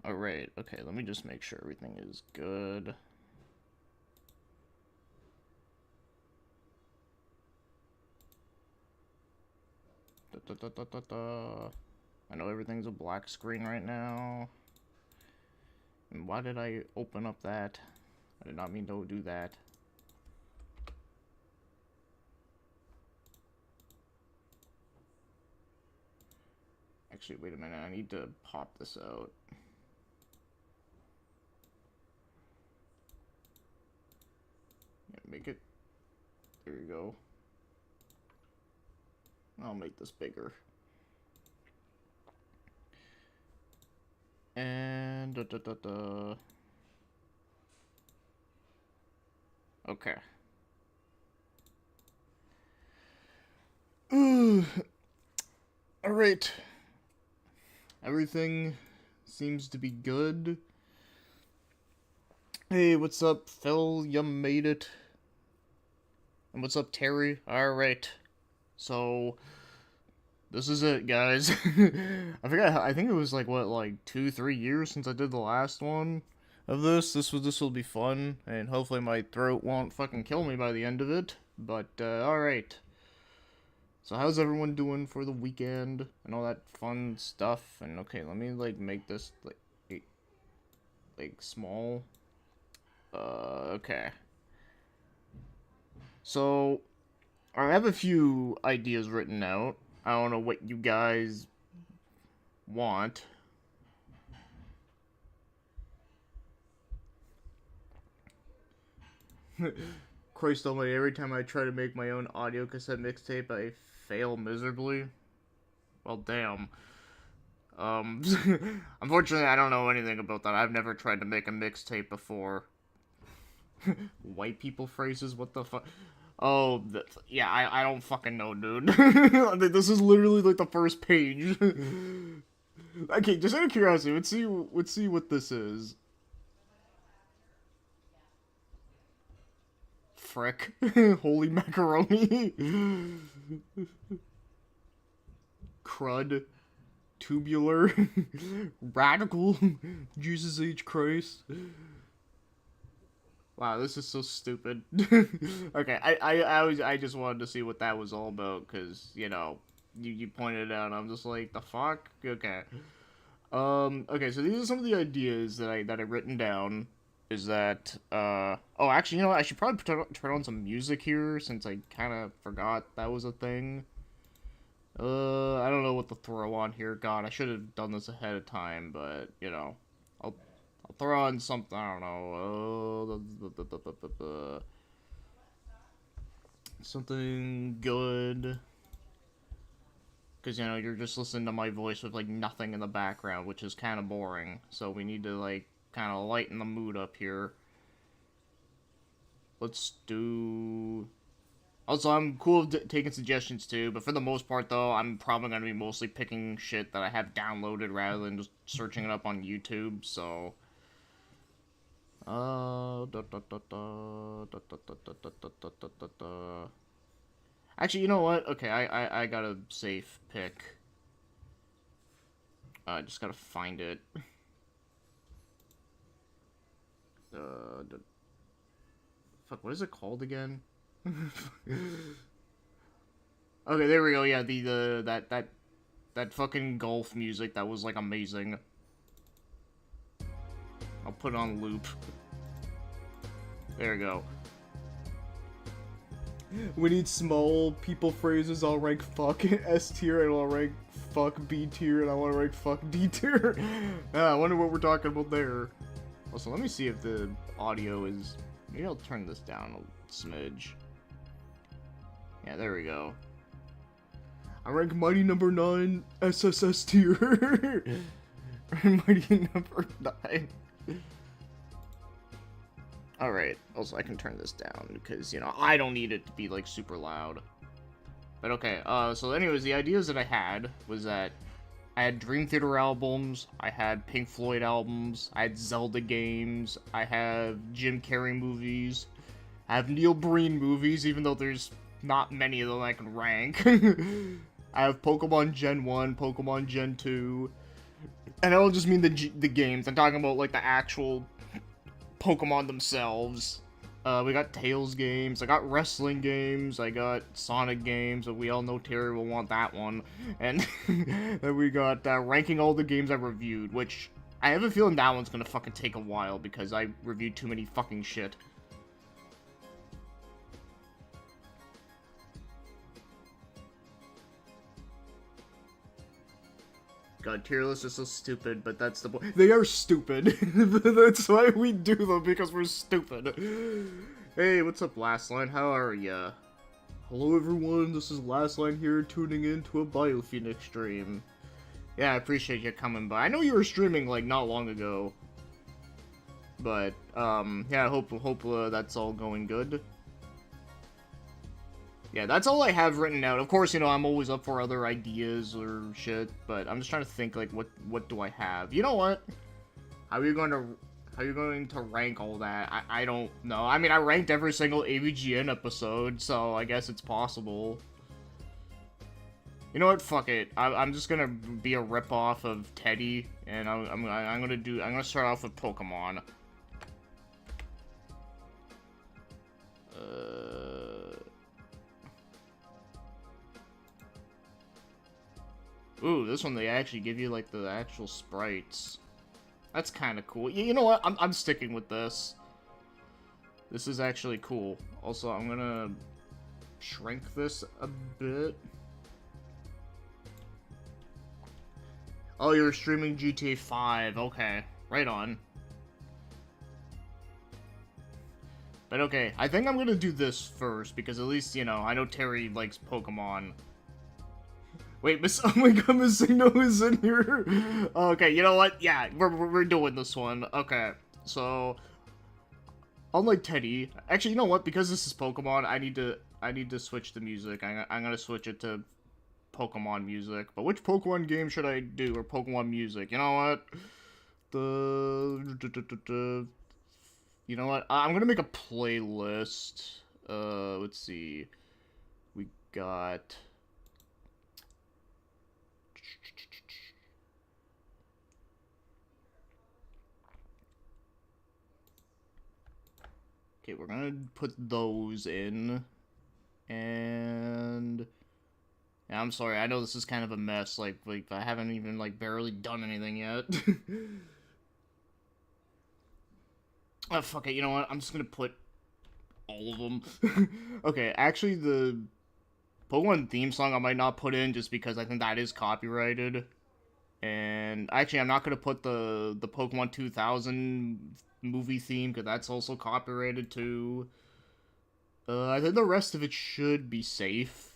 Alright, okay, let me just make sure everything is good. I know everything's a black screen right now. And why did I open up that? I did not mean to do that. Actually, wait a minute, I need to pop this out. Yeah, make it... There you go. I'll make this bigger. And... Okay. Alright. Everything seems to be good. Hey, what's up, Phil? You made it. And what's up, Terry? Alright. So, this is it, guys. I forgot, I think it was like, what, like 2-3 years since I did the last one of this. This will be fun, and hopefully my throat won't fucking kill me by the end of it. But, alright. So how's everyone doing for the weekend and all that fun stuff? And okay, let me like make this like small. Okay. So I have a few ideas written out. I don't know what you guys want. Christ almighty, every time I try to make my own audio cassette mixtape, I fail miserably. Well, damn. Unfortunately, I don't know anything about that. I've never tried to make a mixtape before. White people phrases? What the fuck? Oh, yeah, I don't fucking know, dude. This is literally like the first page. Okay, just out of curiosity, let's see what this is. Frick. Holy macaroni. Crud. Tubular. Radical. Jesus H. Christ. Wow, this is so stupid. Okay, I just wanted to see what that was all about, because, you know, you pointed it out, and I'm just like, the fuck? Okay. Okay, so these are some of the ideas that I written down. Is that, oh, actually, you know what, I should probably turn on some music here, since I kind of forgot that was a thing. I don't know what to throw on here. God, I should have done this ahead of time, but, you know, I'll throw on something, I don't know, something good. Because, you know, you're just listening to my voice with, like, nothing in the background, which is kind of boring. So we need to, like, kind of lighten the mood up here. Let's do... Also, I'm cool with taking suggestions, too. But for the most part, though, I'm probably going to be mostly picking shit that I have downloaded rather than just searching it up on YouTube, so... Actually, you know what? Okay, I got a safe pick. I just gotta find it. Fuck, what is it called again? Okay, there we go. Yeah, that fucking golf music that was like amazing. I'll put it on loop. There we go. We need small people phrases. I'll rank fuck S tier, and I'll rank fuck B tier, and I want to rank fuck D tier. I wonder what we're talking about there. Also, let me see if the audio is... Maybe I'll turn this down a smidge. Yeah, there we go. I rank Mighty number 9 SSS tier. Mighty number 9. Alright, also I can turn this down, because, you know, I don't need it to be, like, super loud. But okay, so anyways, the ideas that I had was that I had Dream Theater albums, I had Pink Floyd albums, I had Zelda games, I have Jim Carrey movies, I have Neil Breen movies, even though there's not many of them I can rank. I have Pokemon Gen 1, Pokemon Gen 2, And I don't just mean the games. I'm talking about like the actual Pokemon themselves. We got Tails games, I got wrestling games, I got Sonic games, but we all know Terry will want that one. And then we got ranking all the games I reviewed, which I have a feeling that one's gonna fucking take a while because I reviewed too many fucking shit. God, tier lists are so stupid, but that's the point. They are stupid. That's why we do them, because we're stupid. Hey, what's up, Last Line? How are ya? Hello, everyone. This is Last Line here, tuning in to a BioPhoenix stream. Yeah, I appreciate you coming by. I know you were streaming, like, not long ago. But, yeah, I hope that's all going good. Yeah, that's all I have written out. Of course, you know, I'm always up for other ideas or shit, but I'm just trying to think, like, what do I have? You know what? How are you going to rank all that? I don't know. I mean, I ranked every single AVGN episode, so I guess it's possible. You know what? Fuck it. I'm just gonna be a ripoff of Teddy, and I'm gonna start off with Pokemon. Ooh, this one they actually give you like the actual sprites. That's kind of cool. You know what? I'm sticking with this. This is actually cool. Also, I'm gonna shrink this a bit. Oh, you're streaming GTA 5. Okay, right on. But okay, I think I'm gonna do this first, because at least, you know, I know Terry likes Pokemon. Wait, oh my god, Miss Signo is in here! Okay, you know what? Yeah, we're doing this one. Okay, so... Unlike Teddy... Actually, you know what? Because this is Pokemon, I need to switch the music. I'm gonna switch it to Pokemon music. But which Pokemon game should I do? Or Pokemon music? You know what? You know what? I'm gonna make a playlist. Let's see. We got... Okay, we're gonna put those in. And... Yeah, I'm sorry, I know this is kind of a mess. Like I haven't even, like, barely done anything yet. Oh, fuck it, you know what? I'm just gonna put all of them. Okay, actually, the Pokemon theme song I might not put in just because I think that is copyrighted. And actually, I'm not gonna put the Pokemon 2000 movie theme because that's also copyrighted too. I think the rest of it should be safe.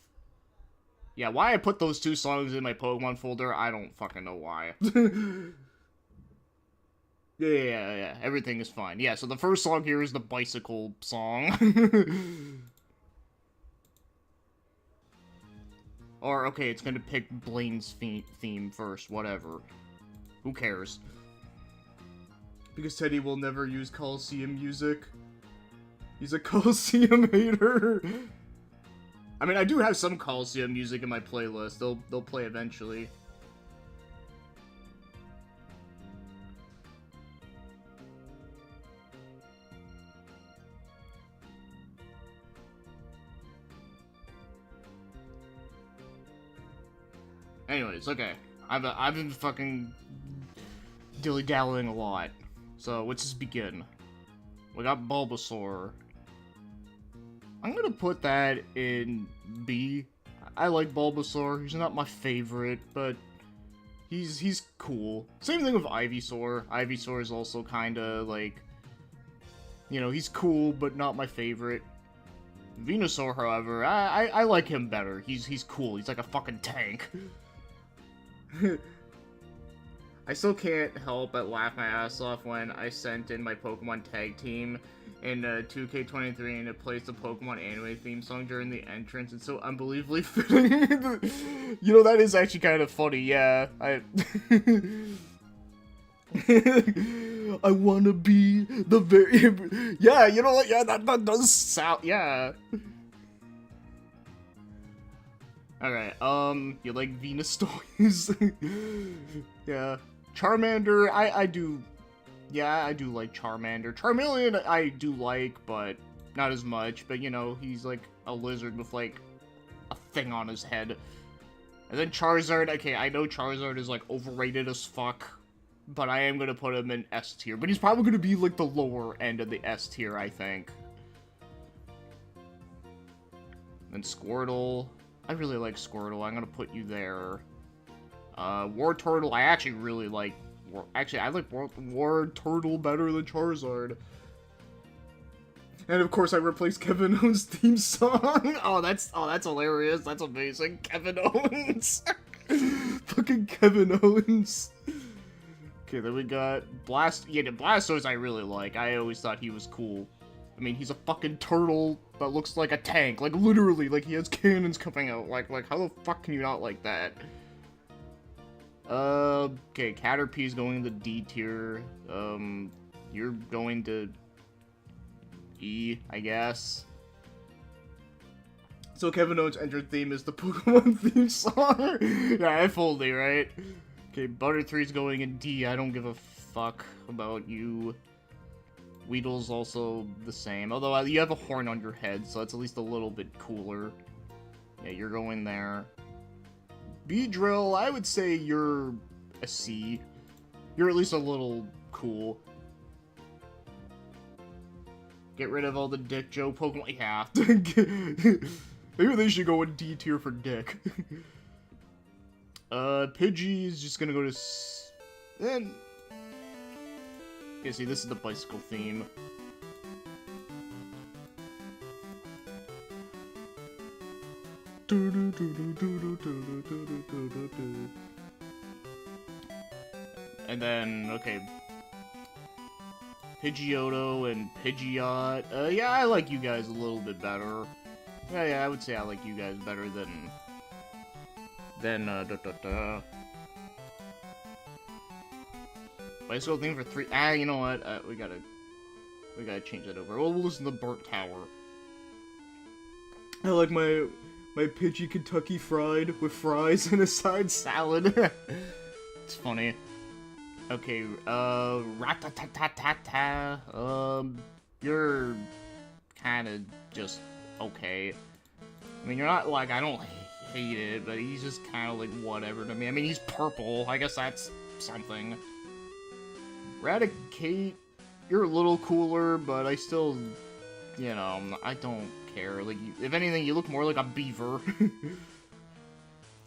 Yeah, why I put those two songs in my Pokemon folder, I don't fucking know why. Yeah, everything is fine. Yeah, so the first song here is the bicycle song. Or, okay, it's gonna pick Blaine's theme first, whatever. Who cares? Because Teddy will never use Coliseum music. He's a Coliseum hater. I mean, I do have some Coliseum music in my playlist. They'll play eventually. Anyways, okay. I've been fucking dilly-dallying a lot. So, let's just begin. We got Bulbasaur. I'm gonna put that in B. I like Bulbasaur. He's not my favorite, but he's cool. Same thing with Ivysaur. Ivysaur is also kinda like, you know, he's cool, but not my favorite. Venusaur, however, I like him better. He's cool. He's like a fucking tank. I still can't help but laugh my ass off when I sent in my Pokemon tag team in 2K23 and it plays the Pokemon anime theme song during the entrance. It's so unbelievably fitting. You know, that is actually kind of funny, yeah. I wanna be the very... Yeah, you know what? Yeah, that does sound... Yeah. Alright, you like Venus toys? Yeah. Charmander, I do... Yeah, I do like Charmander. Charmeleon, I do like, but not as much. But, you know, he's like a lizard with, like, a thing on his head. And then Charizard, okay, I know Charizard is, like, overrated as fuck. But I am gonna put him in S tier. But he's probably gonna be, like, the lower end of the S tier, I think. Then Squirtle. I really like Squirtle. I'm gonna put you there. War Turtle, I actually really like... Actually, I like War Turtle better than Charizard. And of course, I replaced Kevin Owens' theme song. Oh, that's hilarious. That's amazing. Kevin Owens. Fucking Kevin Owens. Okay, then we got Blast. Yeah, the Blastoise I really like. I always thought he was cool. I mean, he's a fucking turtle that looks like a tank. Like, literally, like, he has cannons coming out. Like, how the fuck can you not like that? Okay, Caterpie's going to D tier. You're going to E, I guess. So Kevin Owens' entered theme is the Pokemon theme song? Yeah, fully, right? Okay, Butterfree's going in D. I don't give a fuck about you. Weedle's also the same. Although you have a horn on your head, so it's at least a little bit cooler. Yeah, you're going there. Beedrill, I would say you're a C. You're at least a little cool. Get rid of all the Dick Joe Pokemon. Yeah. Maybe they should go in D tier for Dick. Pidgey is just gonna go to then. Yeah, see, this is the bicycle theme. And then, okay. Pidgeotto and Pidgeot. Yeah, I like you guys a little bit better. Yeah, I would say I like you guys better than... Bicycle theme for 3... you know what? We gotta change that over. We'll listen to Burnt Tower. I like my Pidgey Kentucky Fried with fries and a side salad. It's funny. Okay, Ratatatata, you're kinda just okay. I mean, you're not, like, I don't hate it, but he's just kinda, like, whatever to me. I mean, he's purple, I guess that's something. Raticate, you're a little cooler, but I still, you know, I don't care. Like, if anything, you look more like a beaver.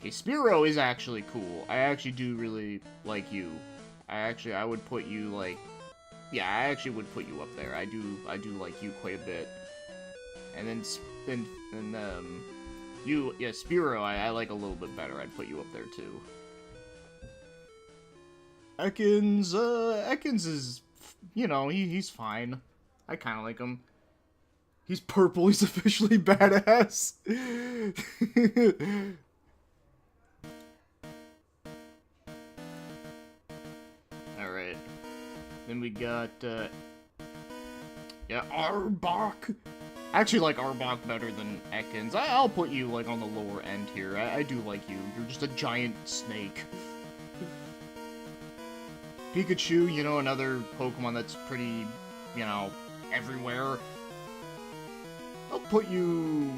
Okay, Spearow is actually cool. I actually do really like you. I would put you, like... Yeah, I actually would put you up there. I do like you quite a bit. And then, you... Yeah, Spearow, I like a little bit better. I'd put you up there, too. Ekans is... You know, he's fine. I kind of like him. He's purple. He's officially badass. Alright. Then we got, yeah, Arbok. I actually like Arbok better than Ekans. I'll put you, like, on the lower end here. I do like you. You're just a giant snake. Pikachu, you know, another Pokemon that's pretty, you know, everywhere. I'll put you...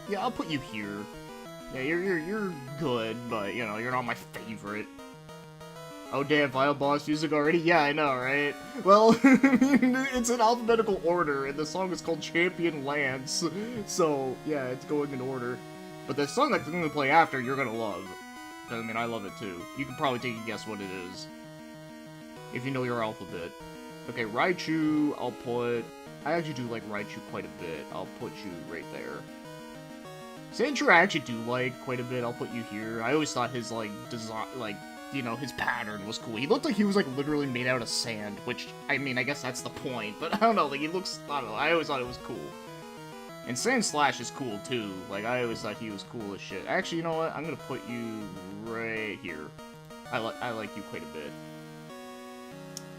Yeah, I'll put you here. Yeah, you're good, but, you know, you're not my favorite. Oh, damn, Final Boss music already? Yeah, I know, right? Well, it's in alphabetical order, and the song is called Champion Lance. So, yeah, it's going in order. But the song that's going to play after, you're going to love. I mean, I love it, too. You can probably take a guess what it is. If you know your alphabet. Okay, Raichu, I'll put... I actually do like Raichu quite a bit. I'll put you right there. Sandshrew I actually do like quite a bit. I'll put you here. I always thought his, like, design, like, you know, his pattern was cool. He looked like he was, like, literally made out of sand, which, I mean, I guess that's the point, but I don't know, like, he looks, I don't know, I always thought it was cool. And Sandslash is cool, too. Like, I always thought he was cool as shit. Actually, you know what? I'm gonna put you right here. I like you quite a bit.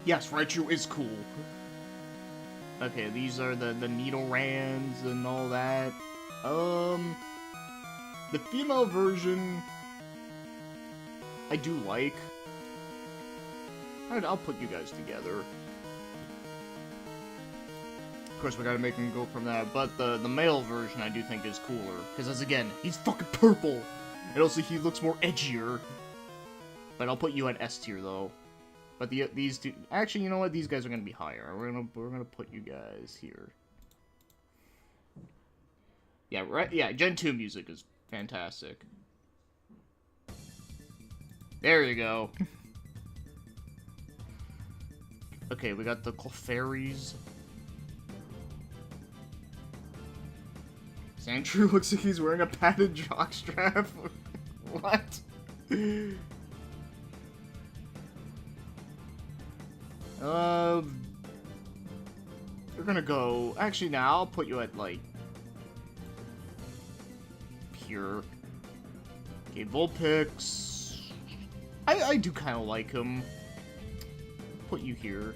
Yes, Raichu is cool. Okay, these are the Nidorans and all that. The female version... I do like. I'll put you guys together. Of course, we gotta make him go from that, but the male version I do think is cooler. Because, as again, he's fucking purple! And also, he looks more edgier. But I'll put you at S tier, though. But these two... Actually, you know what? These guys are gonna be higher. We're gonna put you guys here. Yeah, right? Yeah, Gen 2 music is fantastic. There you go. Okay, we got the Clefairies. Sandshrew looks like he's wearing a padded jockstrap. What? We're gonna go... Actually, now I'll put you at, like... Pure. Okay, Vulpix. I do kind of like him. Put you here.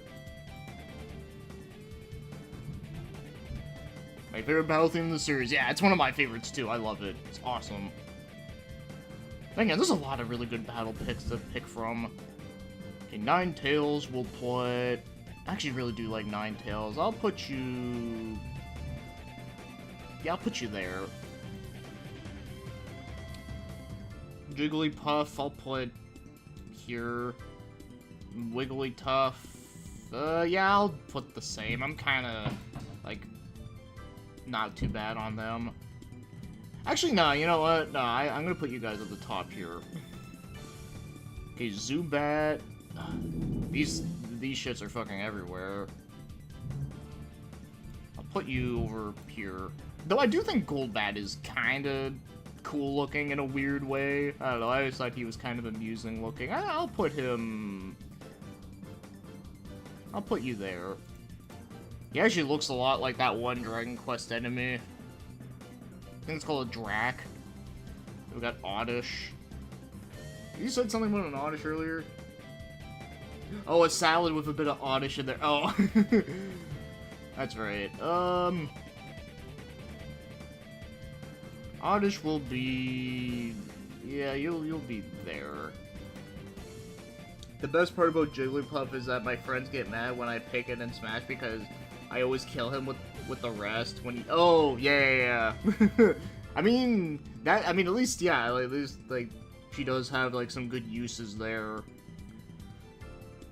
My favorite battle theme in the series. Yeah, it's one of my favorites too. I love it. It's awesome. Again, there's a lot of really good battle picks to pick from. Okay, Ninetales we'll put... I actually really do like Ninetales. I'll put you... Yeah, I'll put you there. Jigglypuff, I'll put here. Wigglytuff. Yeah, I'll put the same. I'm kinda, like, not too bad on them. Actually, no, you know what? No, I'm gonna put you guys at the top here. Okay, Zubat. These shits are fucking everywhere. I'll put you over here. Though I do think Golbat is kinda cool looking in a weird way. I don't know, I always thought he was kind of amusing looking. I'll put him... I'll put you there. He actually looks a lot like that one Dragon Quest enemy. I think it's called a Drac. We got Oddish. You said something about an Oddish earlier? Oh, a salad with a bit of Oddish in there. Oh. That's right. Oddish will be... Yeah, you'll be there. The best part about Jigglypuff is that my friends get mad when I pick it in Smash because I always kill him with the rest when he... Oh, yeah. I mean, at least, yeah, at least, like, she does have, like, some good uses there.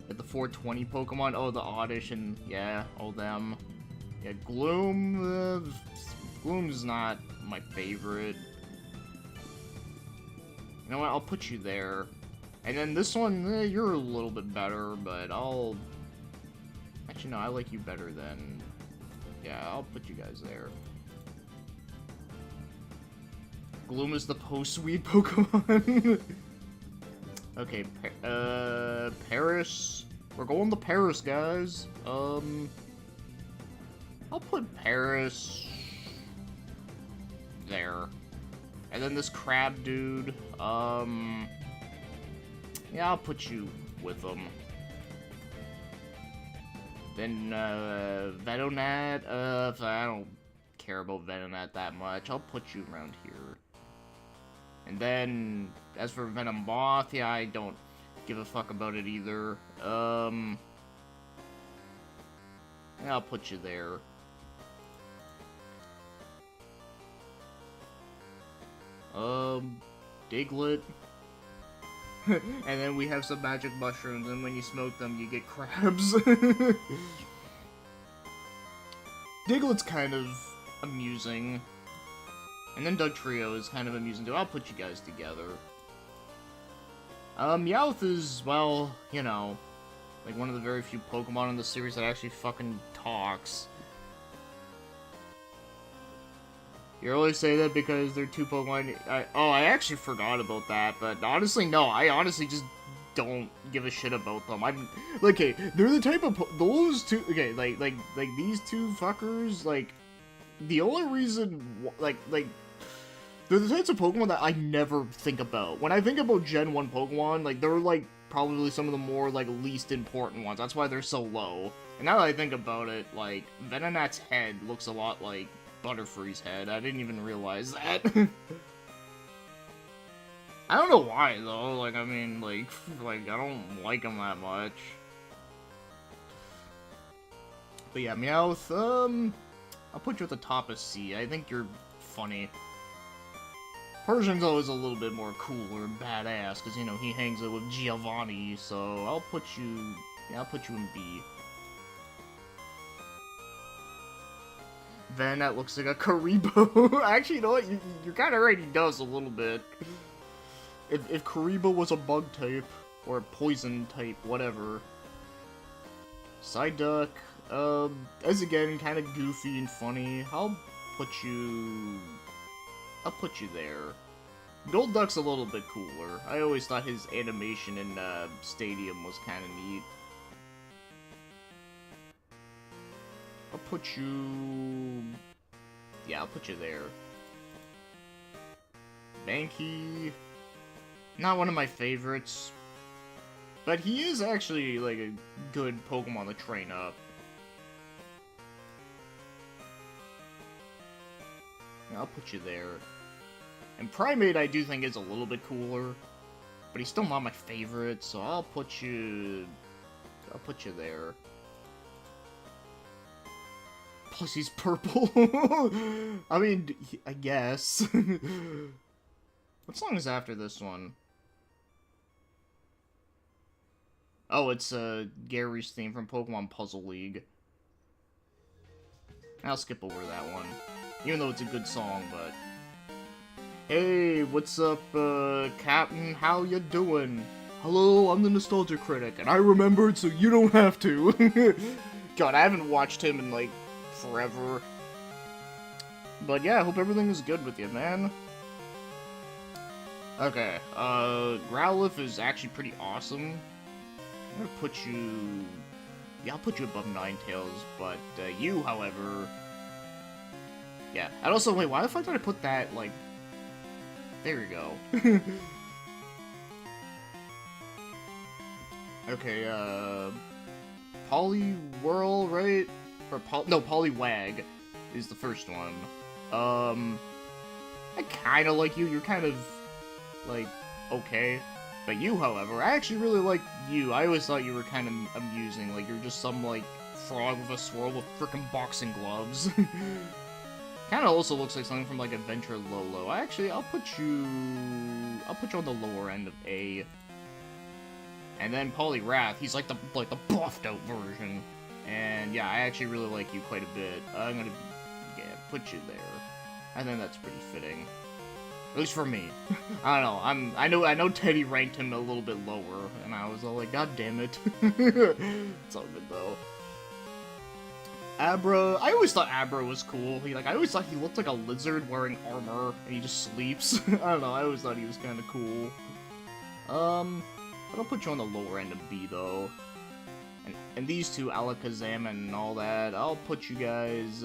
Like the 420 Pokemon, oh, the Oddish and, yeah, all them. Yeah, Gloom, Gloom's not my favorite. You know what, I'll put you there. And then this one, you're a little bit better, but I'll... Actually, no, I like you better than... Yeah, I'll put you guys there. Gloom is the post-sweet Pokemon. Okay, Paris. We're going to Paris, guys. I'll put Paris... there. And then this crab dude, yeah, I'll put you with them. Then, Venonat, I don't care about Venonat that much. I'll put you around here. And then, as for Venomoth, yeah, I don't give a fuck about it either. Yeah, I'll put you there. Diglett. And then we have some magic mushrooms, and when you smoke them, you get crabs. Diglett's kind of amusing. And then Dugtrio is kind of amusing too. I'll put you guys together. Meowth is, well, you know, like one of the very few Pokemon in the series that actually fucking talks. You always say that because they're two Pokemon. I actually forgot about that, but honestly, no. I honestly just don't give a shit about them. Like, okay, they're the type of those two. Okay, like these two fuckers. Like, the only reason, like, they're the types of Pokemon that I never think about. When I think about Gen 1 Pokemon, like, they're like probably some of the more like least important ones. That's why they're so low. And now that I think about it, like, Venonat's head looks a lot like Butterfree's head. I didn't even realize that. I don't know why, though. Like, I mean, like, I don't like him that much. But yeah, Meowth, I'll put you at the top of C. I think you're funny. Persian's always a little bit more cooler and badass, because, you know, he hangs out with Giovanni, so I'll put you... Yeah, I'll put you in B. Then that looks like a Karibo. Actually, you know what? You're kind of right, he does a little bit. If Karibo was a bug type, or a poison type, whatever. Psyduck, as again, kind of goofy and funny. I'll put you there. Golduck's a little bit cooler. I always thought his animation in Stadium was kind of neat. I'll put you... Yeah, I'll put you there. Mankey... Not one of my favorites. But he is actually, like, a good Pokemon to train up. Yeah, I'll put you there. And Primate I do think is a little bit cooler. But he's still not my favorite, so I'll put you there. Plus he's purple. I mean, I guess. What song is after this one? Oh, it's Gary's theme from Pokemon Puzzle League. I'll skip over that one. Even though it's a good song, but... Hey, what's up, Captain? How you doing? Hello, I'm the Nostalgia Critic, and I remembered so you don't have to. God, I haven't watched him in, like, forever. But yeah, I hope everything is good with you, man. Okay, Growlithe is actually pretty awesome. I'm gonna put you... Yeah, I'll put you above Ninetales, but, you, however... Yeah, and also, wait, why the fuck did I put that, like... There you go. Okay, Poliwhirl, right? Or no, Poliwag is the first one. I kinda like you, you're kind of, like, okay. But you, however, I actually really like you. I always thought you were kind of amusing, like, you're just some, like, frog with a swirl with frickin' boxing gloves. Kinda also looks like something from, like, Adventure Lolo. I'll put you on the lower end of A. And then Poliwrath, he's like the buffed out version. And yeah, I actually really like you quite a bit. I'm gonna, yeah, put you there. I think that's pretty fitting. At least for me. I don't know, I know Teddy ranked him a little bit lower, and I was all like, God damn it. It's all good though. Abra, I always thought Abra was cool. I always thought he looked like a lizard wearing armor, and he just sleeps. I don't know, I always thought he was kinda cool. But I'll put you on the lower end of B, though. And these two, Alakazam and all that, I'll put you guys,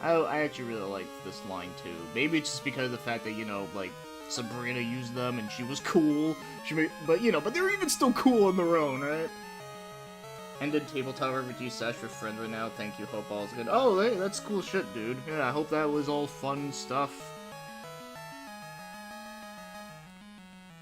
I actually really like this line, too. Maybe it's just because of the fact that, you know, like, Sabrina used them, and she was cool. But, you know, but they're even still cool on their own, right? Ended tabletop RPG sesh with friend right now. Thank you. Hope all's good. Oh, hey, that's cool shit, dude. Yeah, I hope that was all fun stuff.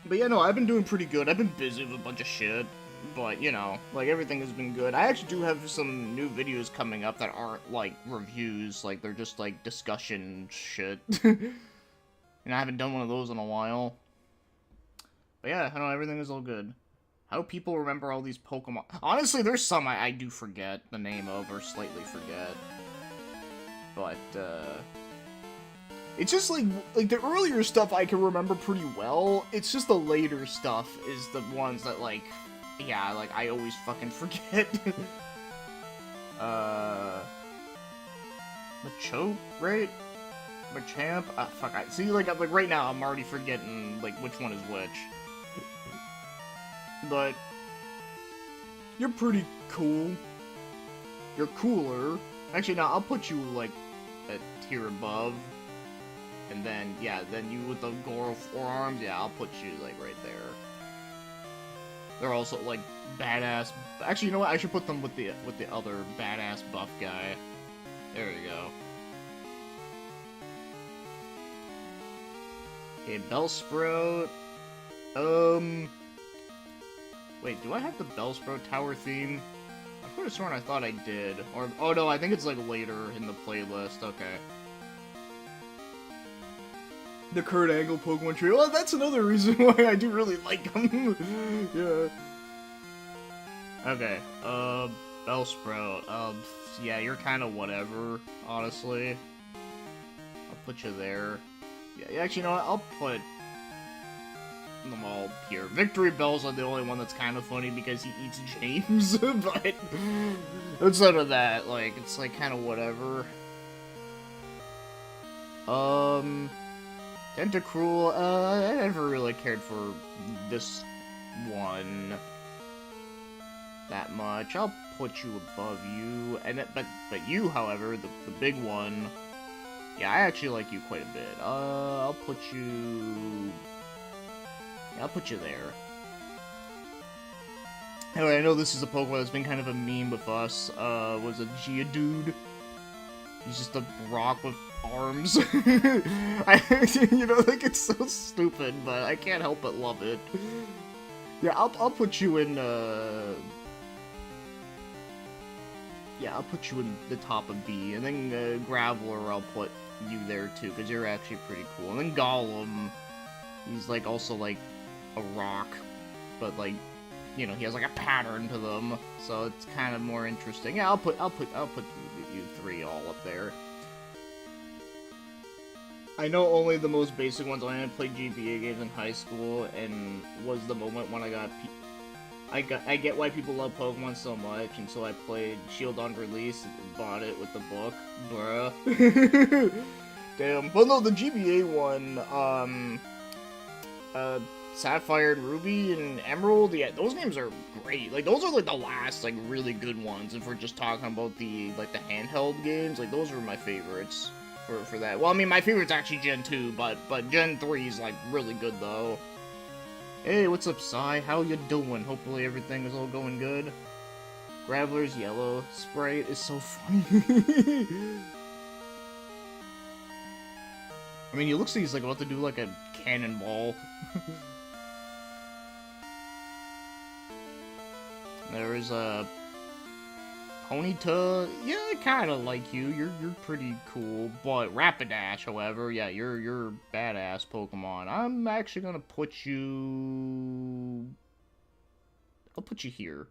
But yeah, no, I've been doing pretty good. I've been busy with a bunch of shit. But, you know, like, everything has been good. I actually do have some new videos coming up that aren't, like, reviews. Like, they're just, like, discussion shit. And I haven't done one of those in a while. But yeah, I know, everything is all good. How do people remember all these Pokemon? Honestly, there's some I do forget the name of, or slightly forget. But, it's just, like, the earlier stuff I can remember pretty well. It's just the later stuff is the ones that, like, yeah, like, I always fucking forget. Machoke, right? Machamp? Fuck, see, like, right now, I'm already forgetting, like, which one is which. But, you're pretty cool. You're cooler. Actually, no, I'll put you, like, a tier above. And then, yeah, then you with the Goro forearms, yeah, I'll put you, like, right there. They're also, like, badass. Actually, you know what? I should put them with the other badass buff guy. There you go. Okay, Bellsprout. Wait, do I have the Bellsprout Tower theme? I could have sworn I thought I did. Or, oh no, I think it's like later in the playlist. Okay. The Kurt Angle Pokemon tree. Well, that's another reason why I do really like them. Yeah. Okay, Bellsprout. Yeah, you're kind of whatever, honestly. I'll put you there. Yeah, actually, you know what? I'll put them all here. Victory Bell's like the only one that's kind of funny because he eats James, but outside of that, like, it's like kind of whatever. Tentacruel, I never really cared for this one that much. I'll put you above you, and but you, however, the big one, yeah, I actually like you quite a bit. I'll put you there. Anyway, I know this is a Pokemon that's been kind of a meme with us. Was a Geodude. He's just a rock with arms. You know, like, it's so stupid, but I can't help but love it. Yeah, I'll put you in, yeah, I'll put you in the top of B, and then, Graveler, I'll put you there, too, because you're actually pretty cool. And then Golem, he's, like, also, like, a rock, but, like, you know, he has, like, a pattern to them, so it's kind of more interesting. Yeah, I'll put you three all up there. I know only the most basic ones. I played GBA games in high school, and was the moment when I get why people love Pokemon so much, and so I played Shield on release and bought it with the book. Bruh. Damn. Well, no, the GBA one, Sapphire and Ruby and Emerald, yeah, those games are great. Like, those are, like, the last, like, really good ones, if we're just talking about the, like, the handheld games. Like, those are my favorites for that. Well, I mean, my favorite's actually Gen 2, but Gen 3 is, like, really good, though. Hey, what's up, Sai? How you doing? Hopefully everything is all going good. Graveler's yellow. Sprite is so funny. I mean, he looks like he's, like, about to do, like, a cannonball. There is a Ponyta. Yeah, I kind of like you. You're pretty cool. But Rapidash, however, yeah, you're badass Pokemon. I'm actually gonna put you. I'll put you here.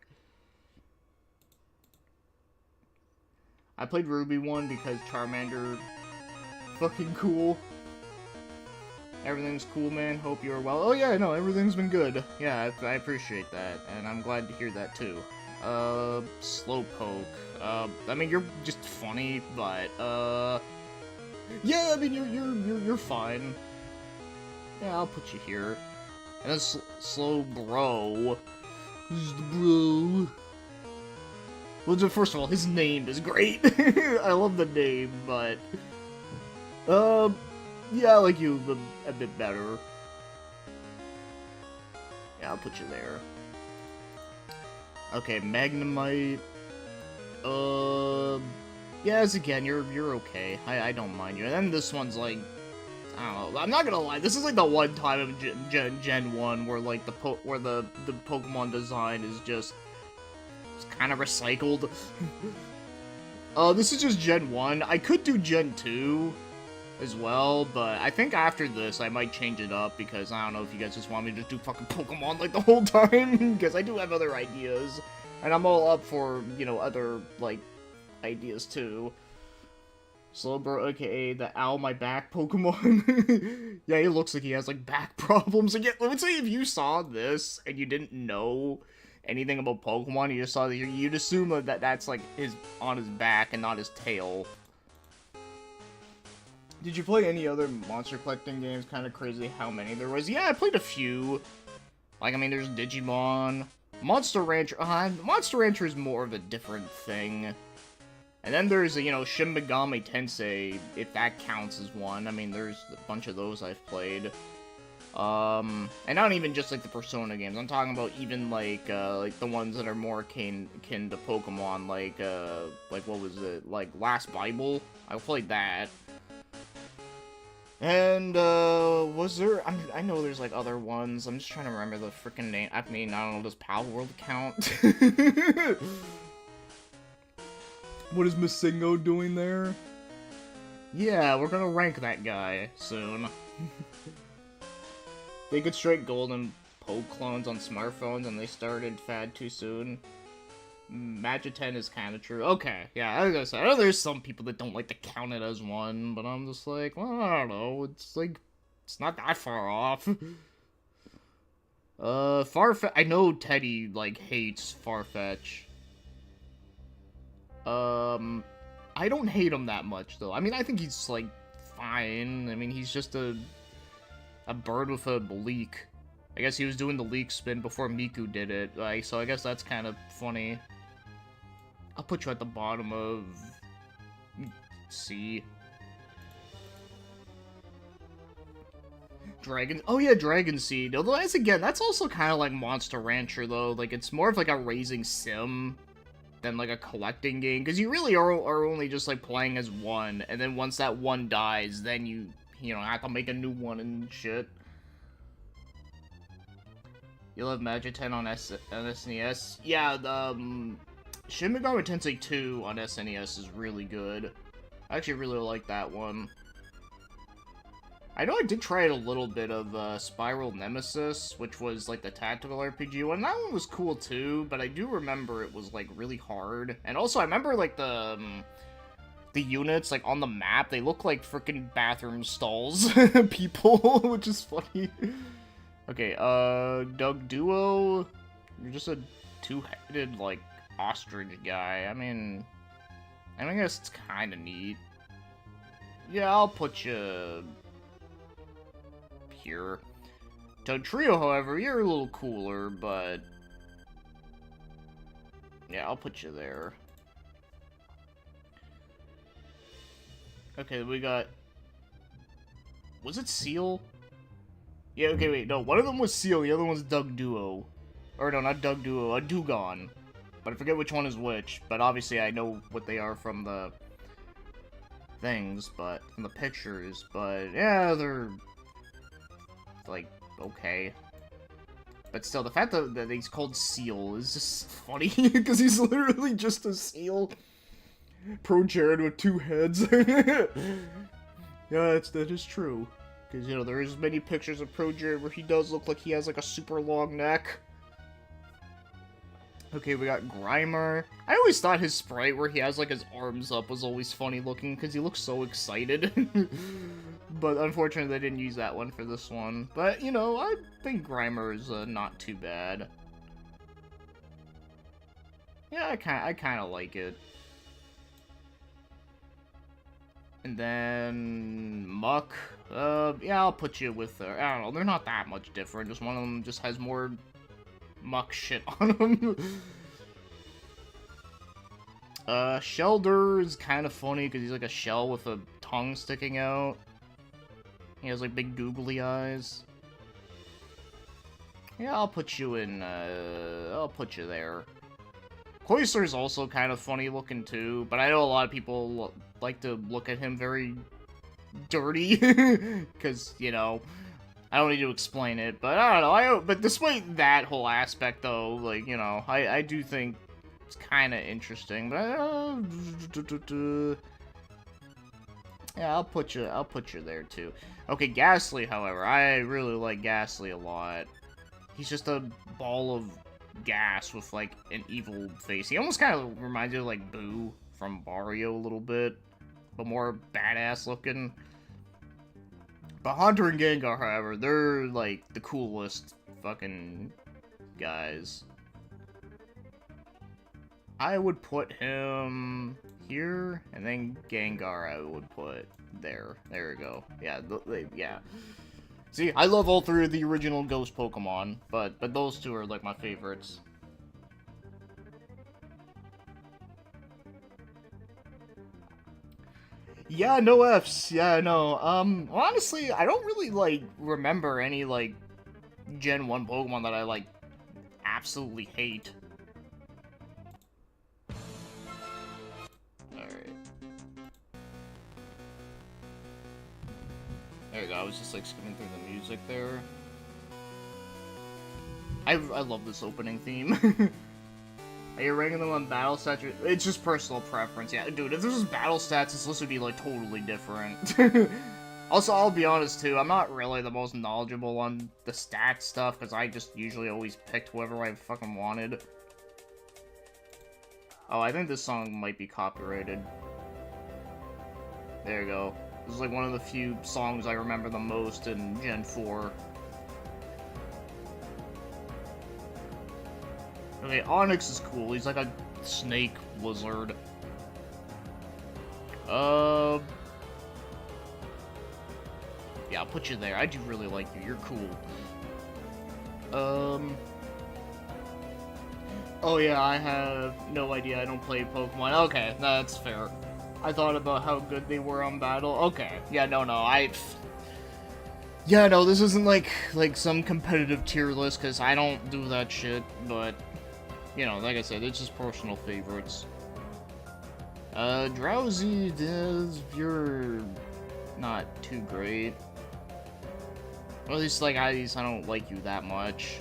I played Ruby 1 because Charmander, fucking cool. Everything's cool, man. Hope you're well. Oh, yeah, no, everything's been good. Yeah, I appreciate that, and I'm glad to hear that, too. Slowpoke. I mean, you're just funny, but, yeah, I mean, you're fine. Yeah, I'll put you here. And then Slowbro. Who's the bro? Well, first of all, his name is great. I love the name, but, yeah, I like you a bit better. Yeah, I'll put you there. Okay, Magnemite. Yes, again, you're okay. I don't mind you. And then this one's like, I don't know. I'm not gonna lie. This is like the one time of Gen 1 where like the Pokemon design is just kind of recycled. This is just Gen 1. I could do Gen 2. As well, but I think after this I might change it up because I don't know if you guys just want me to do fucking Pokemon like the whole time, because I do have other ideas, and I'm all up for, you know, other, like, ideas too. Slowbro, aka the Ow My Back Pokemon. Yeah, he looks like he has, like, back problems. Again, let's say if you saw this and you didn't know anything about Pokemon, you just saw that, you'd assume that that's, like, on his back and not his tail. Did you play any other monster collecting games? Kind of crazy how many there was. Yeah, I played a few. Like, I mean, there's Digimon. Monster Rancher. Monster Rancher is more of a different thing. And then there's, you know, Shin Megami Tensei, if that counts as one. I mean, there's a bunch of those I've played. And not even just, like, the Persona games. I'm talking about even, like the ones that are more akin to Pokemon. Like, what was it? Like, Last Bible? I played that. And, was there... I know there's, like, other ones. I'm just trying to remember the freaking name. I mean, I don't know, does Pal World count? What is Masingo doing there? Yeah, we're gonna rank that guy soon. They could strike gold and Poke clones on smartphones and they started fad too soon. Magic 10 is kind of true. Okay, yeah, as I said, I know there's some people that don't like to count it as one, but I'm just like, well, I don't know, it's like, it's not that far off. Farfetch, I know Teddy, like, hates Farfetch. I don't hate him that much, though. I mean, I think he's, like, fine. I mean, he's just a bird with a leak. I guess he was doing the leak spin before Miku did it, like, so I guess that's kind of funny. I'll put you at the bottom of C. Dragon. Oh yeah, Dragon Seed. Although, as again, that's also kind of like Monster Rancher, though. Like, it's more of like a raising sim than like a collecting game, because you really are only just like playing as one, and then once that one dies, then you know, have to make a new one and shit. You'll have Magic 10 on SNES. Yeah, the Shin Megami Tensei 2 on SNES is really good. I actually really like that one. I know I did try it a little bit of Spiral Nemesis, which was like the tactical RPG one. That one was cool too, but I do remember it was like really hard. And also I remember like the units like on the map, they look like freaking bathroom stalls people, which is funny. Okay, Doug Duo, you're just a two-headed like ostrich guy. I mean, I guess it's kind of neat. Yeah, I'll put you here. Toad Trio, however, you're a little cooler, but yeah, I'll put you there. Okay, we got... Was it Seal? Yeah, okay, wait, no, one of them was Seal, the other one's Doug Duo. Or no, not Doug Duo, a Dugon. But I forget which one is which, but obviously I know what they are from the things, but from the pictures, but yeah, they're like okay. But still, the fact that he's called Seal is just funny, because he's literally just a seal. Pro Jared with two heads. Yeah, that is true. Because, you know, there is many pictures of Pro Jared where he does look like he has, like, a super long neck. Okay, we got Grimer. I always thought his sprite where he has, like, his arms up was always funny looking, because he looks so excited. But unfortunately, they didn't use that one for this one. But, you know, I think Grimer is not too bad. Yeah, I kind of like it. And then Muck. Yeah, I'll put you with I don't know, they're not that much different. Just one of them just has more Muck shit on them. Shelder is kind of funny because he's like a shell with a tongue sticking out. He has like big googly eyes. Yeah, I'll put you in, I'll put you there. Cloyster is also kind of funny looking too, but I know a lot of people like to look at him very dirty, because, you know, I don't need to explain it, but I don't know, but despite that whole aspect though, like, you know, I do think it's kind of interesting, but yeah, I'll put you there too. Okay, Ghastly, however, I really like Ghastly a lot. He's just a ball of gas with, like, an evil face. He almost kind of reminds you of, like, Boo from Mario a little bit, but more badass looking. But Hunter and Gengar, however, they're, like, the coolest fucking guys. I would put him here, and then Gengar I would put there. There we go. Yeah, yeah. See, I love all three of the original Ghost Pokemon, but those two are, like, my favorites. Yeah, no Fs. Yeah, no. Honestly, I don't really, like, remember any, like, Gen 1 Pokemon that I, like, absolutely hate. Alright. There you go, I was just like skimming through the music there. I love this opening theme. Are you ranking them on battle stats? It's just personal preference, yeah. Dude, if this was battle stats, this list would be, like, totally different. Also, I'll be honest, too, I'm not really the most knowledgeable on the stats stuff, because I just usually always picked whoever I fucking wanted. Oh, I think this song might be copyrighted. There you go. This is, like, one of the few songs I remember the most in Gen 4. Okay, Onyx is cool. He's like a snake lizard. Yeah, I'll put you there. I do really like you. You're cool. Oh yeah, I have no idea. I don't play Pokemon. Okay, that's fair. I thought about how good they were on battle. Okay. Yeah, no, yeah, no, this isn't like some competitive tier list, because I don't do that shit, but... You know, like I said, it's just personal favorites. Drowsy, you're not too great. Or at least, like, I don't like you that much.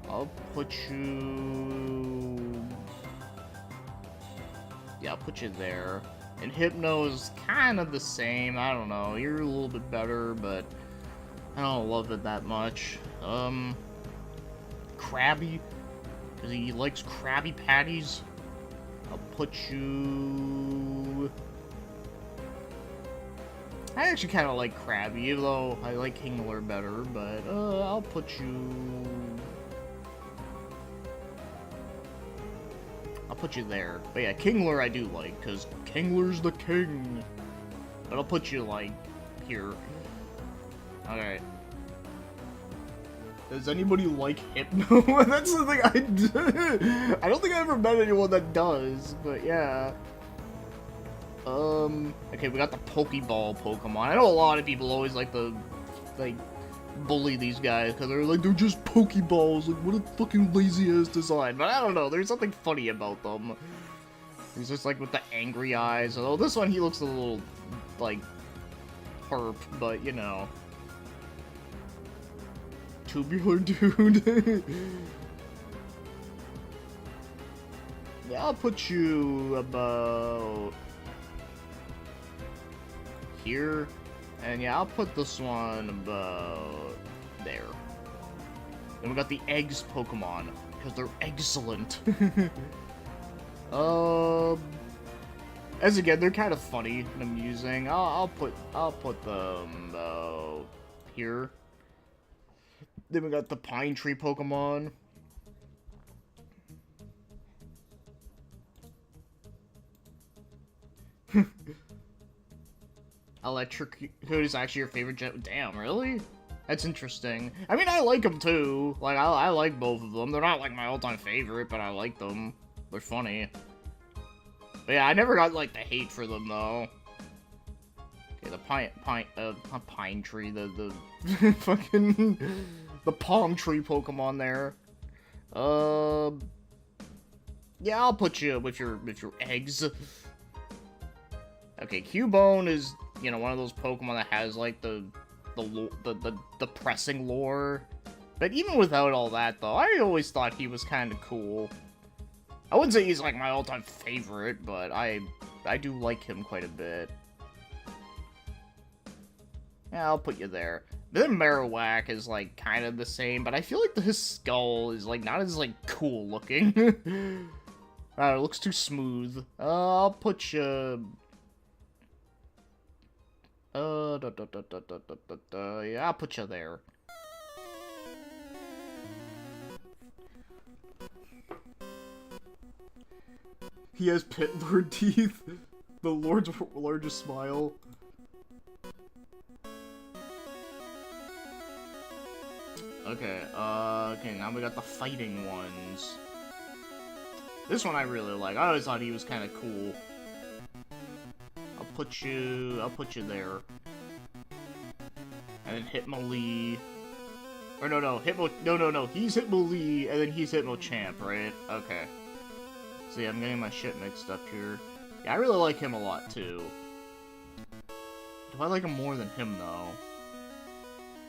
I'll put you... Yeah, I'll put you there. And Hypno's kind of the same, I don't know. You're a little bit better, but I don't love it that much. Krabby. Because he likes Krabby Patties. I'll put you... I actually kind of like Krabby, even though I like Kingler better, but I'll put you... I'll put you there. But yeah, Kingler I do like, because Kingler's the king. But I'll put you, like, here. Alright. Does anybody like Hypno? That's the thing I don't think I ever met anyone that does, but yeah. Okay, we got the Pokeball Pokemon. I know a lot of people always like bully these guys, because they're like, they're just Pokeballs, like, what a fucking lazy-ass design. But I don't know, there's something funny about them. He's just, like, with the angry eyes. Although this one, he looks a little, like, herp, but, you know. Tubular dude. Yeah, I'll put you about here. And yeah, I'll put this one about there. Then we got the eggs Pokemon, because they're excellent. As again, they're kind of funny and amusing. I'll put them here. Then we got the Pine Tree Pokemon. Electrocute is actually your favorite gen- Damn, really? That's interesting. I mean, I like them too. Like, I like both of them. They're not like my all-time favorite, but I like them. They're funny. But yeah, I never got like the hate for them though. Okay, the not Pine Tree, the fucking the Palm Tree Pokemon there. Yeah, I'll put you with your eggs. Okay, Cubone is, you know, one of those Pokemon that has like the depressing lore. But even without all that though, I always thought he was kind of cool. I wouldn't say he's like my all-time favorite, but I do like him quite a bit. Yeah, I'll put you there. But then Marowak is like kind of the same, but I feel like his skull is like not as like cool looking. It looks too smooth. I'll put you. Yeah, I'll put you there. He has pit lord teeth. The Lord's largest smile. Okay, okay, now we got the fighting ones. This one I really like. I always thought he was kind of cool. I'll put you there. And then Hitmonlee. Or no, he's Hitmonlee, and then he's Hitmonchamp, right? Okay. So yeah, I'm getting my shit mixed up here. Yeah, I really like him a lot, too. Do I like him more than him, though?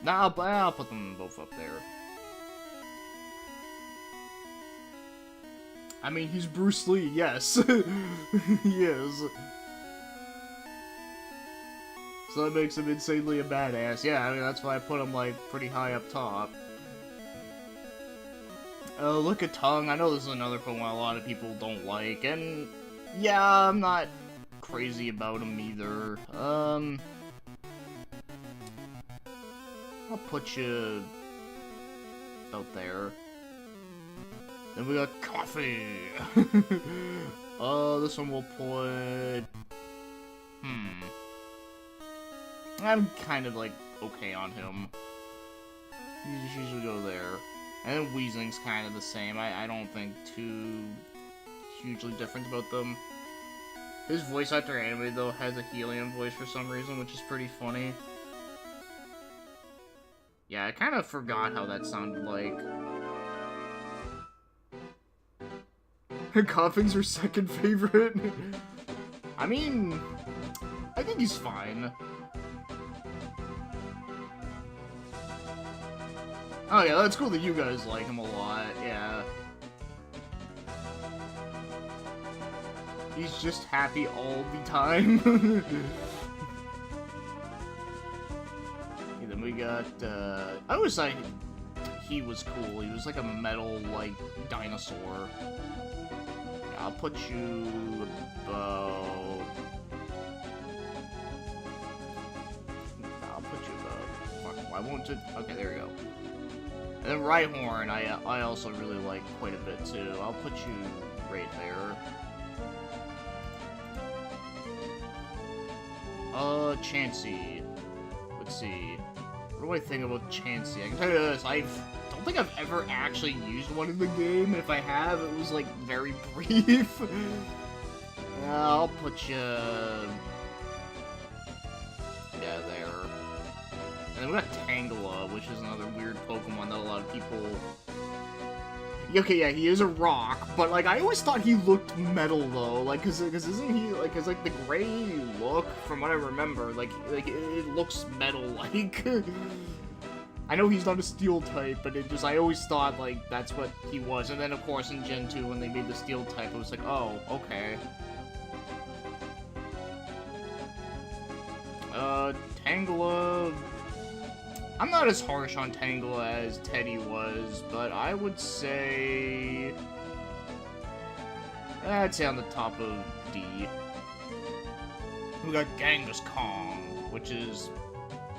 Nah, I'll put them both up there. I mean, he's Bruce Lee, yes. He is. So that makes him insanely a badass. Yeah, I mean, that's why I put him, like, pretty high up top. Look at Tongue. I know this is another Pokemon a lot of people don't like, and yeah, I'm not crazy about him either. I'll put you out there. Then we got Coffee. This one we'll put... I'm kind of, like, okay on him. You just usually go there. And then Weezing's kind of the same. I don't think too hugely different about them. His voice actor anime, though, has a helium voice for some reason, which is pretty funny. Yeah, I kind of forgot how that sounded like. Coughing's her second favorite. I mean, I think he's fine. Oh yeah, that's cool that you guys like him a lot, yeah. He's just happy all the time. And then we got, I always thought he was cool. He was like a metal, like, dinosaur. Yeah, I'll put you about... I'll put you about... Fuck, why won't it... Okay, there we go. And then Rhyhorn, I also really like quite a bit too. I'll put you right there. Chansey. Let's see. What do I think about Chansey? I can tell you this, I don't think I've ever actually used one in the game. If I have, it was like very brief. I'll put you... Yeah, there. And then we got Tangela, which is another weird Pokemon that a lot of people... Okay, yeah, he is a rock, but, like, I always thought he looked metal, though. Like, cause isn't he, like, cause, like, the gray look, from what I remember, like it looks metal-like. I know he's not a steel type, but it just, I always thought, like, that's what he was. And then, of course, in Gen 2, when they made the steel type, it was like, oh, okay. Tangela... I'm not as harsh on Tangela as Teddy was, but I would say... I'd say on the top of D. We got Genghis Kong, which is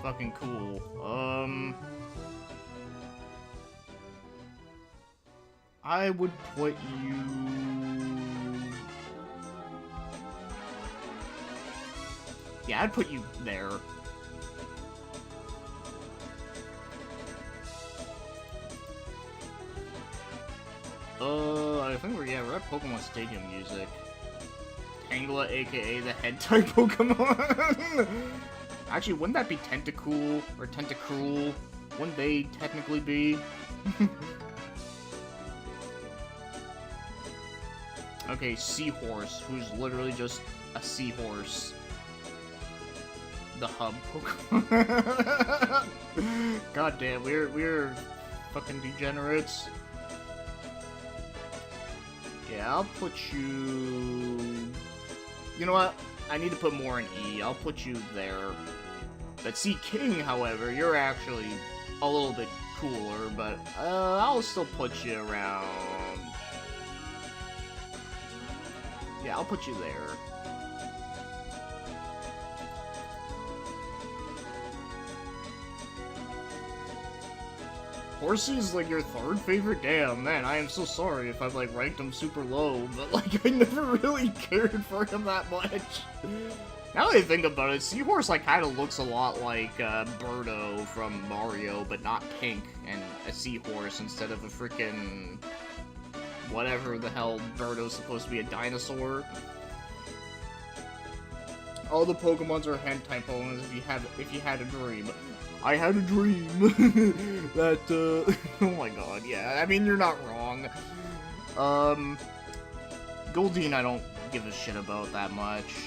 fucking cool. I would put you... Yeah, I'd put you there. I think we're at Pokemon Stadium music. Tangela, aka the head-type Pokemon! Actually, wouldn't that be Tentacool, or Tentacruel? Wouldn't they technically be? Okay, Seahorse, who's literally just a seahorse. The hub Pokemon. God damn, we're fucking degenerates. Yeah, I'll put you... You know what? I need to put more in E. I'll put you there. But Sea King, however, you're actually a little bit cooler, but I'll still put you around... Yeah, I'll put you there. Horsey's like your third favorite? Damn, man, I am so sorry if I've like ranked him super low, but like I never really cared for him that much. Now that I think about it, Seahorse like kind of looks a lot like Birdo from Mario, but not pink, and a seahorse instead of a freaking whatever the hell Birdo's supposed to be, a dinosaur. All the Pokemons are hentai Pokemons if you had a dream. I had a dream that, oh my god, yeah, I mean, you're not wrong. Goldeen I don't give a shit about that much.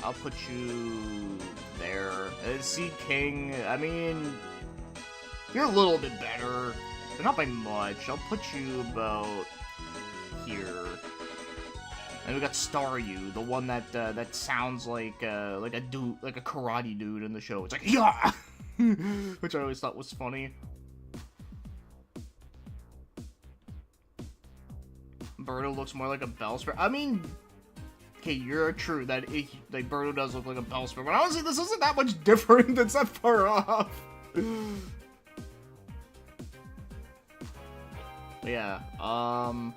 I'll put you there. Sea King, I mean, you're a little bit better, but not by much. I'll put you about here. And we got Staryu, the one that that sounds like a dude, like a karate dude in the show. It's like yeah, which I always thought was funny. Birdo looks more like a Bellsprout. I mean, okay, you're true that like Birdo does look like a Bellsprout, but honestly, this isn't that much different. It's not far off. But yeah, oh,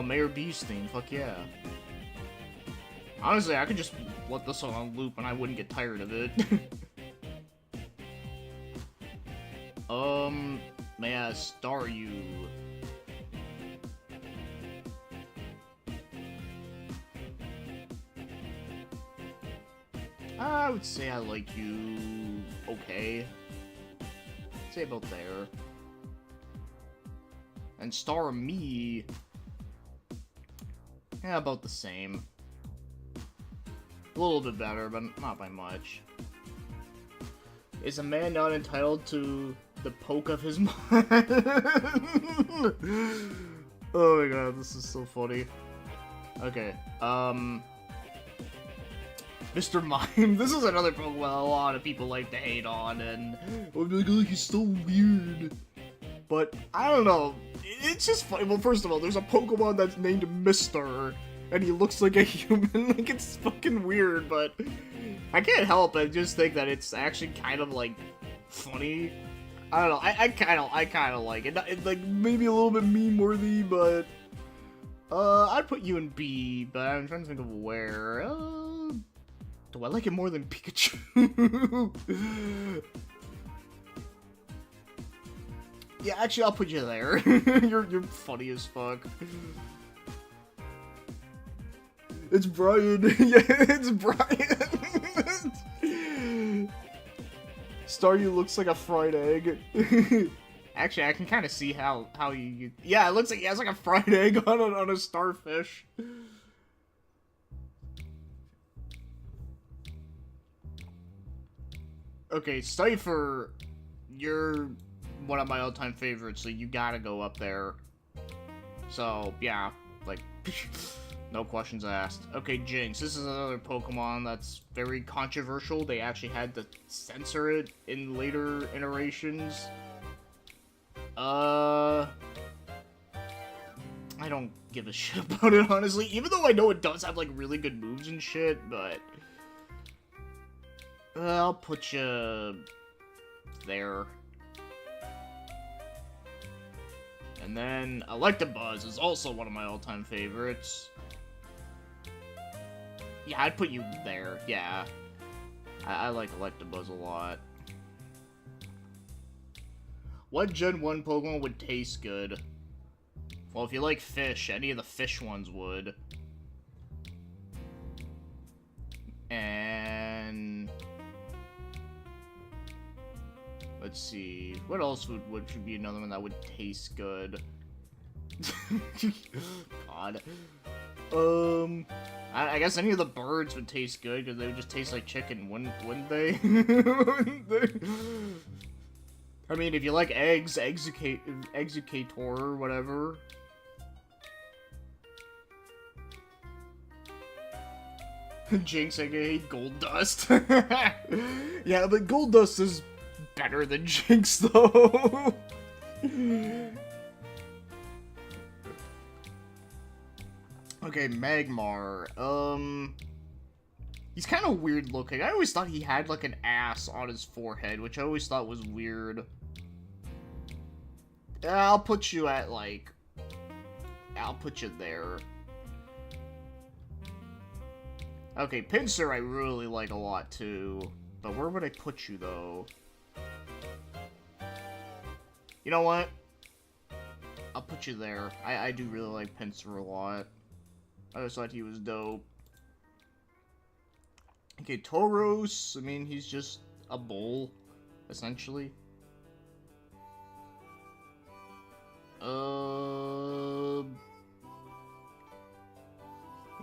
Mayor B's theme, fuck yeah. Honestly, I could just let this song on loop and I wouldn't get tired of it. May I Staryu? I would say I like you okay. I'd say about there. And Star Me, yeah, about the same. A little bit better, but not by much. Is a man not entitled to the poke of his mind? Oh my god, this is so funny. Okay, Mr. Mime. This is another Pokemon a lot of people like to hate on, and I'm like, oh, he's so weird. But, I don't know, it's just funny. Well, first of all, there's a Pokemon that's named Mr., and he looks like a human. Like, it's fucking weird, but I can't help it. Just think that it's actually kind of, like, funny. I don't know, I kind of like it. It's, like, maybe a little bit meme-worthy, but, I'd put you in B, but I'm trying to think of where, do I like it more than Pikachu? Yeah, actually, I'll put you there. You're funny as fuck. It's Brian. Yeah, it's Brian. Staryu looks like a fried egg. Actually, I can kind of see how you. Yeah, it looks like he has like a fried egg on a starfish. Okay, Cypher, you're one of my all-time favorites, so you gotta go up there. So, yeah, like, no questions asked. Okay, Jinx, this is another Pokemon that's very controversial. They actually had to censor it in later iterations. I don't give a shit about it, honestly, even though I know it does have, like, really good moves and shit, but I'll put you there. And then Electabuzz is also one of my all-time favorites. Yeah, I'd put you there, yeah. I like Electabuzz a lot. What Gen 1 Pokemon would taste good? Well, if you like fish, any of the fish ones would. And let's see, what else would be another one that would taste good? God. I guess any of the birds would taste good because they would just taste like chicken, wouldn't they? I mean, if you like eggs, Executor or whatever. Jinx, I hate Gold Dust. Yeah, but Gold Dust is better than Jinx, though. Okay, Magmar. He's kind of weird looking. I always thought he had, like, an ass on his forehead, which I always thought was weird. I'll put you at, like, I'll put you there. Okay, Pinsir I really like a lot, too. But where would I put you, though? You know what? I'll put you there. I do really like Pinsir a lot. I just thought he was dope. Okay, Tauros, I mean, he's just a bull, essentially.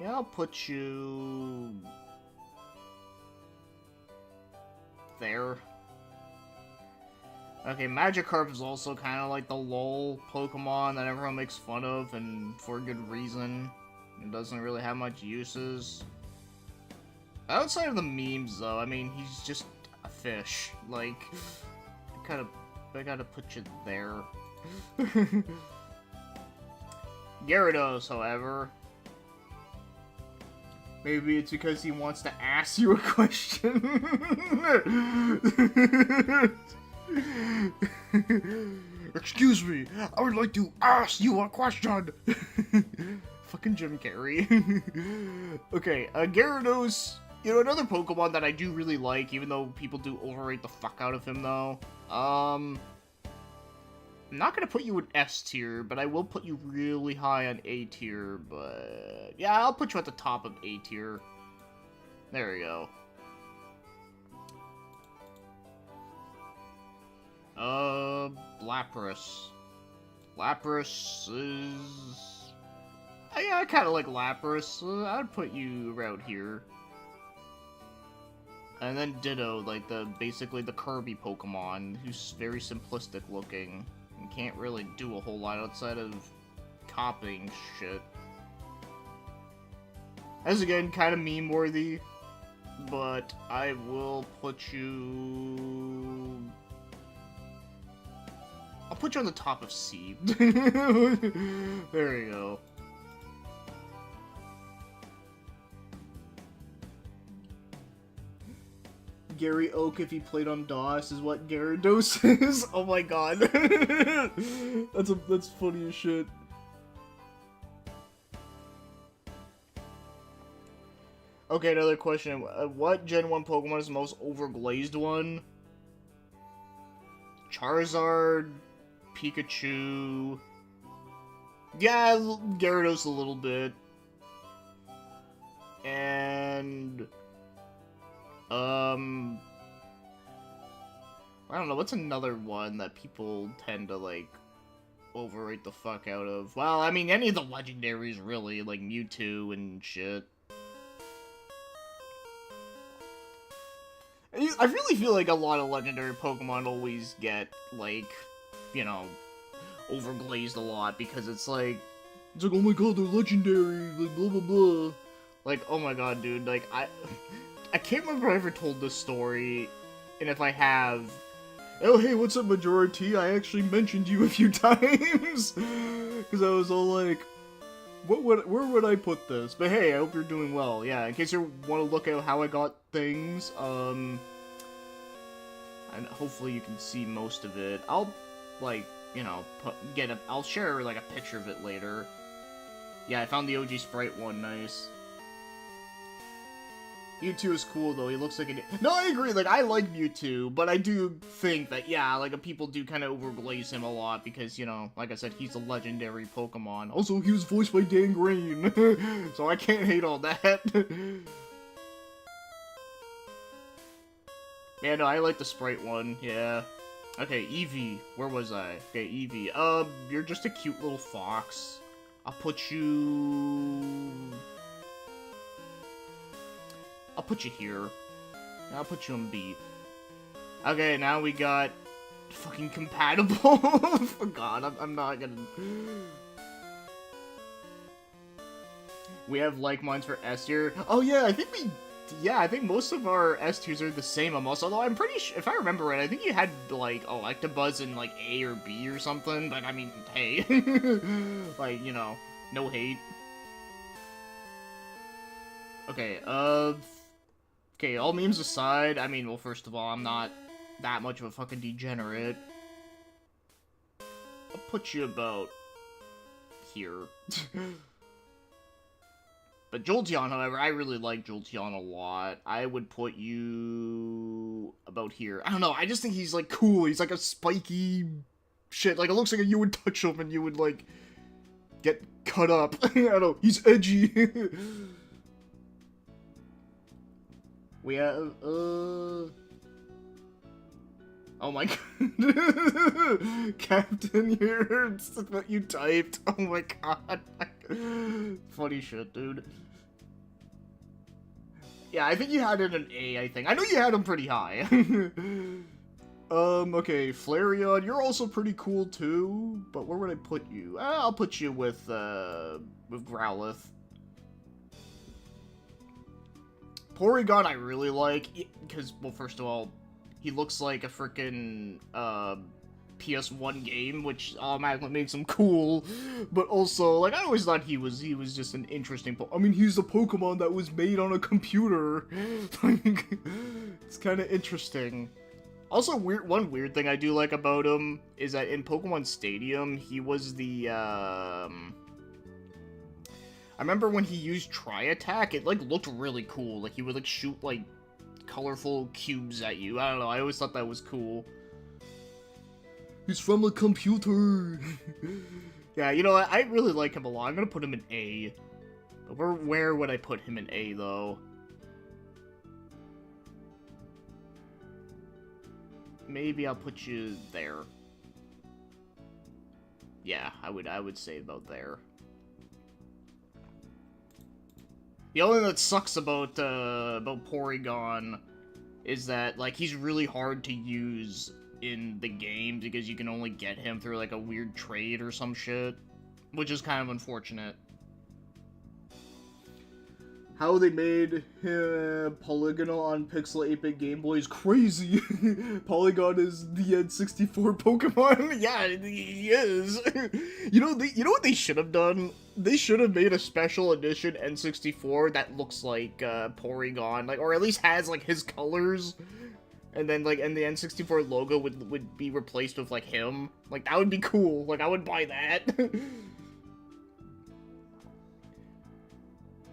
Yeah, I'll put you there. Okay, Magikarp is also kind of like the lol Pokemon that everyone makes fun of, and for good reason. It doesn't really have much uses. Outside of the memes, though, I mean, he's just a fish. Like, I gotta put you there. Gyarados, however. Maybe it's because he wants to ask you a question. Excuse me, I would like to ask you a question. Fucking Jim Carrey. Okay, Gyarados, you know, another Pokemon that I do really like, even though people do overrate the fuck out of him, though. I'm not gonna put you in S tier, but I will put you really high on A tier, but... yeah, I'll put you at the top of A tier. There we go. Lapras. Lapras is... yeah, I kinda like Lapras. I'd put you around here. And then Ditto, like basically the Kirby Pokemon, who's very simplistic looking. And can't really do a whole lot outside of copying shit. As again, kinda meme-worthy. But I will put you... I'll put you on the top of C. There you go. Gary Oak, if he played on DOS, is what Gyarados is. Oh my god. That's funny as shit. Okay, another question. What Gen 1 Pokemon is the most overglazed one? Charizard, Pikachu... yeah, Gyarados a little bit. And... I don't know, what's another one that people tend to, like, overrate the fuck out of? Well, I mean, any of the legendaries, really, like Mewtwo and shit. I really feel like a lot of legendary Pokemon always get, like, you know, overglazed a lot, because it's like, oh my god, they're legendary, like, blah blah blah. Like, oh my god, dude, like, I can't remember if I ever told this story, and if I have... oh, hey, what's up, Majority? I actually mentioned you a few times! Because I was all like, where would I put this? But hey, I hope you're doing well. Yeah, in case you want to look at how I got things, and hopefully you can see most of it. I'll, like, you know, I'll share, like, a picture of it later. Yeah, I found the OG Sprite one, nice. Mewtwo is cool, though. He looks like an... no, I agree. Like, I like Mewtwo, but I do think that, yeah, like, people do kind of overglaze him a lot because, you know, like I said, he's a legendary Pokemon. Also, he was voiced by Dan Green, so I can't hate on that. Yeah, no, I like the Sprite one, yeah. Okay, Eevee. Where was I? Okay, Eevee. You're just a cute little fox. I'll put you here. I'll put you on B. Okay, now we got fucking compatible. Oh god, I'm not gonna... we have like minds for S tier. Oh yeah, I think most of our S tiers are the same almost, although I'm pretty sure, if I remember right, I think you had, like, Electabuzz in, like, A or B or something, but I mean, hey. Like, you know, no hate. Okay, okay, all memes aside, I mean, well, first of all, I'm not that much of a fucking degenerate. I'll put you about here. But Jolteon, however, I really like Jolteon a lot. I would put you about here. I don't know, I just think he's, like, cool. He's, like, a spiky shit. Like, it looks like you would touch him and you would, like, get cut up. I don't know, he's edgy. We have, oh my god. Captain, here, it's what you typed. Oh my god. Funny shit, dude. Yeah, I think you had it an A, I think. I know you had him pretty high. Okay, Flareon, you're also pretty cool too, but where would I put you? I'll put you with Growlithe. Porygon I really like, because, well, first of all, he looks like a freaking, PS1 game, which automatically makes him cool, but also, like, I always thought he was just an interesting I mean, he's a Pokemon that was made on a computer. Like, it's kind of interesting. Also, one weird thing I do like about him is that in Pokemon Stadium, he was the, I remember when he used Tri-Attack, it, like, looked really cool. Like, he would, like, shoot, like, colorful cubes at you. I don't know, I always thought that was cool. He's from a computer! Yeah, you know what, I really like him a lot. I'm gonna put him in A. But where would I put him in A, though? Maybe I'll put you there. Yeah, I would say about there. The only thing that sucks about Porygon is that, like, he's really hard to use in the game because you can only get him through, like, a weird trade or some shit, which is kind of unfortunate. How they made him polygonal on Pixel 8-bit Game Boy is crazy. Polygon is the N64 Pokemon. Yeah, he is. You know what they should have done? They should have made a special edition N64 that looks like Porygon, like, or at least has like his colors, and then like, and the N64 logo would be replaced with like him. Like, that would be cool. Like, I would buy that.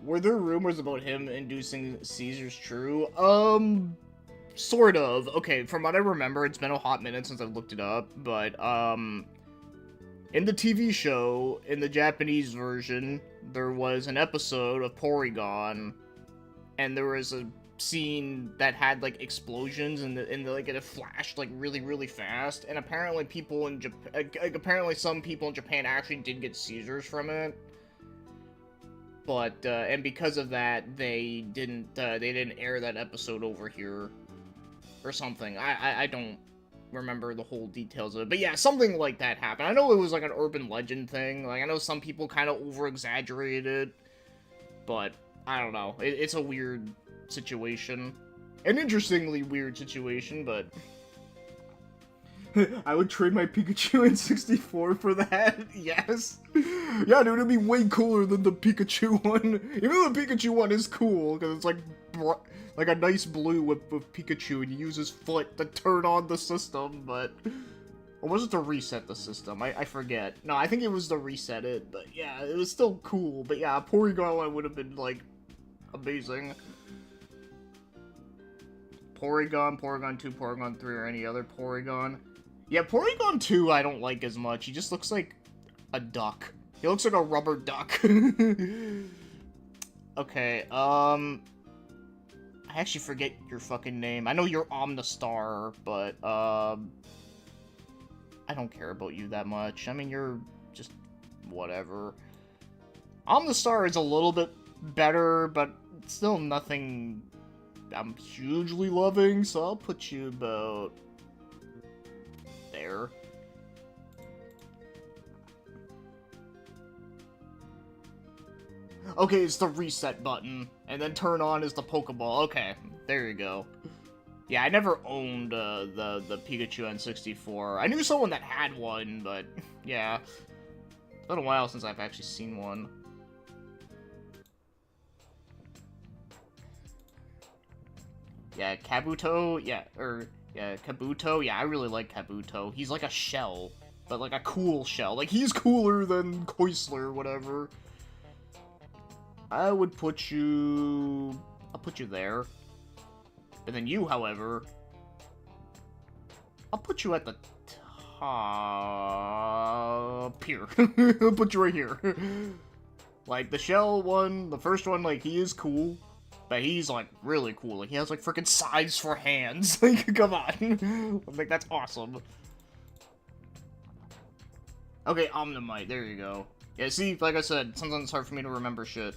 Were there rumors about him inducing seizures true? Sort of. Okay, from what I remember, it's been a hot minute since I've looked it up, but, in the TV show, in the Japanese version, there was an episode of Porygon, and there was a scene that had, like, explosions, and like, it flashed, like, really, really fast, and apparently people in Japan, apparently some people in Japan actually did get seizures from it. But, and because of that, they didn't air that episode over here, or something. I don't remember the whole details of it, but yeah, something like that happened. I know it was, like, an urban legend thing, like, I know some people kind of over-exaggerated it, but, I don't know, it's a weird situation. An interestingly weird situation, but... I would trade my Pikachu in 64 for that, yes. Yeah, dude, it'd be way cooler than the Pikachu one. Even though the Pikachu one is cool, because it's like a nice blue with Pikachu, and you use his foot to turn on the system, but... Or was it to reset the system? I forget. No, I think it was to reset it, but yeah, it was still cool. But yeah, Porygon one would have been, like, amazing. Porygon, Porygon 2, Porygon 3, or any other Porygon. Yeah, Porygon 2 I don't like as much. He just looks like a duck. He looks like a rubber duck. Okay, I actually forget your fucking name. I know you're Omnistar, but, I don't care about you that much. I mean, you're just whatever. Omnistar is a little bit better, but still nothing I'm hugely loving, so I'll put you about... there. Okay, it's the reset button, and then turn on is the Pokeball. Okay, there you go. Yeah, I never owned the Pikachu N64. I knew someone that had one, but yeah. It's been a while since I've actually seen one. Yeah, Kabuto, yeah, Kabuto, yeah, I really like Kabuto. He's like a shell, but like a cool shell. Like, he's cooler than Koisler, whatever. I would put you... I'll put you there. And then you, however... I'll put you at the top... here. I'll put you right here. Like, the shell one, the first one, like, he is cool. But he's, like, really cool. Like, he has, like, freaking size for hands. Like, come on. Like, that's awesome. Okay, Omnimite. There you go. Yeah, see, like I said, sometimes it's hard for me to remember shit.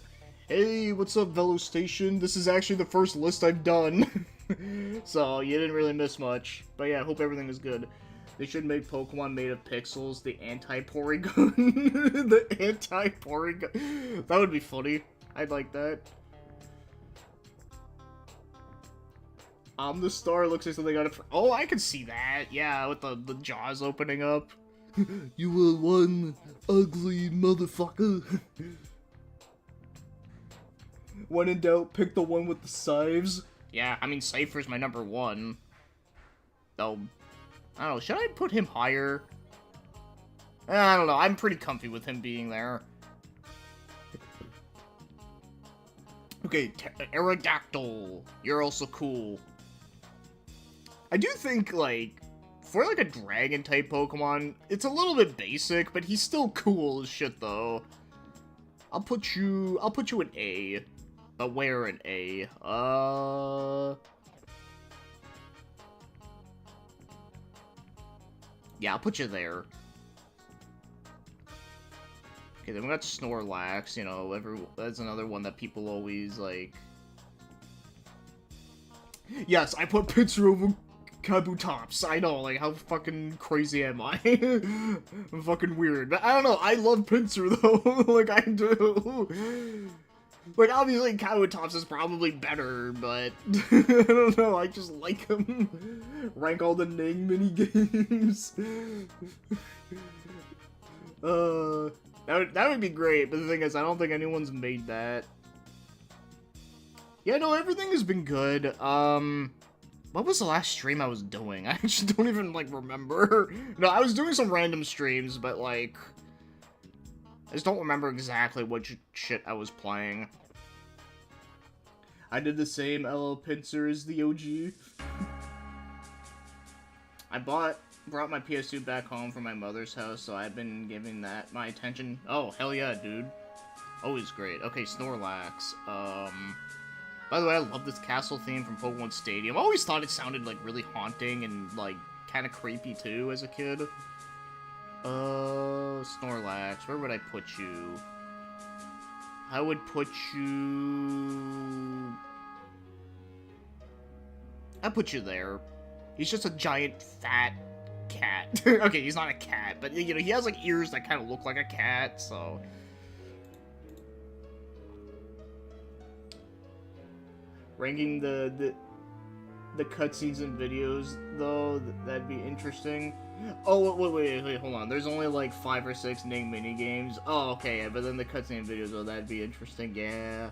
Hey, what's up, Velo Station? This is actually the first list I've done. So, you didn't really miss much. But yeah, I hope everything is good. They should make Pokemon made of pixels, the anti-Porygon. The anti-Porygon. That would be funny. I'd like that. The star looks like something out of... Oh, I can see that. Yeah, with the jaws opening up. You were one ugly motherfucker. When in doubt, pick the one with the scythes. Yeah, I mean, Cypher's my number one. Though, I don't know, should I put him higher? I don't know, I'm pretty comfy with him being there. Okay, Aerodactyl. You're also cool. I do think, like, for, like, a dragon-type Pokemon, it's a little bit basic, but he's still cool as shit, though. I'll put you an A. But where an A? Yeah, I'll put you there. Okay, then we got Snorlax, you know, that's another one that people always, like... Yes, I put Pinsir over Kabutops. I know, like, how fucking crazy am I? I'm fucking weird. But I don't know, I love Pinsir, though. Like, I do. Like, obviously, Kabutops is probably better, but... I don't know, I just like him. Rank all the Ning minigames. That would be great, but the thing is, I don't think anyone's made that. Yeah, no, everything has been good. What was the last stream I was doing? I actually don't even, like, remember. No, I was doing some random streams, but, like... I just don't remember exactly what shit I was playing. I did the same LL Pinsir as the OG. I brought my PS2 back home from my mother's house, so I've been giving that my attention. Oh, hell yeah, dude. Always great. Okay, Snorlax. By the way, I love this castle theme from Pokemon Stadium. I always thought it sounded, like, really haunting and, like, kind of creepy, too, as a kid. Snorlax, where would I put you? I would put you... I'd put you there. He's just a giant, fat cat. Okay, he's not a cat, but, you know, he has, like, ears that kind of look like a cat, so... Ranking the cutscenes and videos, though, that'd be interesting. Oh, wait, hold on. There's only, like, 5 or 6 Ning minigames. Oh, okay, yeah, but then the cutscene videos, oh, that'd be interesting, yeah.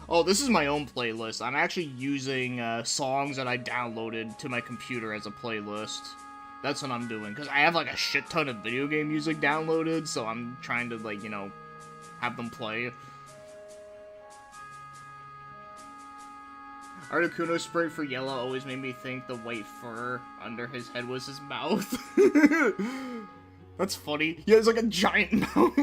Oh, this is my own playlist. I'm actually using, songs that I downloaded to my computer as a playlist. That's what I'm doing, because I have, like, a shit ton of video game music downloaded, so I'm trying to, like, you know, have them play. Articuno spray for yellow always made me think the white fur under his head was his mouth. That's funny. Yeah, it's like a giant mouth.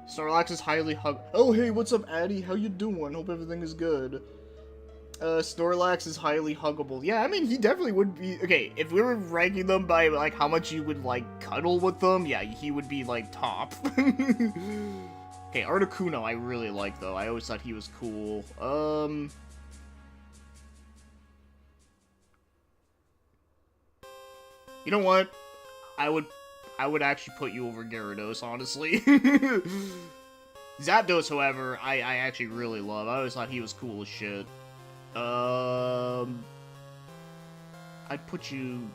Snorlax is highly Oh, hey, what's up, Addy? How you doing? Hope everything is good. Snorlax is highly huggable. Yeah, I mean, he definitely would be... Okay, if we were ranking them by, like, how much you would, like, cuddle with them, yeah, he would be, like, top. Okay, Articuno I really like, though. I always thought he was cool. You know what? I would actually put you over Gyarados, honestly. Zapdos, however, I actually really love. I always thought he was cool as shit. I'd put you...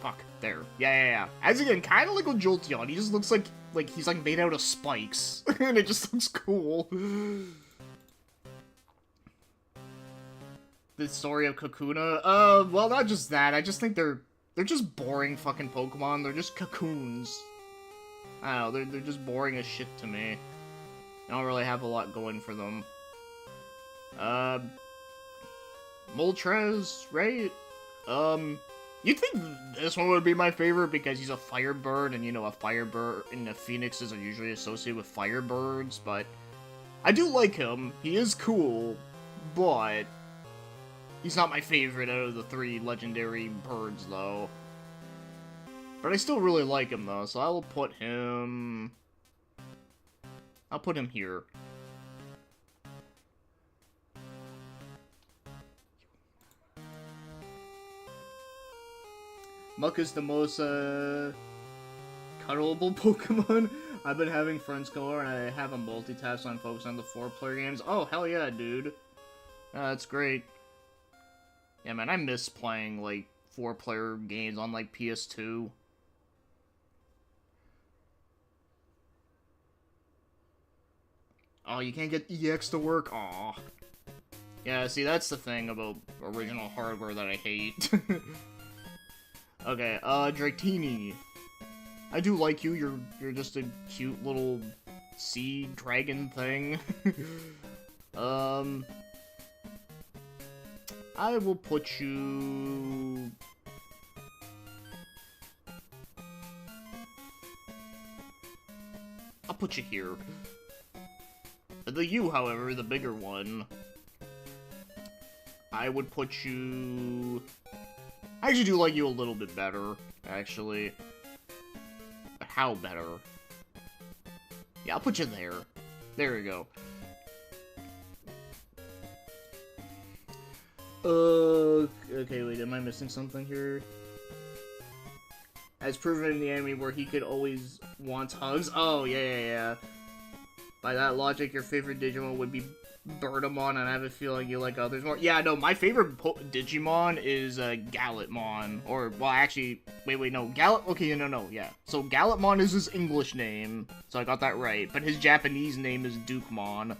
Fuck, there. Yeah. As again, kind of like with Jolteon, he just looks like he's, like, made out of spikes. And it just looks cool. The story of Kakuna? Well, not just that. I just think they're just boring fucking Pokemon. They're just cocoons. I don't know, they're just boring as shit to me. I don't really have a lot going for them. Moltres, right? You'd think this one would be my favorite because he's a firebird, and, you know, a firebird and the phoenixes are usually associated with firebirds, but I do like him. He is cool, but he's not my favorite out of the 3 legendary birds, though. But I still really like him, though, so I will put him... I'll put him here. Muck is the most, cuddleable Pokemon. I've been having friends galore, and I have a multitask, so I'm focused on the 4-player games. Oh, hell yeah, dude. That's great. Yeah, man, I miss playing, like, 4-player games on, like, PS2. Oh, you can't get EX to work? Aw. Yeah, see, that's the thing about original hardware that I hate. Okay, Dratini. I do like you, you're just a cute little sea dragon thing. I will put you... I'll put you here. The U, however, the bigger one, I would put you... I actually do like you a little bit better, actually. But how better? Yeah, I'll put you there. There we go. Okay, wait, am I missing something here? As proven in the anime where he could always want hugs. Oh, yeah. By that logic, your favorite Digimon would be Birdamon, and I have a feeling you like others more. Yeah, no, my favorite Digimon is Gallantmon. Or, well, actually, wait, no. Okay, no, yeah. So, Gallantmon is his English name, so I got that right. But his Japanese name is Dukemon.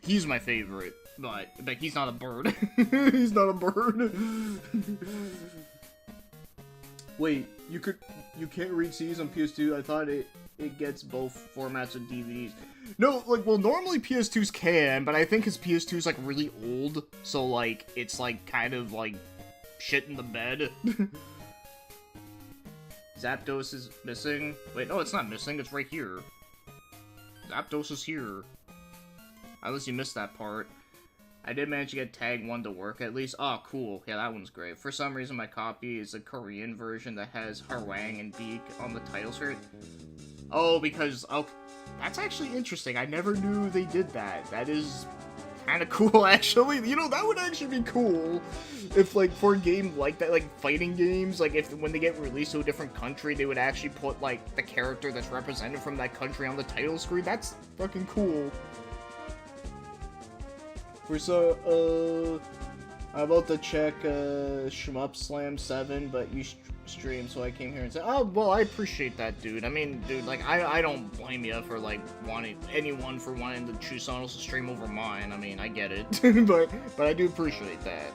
He's my favorite, but he's not a bird. He's not a bird. Wait, you can't read CDs on PS2? I thought it gets both formats of DVDs. No, like, well, normally PS2s can, but I think his PS2 is, like, really old, so, like, it's, like, kind of, like, shit in the bed. Zapdos is missing. Wait, no, it's not missing, it's right here. Zapdos is here. Unless you missed that part. I did manage to get Tag 1 to work at least. Oh, cool. Yeah, that one's great. For some reason, my copy is a Korean version that has Harwang and Beak on the title screen. Oh, because... Oh, that's actually interesting. I never knew they did that. That is kind of cool, actually. You know, that would actually be cool if, like, for a game like that, like, fighting games, like, if when they get released to a different country, they would actually put, like, the character that's represented from that country on the title screen. That's fucking cool. I'm about to check Shmup Slam 7, but you stream, so I came here and said, oh, well, I appreciate that, dude. I mean, dude, like, I don't blame you for, like, wanting to choose someone else's stream over mine. I mean, I get it, but I do appreciate that.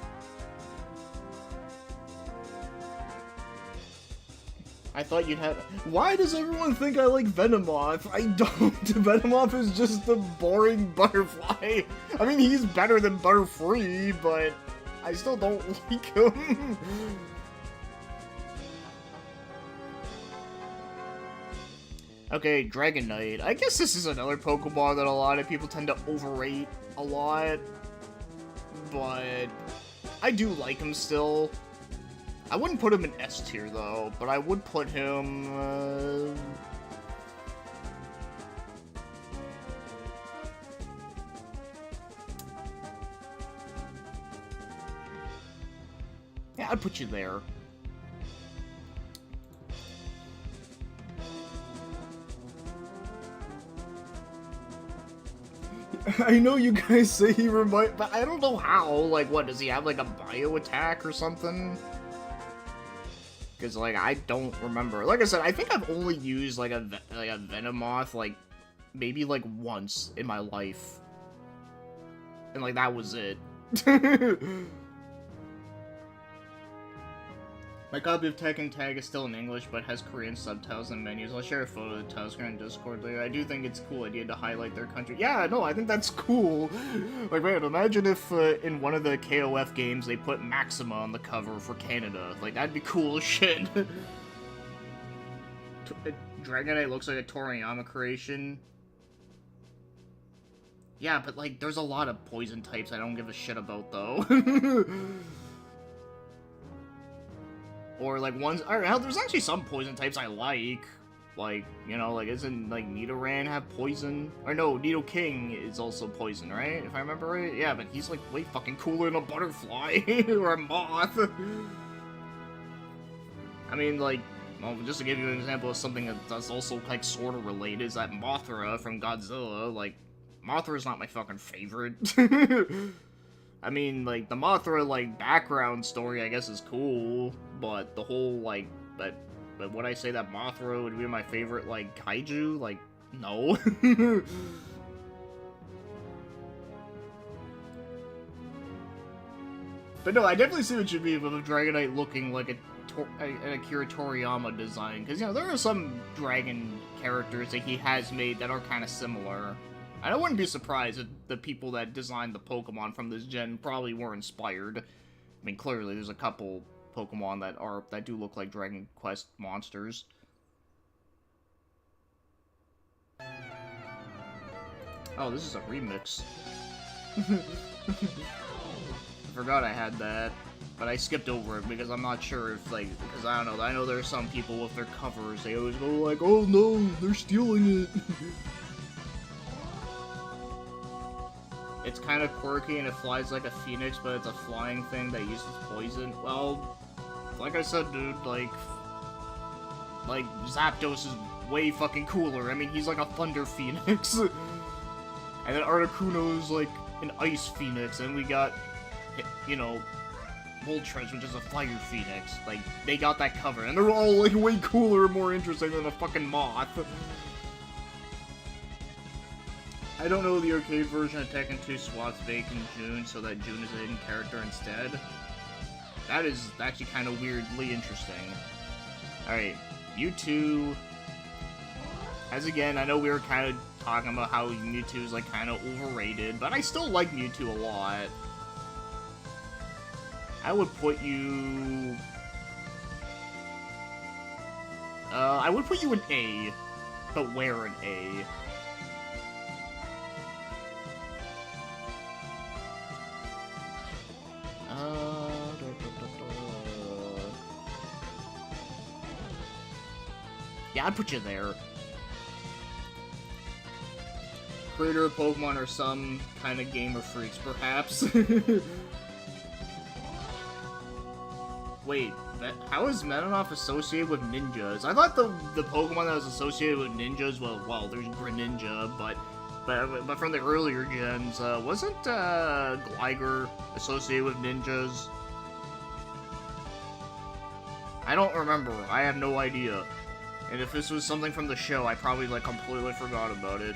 I thought you'd have... Why does everyone think I like Venomoth? I don't. Venomoth is just a boring butterfly. I mean, he's better than Butterfree, but I still don't like him. Okay, Dragonite. I guess this is another Pokemon that a lot of people tend to overrate a lot, but I do like him still. I wouldn't put him in S tier, though, but I would put him, yeah, I'd put you there. I know you guys say he but I don't know how. Like, what, does he have, like, a bio attack or something? Because, like, I don't remember. Like I said, I think I've only used, like, a Venomoth, like, maybe, like, once in my life. And, like, that was it. My copy of Tekken Tag is still in English, but has Korean subtitles and menus. I'll share a photo of the title screen on Discord later. I do think it's a cool idea to highlight their country. Yeah, no, I think that's cool. Like, man, imagine if in one of the KOF games they put Maxima on the cover for Canada. Like, that'd be cool as shit. Dragonite looks like a Toriyama creation. Yeah, but, like, there's a lot of poison types I don't give a shit about, though. Or, like, ones... Or, hell, there's actually some poison types I like. Like, you know, like, isn't, like, Nidoran have poison? Or no, Nidoking is also poison, right? If I remember right? Yeah, but he's, like, way fucking cooler than a butterfly or a moth. I mean, like, well, just to give you an example of something that's also, like, sort of related, is that Mothra from Godzilla. Like, Mothra's not my fucking favorite. I mean, like, the Mothra, like, background story, I guess, is cool, but the whole, like, but would I say that Mothra would be my favorite, like, kaiju? Like, no. But no, I definitely see what you mean with a Dragonite looking like an Akira Toriyama design, because, you know, there are some dragon characters that he has made that are kind of similar. And I wouldn't be surprised if the people that designed the Pokemon from this gen probably were inspired. I mean, clearly, there's a couple Pokemon that do look like Dragon Quest monsters. Oh, this is a remix. I forgot I had that, but I skipped over it because I'm not sure if, like, because I don't know, I know there are some people with their covers, they always go like, oh no, they're stealing it. It's kind of quirky and it flies like a phoenix, but it's a flying thing that uses poison. Well, like I said, dude, like Zapdos is way fucking cooler. I mean, he's like a thunder phoenix. And then Articuno is like an ice phoenix, and we got, you know, Moltres, which is a fire phoenix. Like, they got that covered, and they're all like way cooler and more interesting than a fucking moth. I don't know the arcade version of Tekken 2 swaps Bacon June so that June is a hidden character instead. That is actually kind of weirdly interesting. Alright, Mewtwo. As again, I know we were kind of talking about how Mewtwo is like kind of overrated, but I still like Mewtwo a lot. I would put you... I would put you an A, but where an A? Yeah, I'd put you there. Creator of Pokemon or some kind of gamer freaks, perhaps. Wait, how is Medenoff associated with ninjas? I thought the Pokemon that was associated with ninjas, well, there's Greninja, but from the earlier gens, wasn't Gligar associated with ninjas? I don't remember. I have no idea. And if this was something from the show, I probably, like, completely forgot about it.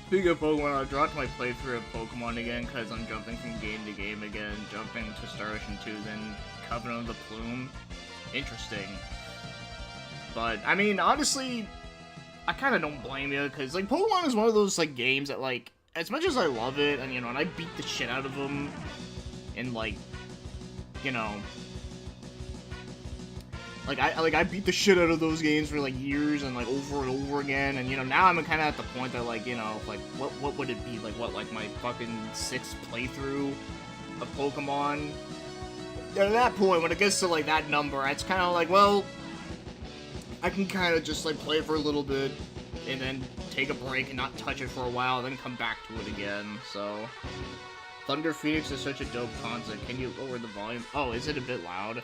Speaking of Pokemon, I dropped my playthrough of Pokemon again, because I'm jumping from game to game again, jumping to Star Ocean 2, then Covenant of the Plume. Interesting. But, I mean, honestly, I kind of don't blame you, because, like, Pokemon is one of those, like, games that, like, as much as I love it, and, you know, and I beat the shit out of them, and, like, you know, I beat the shit out of those games for, like, years and, like, over and over again, and, you know, now I'm kind of at the point that, like, you know, like, what would it be, like, what, like, my fucking 6th playthrough of Pokemon? And at that point, when it gets to, like, that number, it's kind of like, well, I can kind of just, like, play for a little bit, and then take a break and not touch it for a while, then come back to it again, so... Thunder Phoenix is such a dope concept. Can you lower the volume? Oh, is it a bit loud?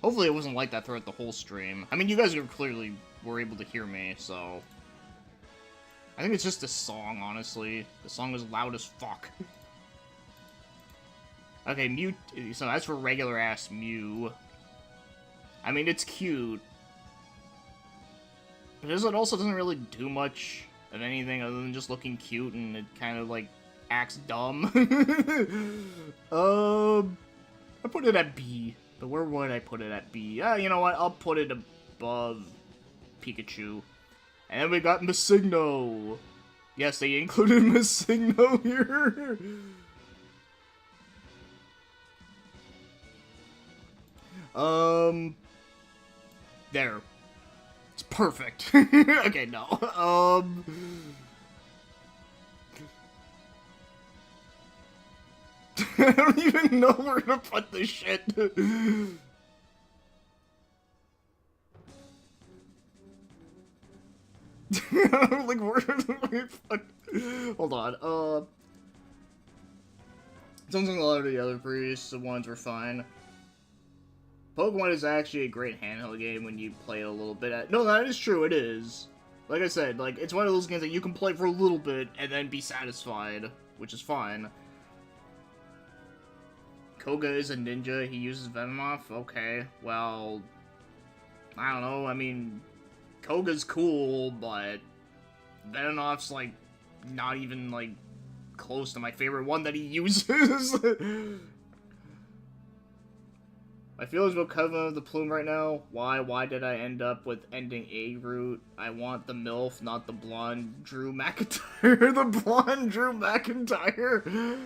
Hopefully it wasn't like that throughout the whole stream. I mean, you guys clearly were able to hear me, so... I think it's just the song, honestly. The song was loud as fuck. Okay, Mew... So that's for regular-ass Mew. I mean, it's cute. But it also doesn't really do much of anything other than just looking cute, and it kind of, like, acts dumb. I put it at B. But where would I put it at B? You know what? I'll put it above Pikachu. And then we got Messigno. Yes, they included Messigno here. There. It's perfect. Okay, no. I don't even know where to put this shit. Like, where do we put... Hold on, Sounds like a lot of the other previous ones were fine. Pokemon is actually a great handheld game when you play it a little bit. No, that is true, it is. Like I said, like, it's one of those games that you can play for a little bit and then be satisfied, which is fine. Koga is a ninja, he uses Venomoth? Okay, well... I don't know, I mean... Koga's cool, but... Venomoth's, like, not even, like, close to my favorite one that he uses. My feelings about Coven of the Plume right now. Why did I end up with ending A route? I want the MILF, not the blonde Drew McIntyre. The blonde Drew McIntyre.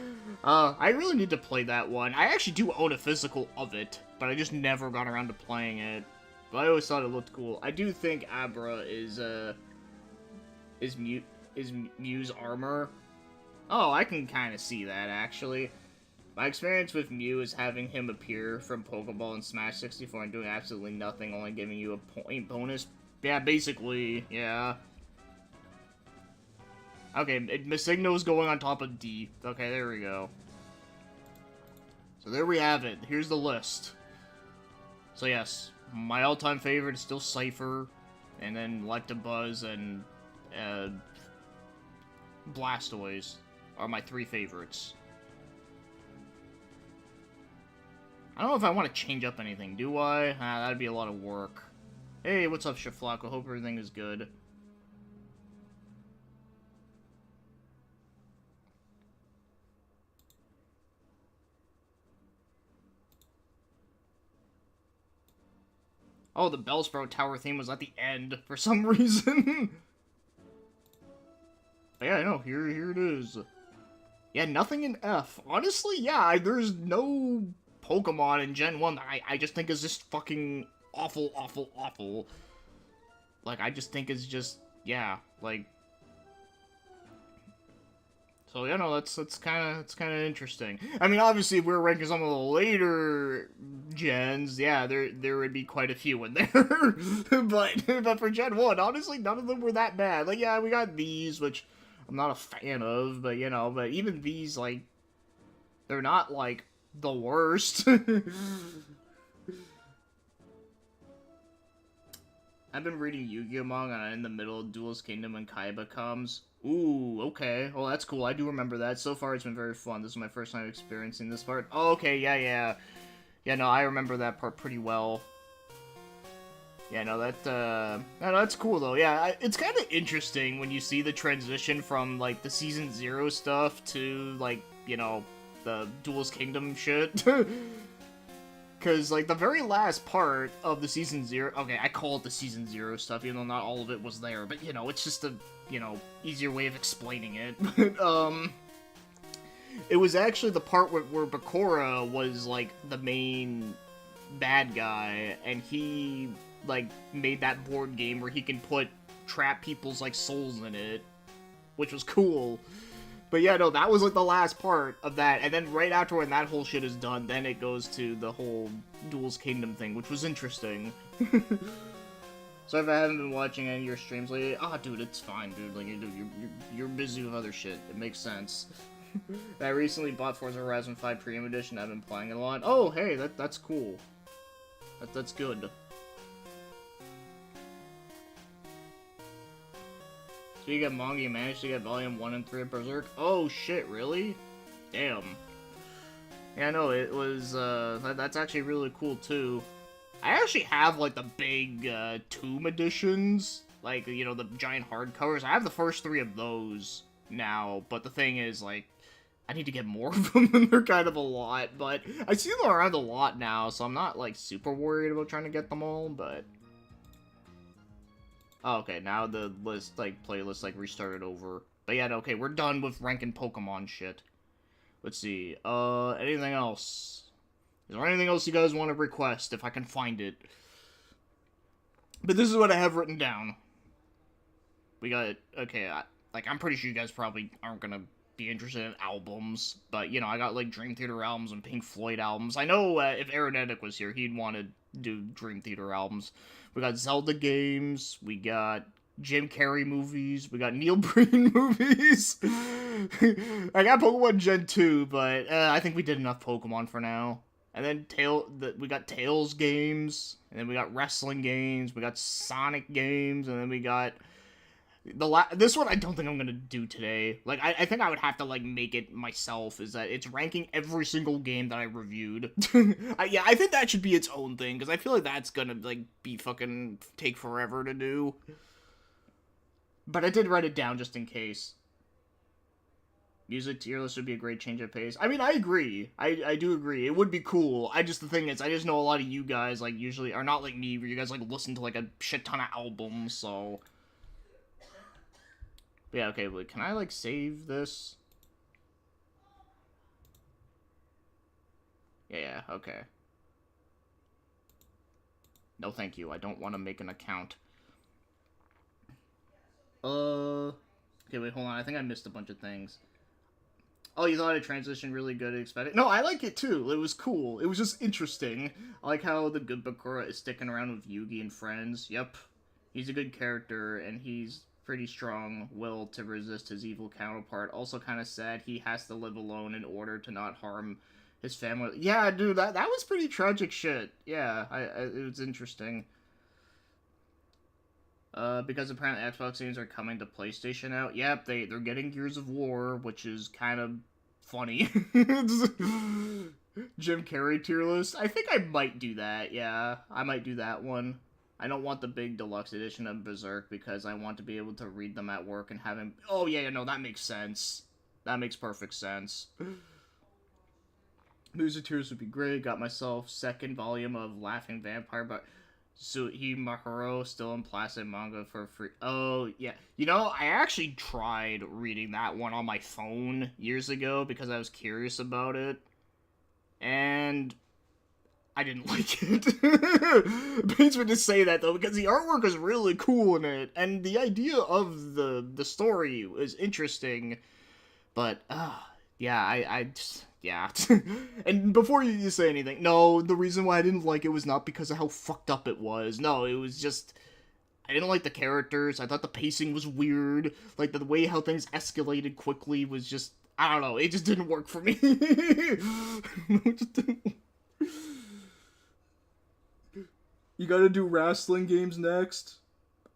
I really need to play that one. I actually do own a physical of it, but I just never got around to playing it. But I always thought it looked cool. I do think Abra is Mew's armor. Oh, I can kind of see that, actually. My experience with Mew is having him appear from Pokeball and Smash 64 and doing absolutely nothing, only giving you a point bonus. Yeah, basically, yeah. Okay, Masigno's going on top of D. Okay, there we go. So there we have it. Here's the list. So yes, my all-time favorite is still Cypher, and then Electabuzz and Blastoise are my three favorites. I don't know if I want to change up anything, do I? That'd be a lot of work. Hey, what's up, Shaflako? Hope everything is good. Oh, the Bellsprout Tower theme was at the end for some reason. But yeah, I know, here it is. Yeah, nothing in F. Honestly, yeah, there's no Pokemon in Gen 1 that I just think is just fucking awful, awful, awful. Like, I just think it's just, yeah, like... So, you know, that's kind of interesting. I mean, obviously, if we were ranking some of the later gens, yeah, there would be quite a few in there. but for Gen 1, honestly, none of them were that bad. Like, yeah, we got these, which I'm not a fan of, but, you know, but even these, like, they're not, like, the worst. I've been reading Yu-Gi-Oh! Manga and I'm in the middle of Duelist Kingdom and Kaiba comes. Ooh, okay. Well, that's cool. I do remember that. So far, it's been very fun. This is my first time experiencing this part. Oh, okay, yeah. Yeah, no, I remember that part pretty well. Yeah, no, that's cool, though. Yeah, it's kind of interesting when you see the transition from, like, the Season 0 stuff to, like, you know, the Duelist Kingdom shit. Because, like, the very last part of the Season 0... Okay, I call it the Season 0 stuff, even though not all of it was there. But, you know, it's just a, you know, easier way of explaining it. It was actually the part where Bakura was, like, the main bad guy, and he, like, made that board game where he can trap people's, like, souls in it, which was cool. But yeah, no, that was, like, the last part of that, and then right after when that whole shit is done, then it goes to the whole Duelist Kingdom thing, which was interesting. So if I haven't been watching any of your streams lately, dude, it's fine, dude, like, you're busy with other shit, it makes sense. I recently bought Forza Horizon 5 Premium Edition, I've been playing it a lot. Oh, hey, that's cool. That's good. Speaking of manga, you managed to get Volume 1 and 3 of Berserk? Oh shit, really? Damn. Yeah, no, it was, that's actually really cool, too. I actually have, like, the big, Tomb editions. Like, you know, the giant hardcovers. I have the first 3 of those now, but the thing is, like, I need to get more of them, and they're kind of a lot, but I see them around a lot now, so I'm not, like, super worried about trying to get them all, but... Oh, okay, now the list, like, playlist, like, restarted over. But yeah, okay, we're done with ranking Pokemon shit. Let's see, anything else? Is there anything else you guys want to request, if I can find it? But this is what I have written down. We got, okay, I'm pretty sure you guys probably aren't gonna be interested in albums, but you know, I got like Dream Theater albums and Pink Floyd albums. I know if Aeronetic was here, he'd want to do Dream Theater albums. We got Zelda games, we got Jim Carrey movies, we got Neil Breen movies. I got Pokemon Gen 2, but I think we did enough Pokemon for now. And then we got Tails games, and then we got wrestling games, we got Sonic games, and then we got this one I don't think I'm gonna do today. Like, I think I would have to, like, make it myself, is that it's ranking every single game that I reviewed. Yeah, I think that should be its own thing, because I feel like that's gonna, like, be fucking take forever to do. But I did write it down just in case. Music tier list would be a great change of pace. I mean, I agree. I do agree. It would be cool. The thing is, I just know a lot of you guys, like, usually are not like me, where you guys, like, listen to, like, a shit ton of albums, so... But yeah, okay, wait, can I, like, save this? Yeah, okay. No, thank you. I don't want to make an account. Okay, wait, hold on. I think I missed a bunch of things. Oh, you thought it transitioned really good and expected? No, I like it too. It was cool. It was just interesting. I like how the good Bakura is sticking around with Yugi and friends. Yep. He's a good character, and he's pretty strong-willed to resist his evil counterpart. Also kind of sad he has to live alone in order to not harm his family. Yeah, dude, that was pretty tragic shit. Yeah, it was interesting. Because apparently Xbox games are coming to PlayStation now. Yep, they're getting Gears of War, which is kind of funny. Jim Carrey tier list. I think I might do that, yeah. I might do that one. I don't want the big deluxe edition of Berserk because I want to be able to read them at work and have him... Oh, yeah, no, that makes sense. That makes perfect sense. Music tiers would be great. Got myself second volume of Laughing Vampire, but... Mahuro still in plastic manga for free. Oh, yeah. You know, I actually tried reading that one on my phone years ago because I was curious about it. And I didn't like it. It pains me to say that, though, because the artwork is really cool in it. And the idea of the story is interesting. But, yeah, I just... Yeah. And before you say anything, no, the reason why I didn't like it was not because of how fucked up it was. No, it was just... I didn't like the characters. I thought the pacing was weird. Like, the way how things escalated quickly was just... I don't know. It just didn't work for me. It just didn't... You gotta do wrestling games next?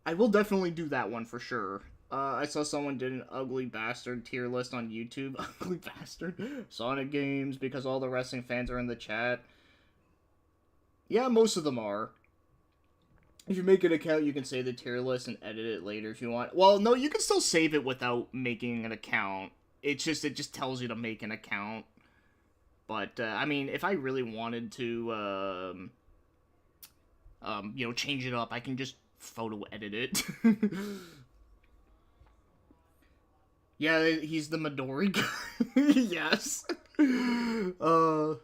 I will definitely do that one for sure. I saw someone did an Ugly Bastard tier list on YouTube. Ugly Bastard? Sonic games, because all the wrestling fans are in the chat. Yeah, most of them are. If you make an account, you can save the tier list and edit it later if you want. Well, no, you can still save it without making an account. It just tells you to make an account. But, I mean, if I really wanted to, you know, change it up, I can just photo edit it. Yeah, he's the Midori guy. Yes. You know,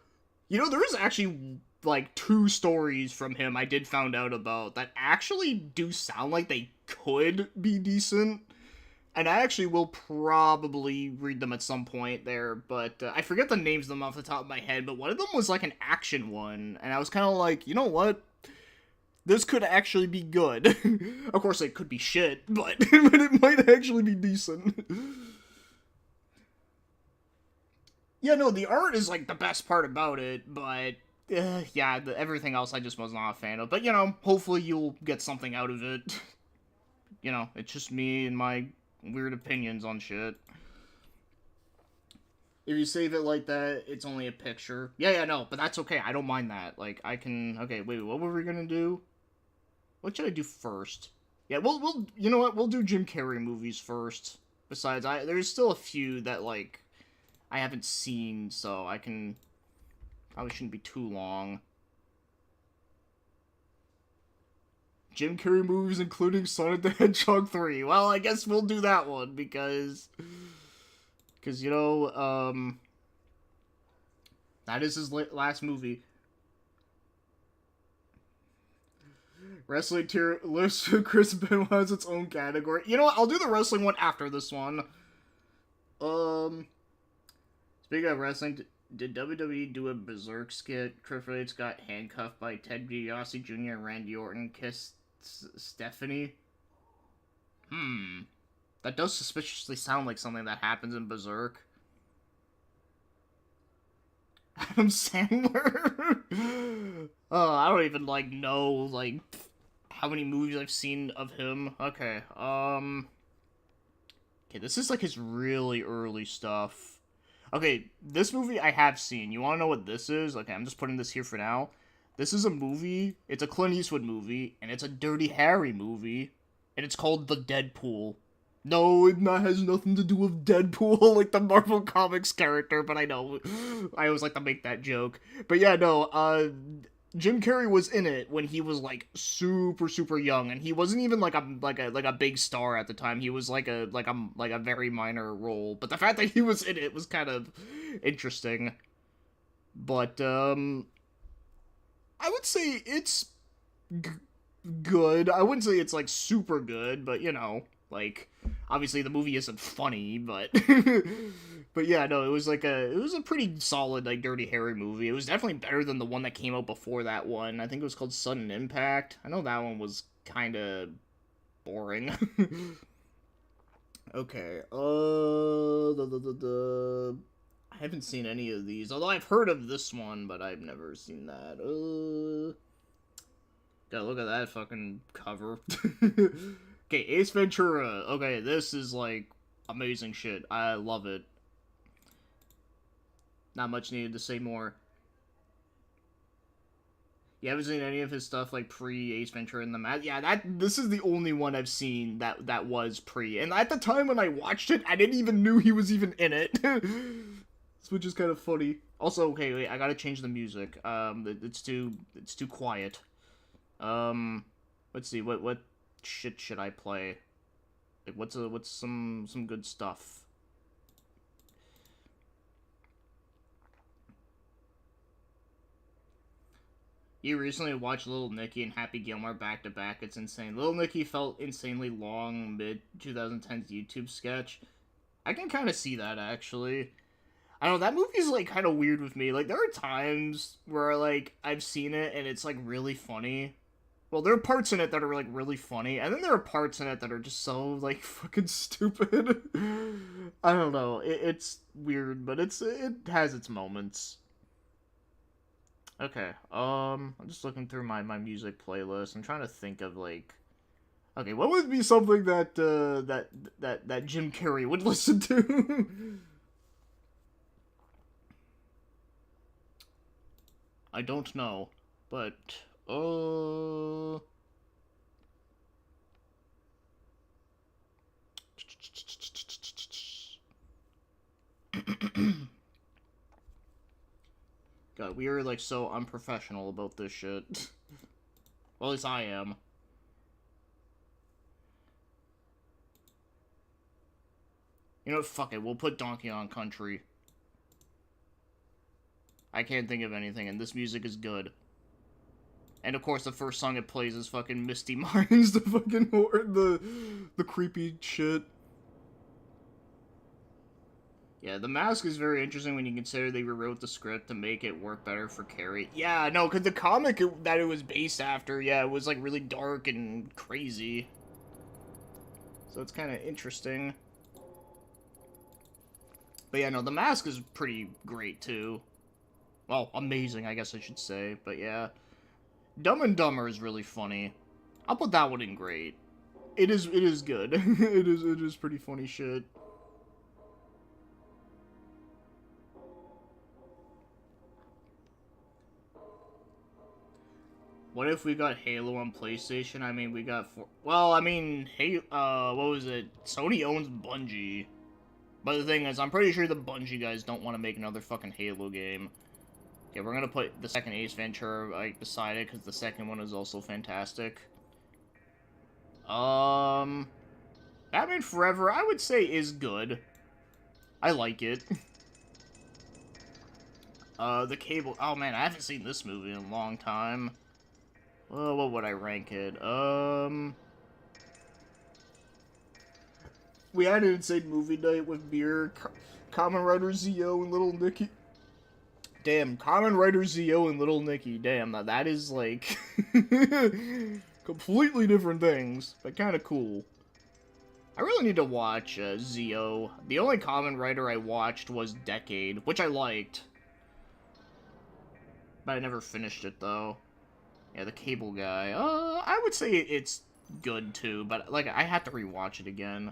there is actually, like, 2 stories from him I did found out about that actually do sound like they could be decent. And I actually will probably read them at some point there, but I forget the names of them off the top of my head, but one of them was, like, an action one, and I was kind of like, you know what? This could actually be good. Of course, it could be shit, but it might actually be decent. Yeah, no, the art is, like, the best part about it, but, yeah, everything else I just was not a fan of. But, you know, hopefully you'll get something out of it. You know, it's just me and my weird opinions on shit. If you save it like that, it's only a picture. Yeah, no, but that's okay. I don't mind that. Like, I can... Okay, wait, what were we gonna do? What should I do first? Yeah, we'll you know what? We'll do Jim Carrey movies first. Besides, there's still a few that, like, I haven't seen, so I can... Probably shouldn't be too long. Jim Carrey movies including Sonic the Hedgehog 3. Well, I guess we'll do that one, because... Because, you know, that is his last movie. Wrestling tier list Chris Benoit has its own category. You know what? I'll do the wrestling one after this one. Speaking of wrestling, did WWE do a Berserk skit? Triple H got handcuffed by Ted DiBiase Jr. and Randy Orton kissed Stephanie. Hmm. That does suspiciously sound like something that happens in Berserk. Adam Sandler? Oh, I don't even, like, know, like, how many movies I've seen of him. Okay, Okay, this is, like, his really early stuff. Okay, this movie I have seen. You wanna know what this is? Okay, I'm just putting this here for now. This is a movie. It's a Clint Eastwood movie, and it's a Dirty Harry movie, and it's called The Deadpool. No, it not, has nothing to do with Deadpool, like the Marvel Comics character, but I know. I always like to make that joke. But yeah, no, Jim Carrey was in it when he was like super super young, and he wasn't even like a big star at the time. He was like a very minor role, but the fact that he was in it was kind of interesting. But I would say it's g- good. I wouldn't say it's like super good, but you know, like obviously the movie isn't funny, but but yeah, no, it was a pretty solid like Dirty Harry movie. It was definitely better than the one that came out before that one. I think it was called Sudden Impact. I know that one was kind of boring. Okay. I haven't seen any of these, although I've heard of this one, but I've never seen that. Gotta look at that fucking cover. Okay, Ace Ventura. Okay, this is like amazing shit. I love it. Not much needed to say more. You haven't seen any of his stuff like pre Ace Ventura in the Mask? Yeah, this is the only one I've seen that was pre. And at the time when I watched it, I didn't even knew he was even in it. Which is kind of funny. Also, okay, wait, I gotta change the music. It's too quiet. Let's see, what shit should I play? Like, what's some good stuff? You recently watched Little Nicky and Happy Gilmore back to back. It's insane. Little Nicky felt insanely long mid 2010s YouTube sketch. I can kind of see that actually. I don't know, that movie's like kind of weird with me. Like there are times where like I've seen it and it's like really funny. Well, there are parts in it that are like really funny, and then there are parts in it that are just so like fucking stupid. I don't know. It's weird, but it has its moments. Okay. I'm just looking through my music playlist. I'm trying to think of like, okay, what would be something that that Jim Carrey would listen to? I don't know, but uh. God, we are like so unprofessional about this shit. Well, at least I am. You know what? Fuck it. We'll put Donkey Kong Country. I can't think of anything, and this music is good. And of course, the first song it plays is fucking Misty Minds, the fucking the creepy shit. Yeah, The Mask is very interesting when you consider they rewrote the script to make it work better for Carrie. Yeah, no, because the comic that it was based after, yeah, it was like really dark and crazy. So it's kind of interesting. But yeah, no, The Mask is pretty great too. Well, amazing, I guess I should say. But yeah, Dumb and Dumber is really funny. I'll put that one in great. It is good. It is pretty funny shit. What if we got Halo on PlayStation? I mean, we got well, I mean, hey, what was it? Sony owns Bungie. But the thing is, I'm pretty sure the Bungie guys don't want to make another fucking Halo game. Okay, we're gonna put the second Ace Ventura like beside it because the second one is also fantastic. Um, Batman Forever, I would say is good. I like it. The Cable. Oh man, I haven't seen this movie in a long time. Well, what would I rank it? We had an insane movie night with beer. Kamen Rider Zio and Little Nicky. Damn, Kamen Rider Zio and Little Nicky. Damn, that is like completely different things, but kind of cool. I really need to watch Zio. The only Kamen Rider I watched was Decade, which I liked, but I never finished it though. Yeah, the cable guy. I would say it's good too, but like I have to rewatch it again.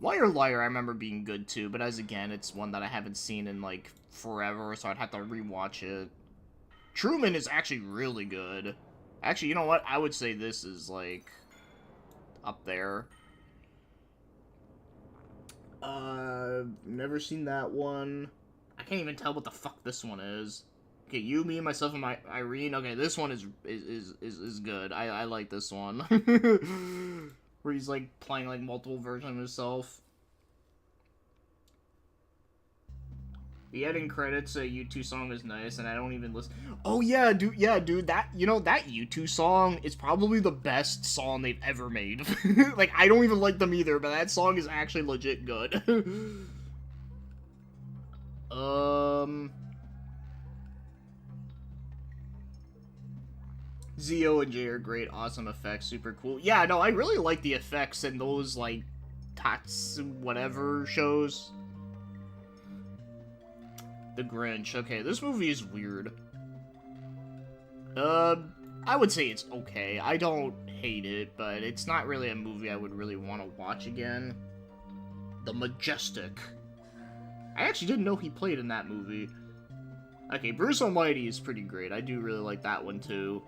Liar Liar I remember being good too, but as again, it's one that I haven't seen in like forever, so I'd have to rewatch it. Truman is actually really good. Actually, you know what? I would say this is like up there. Never seen that one. I can't even tell what the fuck this one is. Okay, You, Me, Myself, and My Irene. Okay, this one is good. I like this one. Where he's like playing like multiple versions of himself. The ending credits U2 song is nice, and I don't even listen. Oh yeah, dude. That that U2 song is probably the best song they've ever made. Like I don't even like them either, but that song is actually legit good. Zio and Jay are great, awesome effects, super cool. Yeah, no, I really like the effects in those, like, Tots whatever shows. The Grinch. Okay, this movie is weird. I would say it's okay. I don't hate it, but it's not really a movie I would really want to watch again. The Majestic. I actually didn't know he played in that movie. Okay, Bruce Almighty is pretty great. I do really like that one, too.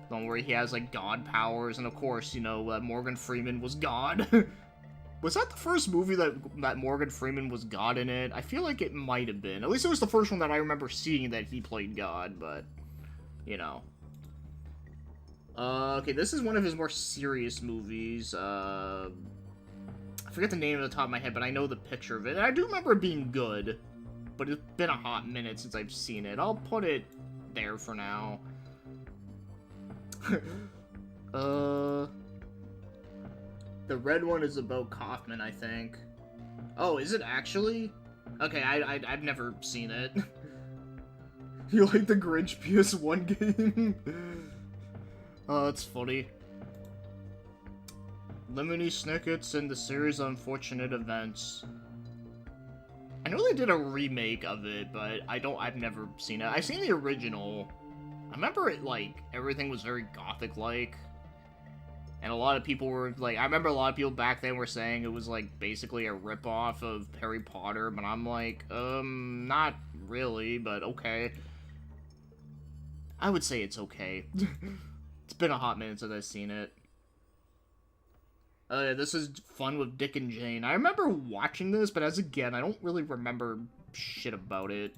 The one where he has, like, God powers, and of course, you know, Morgan Freeman was God. Was that the first movie that Morgan Freeman was God in it? I feel like it might have been. At least it was the first one that I remember seeing that he played God, but, you know. Okay, this is one of his more serious movies. I forget the name of the top of my head, but I know the picture of it. And I do remember it being good, but it's been a hot minute since I've seen it. I'll put it there for now. The red one is about Kaufman, I think. Oh, is it actually? Okay, I've never seen it. You like the Grinch PS1 game? Oh, that's funny. Lemony Snicket's and the series of unfortunate events. I know they did a remake of it, but I've never seen it. I've seen the original. I remember it, like, everything was very gothic-like. And a lot of people were, like, I remember a lot of people back then were saying it was, like, basically a ripoff of Harry Potter, but I'm like, not really, but okay. I would say it's okay. It's been a hot minute since I've seen it. This is Fun with Dick and Jane. I remember watching this, but as again, I don't really remember shit about it.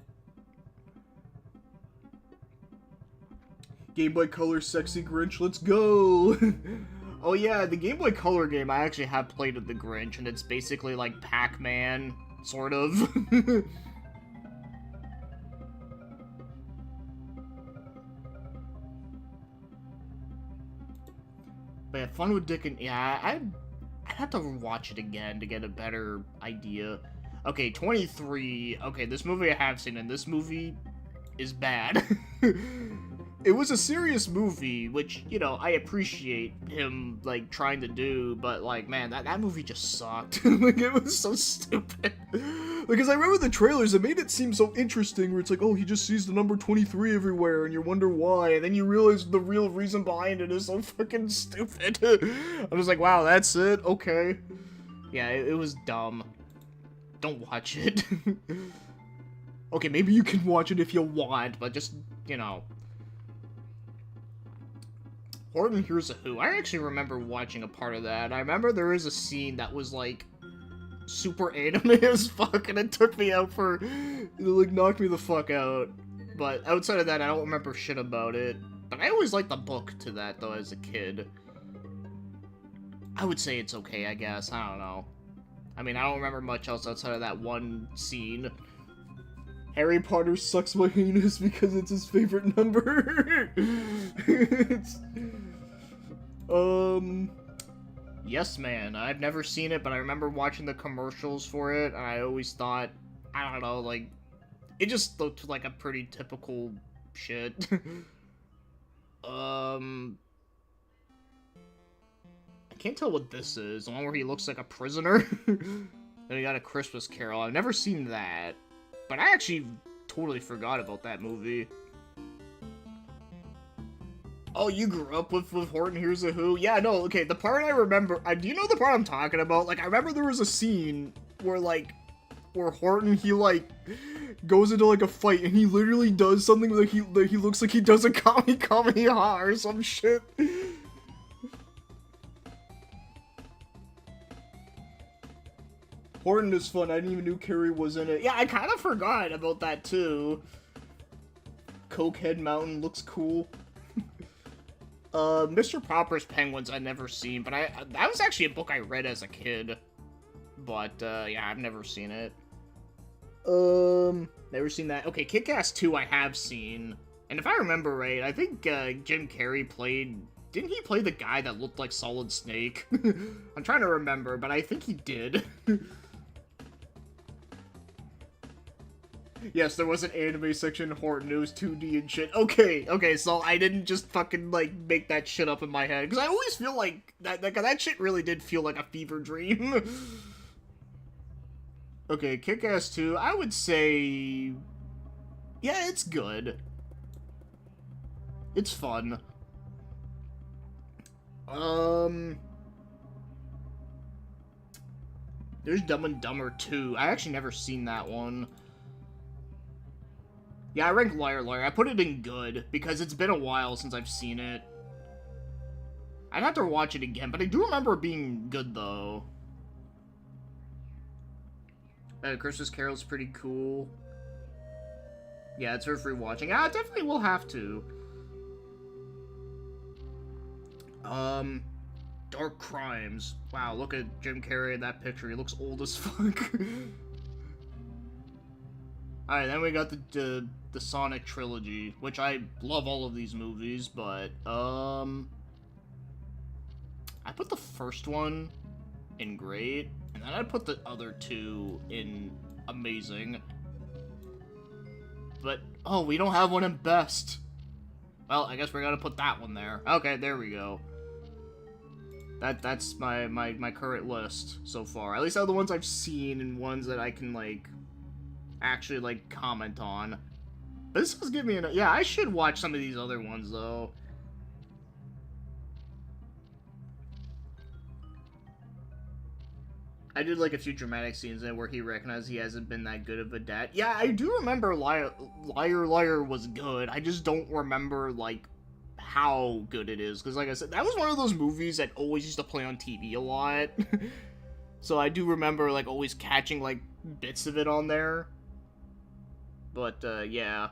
Game Boy Color Sexy Grinch, let's go! Oh yeah, the Game Boy Color game I actually have played with the Grinch, and it's basically like Pac-Man, sort of. But yeah, Fun with Dick and... Yeah, I'd have to watch it again to get a better idea. Okay, 23. Okay, this movie I have seen, and this movie is bad. It was a serious movie, which, you know, I appreciate him, like, trying to do, but, like, man, that movie just sucked. Like, it was so stupid. Because I remember the trailers, it made it seem so interesting, where it's like, oh, he just sees the number 23 everywhere, and you wonder why, and then you realize the real reason behind it is so fucking stupid. I was like, wow, that's it? Okay. Yeah, it was dumb. Don't watch it. Okay, maybe you can watch it if you want, but just, you know... Horton Hears a Who. I actually remember watching a part of that. I remember there is a scene that was, like, super anime as fuck, and it took me out for... It, like, knocked me the fuck out. But outside of that, I don't remember shit about it. But I always liked the book to that, though, as a kid. I would say it's okay, I guess. I don't know. I mean, I don't remember much else outside of that one scene. Harry Potter sucks my anus because it's his favorite number. Yes Man. I've never seen it, but I remember watching the commercials for it, and I always thought, I don't know, like, it just looked like a pretty typical shit. I can't tell what this is. The one where he looks like a prisoner? Then we got A Christmas Carol. I've never seen that, but I actually totally forgot about that movie. Oh, you grew up with Horton Hears a Who? Yeah, no, okay, the part I remember, do you know the part I'm talking about? Like, I remember there was a scene where, like, where Horton, he, like, goes into, like, a fight, and he literally does something that he looks like he does a Kamehameha or some shit. Horton is fun. I didn't even know Carrie was in it. Yeah, I kind of forgot about that, too. Cokehead Mountain looks cool. Mr. Popper's Penguins I've never seen, but that was actually a book I read as a kid. But, yeah, I've never seen it. Never seen that. Okay, Kick-Ass 2 I have seen. And if I remember right, I think, Jim Carrey played... Didn't he play the guy that looked like Solid Snake? I'm trying to remember, but I think he did. Yes, there was an anime section in Horton. It was 2D and shit. Okay, so I didn't just fucking, like, make that shit up in my head. Because I always feel like that shit really did feel like a fever dream. Okay, Kick-Ass 2, I would say... Yeah, it's good. It's fun. There's Dumb and Dumber 2. I actually never seen that one. Yeah, I ranked Liar Liar. I put it in good, because it's been a while since I've seen it. I'd have to watch it again, but I do remember it being good, though. Christmas Carol's pretty cool. Yeah, it's worth rewatching. Yeah, I definitely will have to. Dark Crimes. Wow, look at Jim Carrey in that picture. He looks old as fuck. Alright, then we got the Sonic trilogy, which I love all of these movies, but, I put the first one in great, and then I put the other two in amazing. But, oh, we don't have one in best. Well, I guess we're gonna put that one there. Okay, there we go. That's my current list so far. At least out of the ones I've seen and ones that I can, like, actually, like, comment on. But this does give me an... Yeah, I should watch some of these other ones, though. I did, like, a few dramatic scenes in where he recognized he hasn't been that good of a dad. Yeah, I do remember Liar Liar was good. I just don't remember, like, how good it is. Because, like I said, that was one of those movies that always used to play on TV a lot. So I do remember, like, always catching, like, bits of it on there. But, yeah.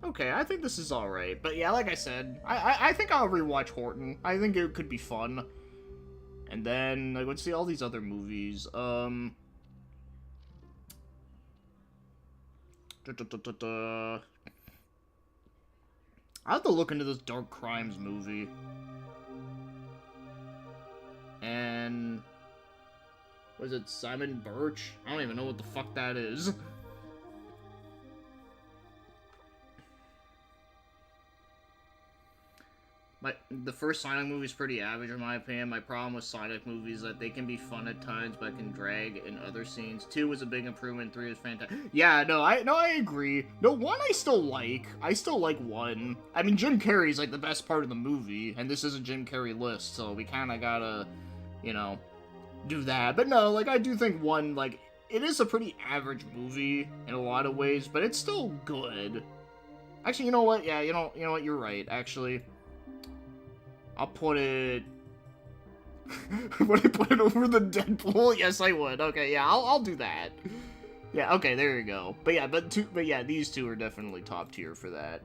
Okay, I think this is alright. But yeah, like I said, I think I'll rewatch Horton. I think it could be fun. And then, like, let's see all these other movies. I have to look into this Dark Crimes movie. And... was it Simon Birch? I don't even know what the fuck that is. The first Sonic movie is pretty average in my opinion. My problem with Sonic movies is that they can be fun at times, but can drag in other scenes. 2 was a big improvement. 3 was fantastic. Yeah, I agree. No, 1 I still like. I still like 1. I mean, Jim Carrey's like the best part of the movie, and this is a Jim Carrey list, so we kind of gotta, you know, do that. But no, like I do think 1, like, it is a pretty average movie in a lot of ways, but it's still good. Actually, you know what? Yeah, you know what? You're right. Actually. I'll put it... Would I put it over the Deadpool? Yes, I would. Okay, yeah, I'll do that. Yeah, okay, there you go. But yeah, these two are definitely top tier for that.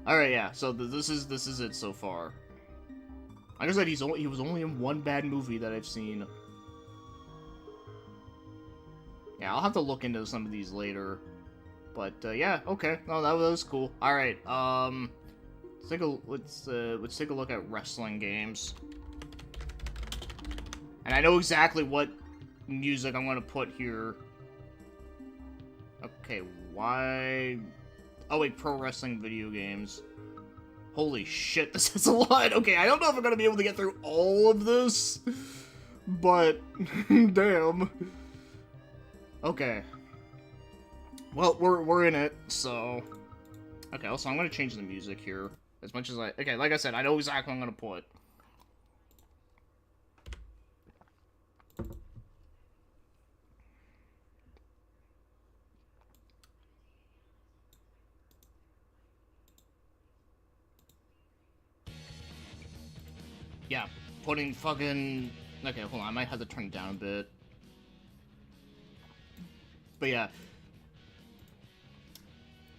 Alright, yeah, so this is it so far. Like I said, he was only in 1 bad movie that I've seen. Yeah, I'll have to look into some of these later. But, yeah, okay. No, that was cool. Alright, let's take a look at wrestling games. And I know exactly what music I'm gonna put here. Okay, why? Oh wait, pro wrestling video games. Holy shit, this is a lot. Okay, I don't know if I'm gonna be able to get through all of this, but damn. Okay. Well, we're in it, so. Okay, also I'm gonna change the music here as much as I. Okay, like I said, I know exactly what I'm gonna put. Yeah, putting fucking. Okay, hold on, I might have to turn it down a bit. But yeah.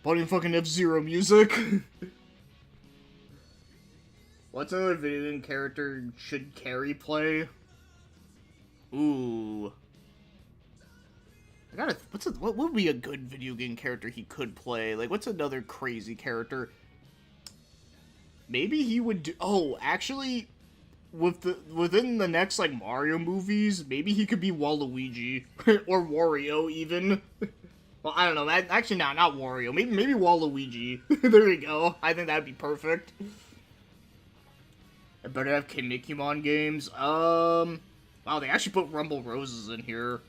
Putting fucking F-Zero music. What's another video game character should Carrie play? Ooh. I gotta. What would be a good video game character he could play? Like, what's another crazy character? Maybe he would do. Oh, actually, within the next like Mario movies, maybe he could be Waluigi or Wario even. Well, I don't know. Actually, no, not Wario. Maybe Waluigi. There you go. I think that'd be perfect. I better have Kinnikuman games. Wow, they actually put Rumble Roses in here.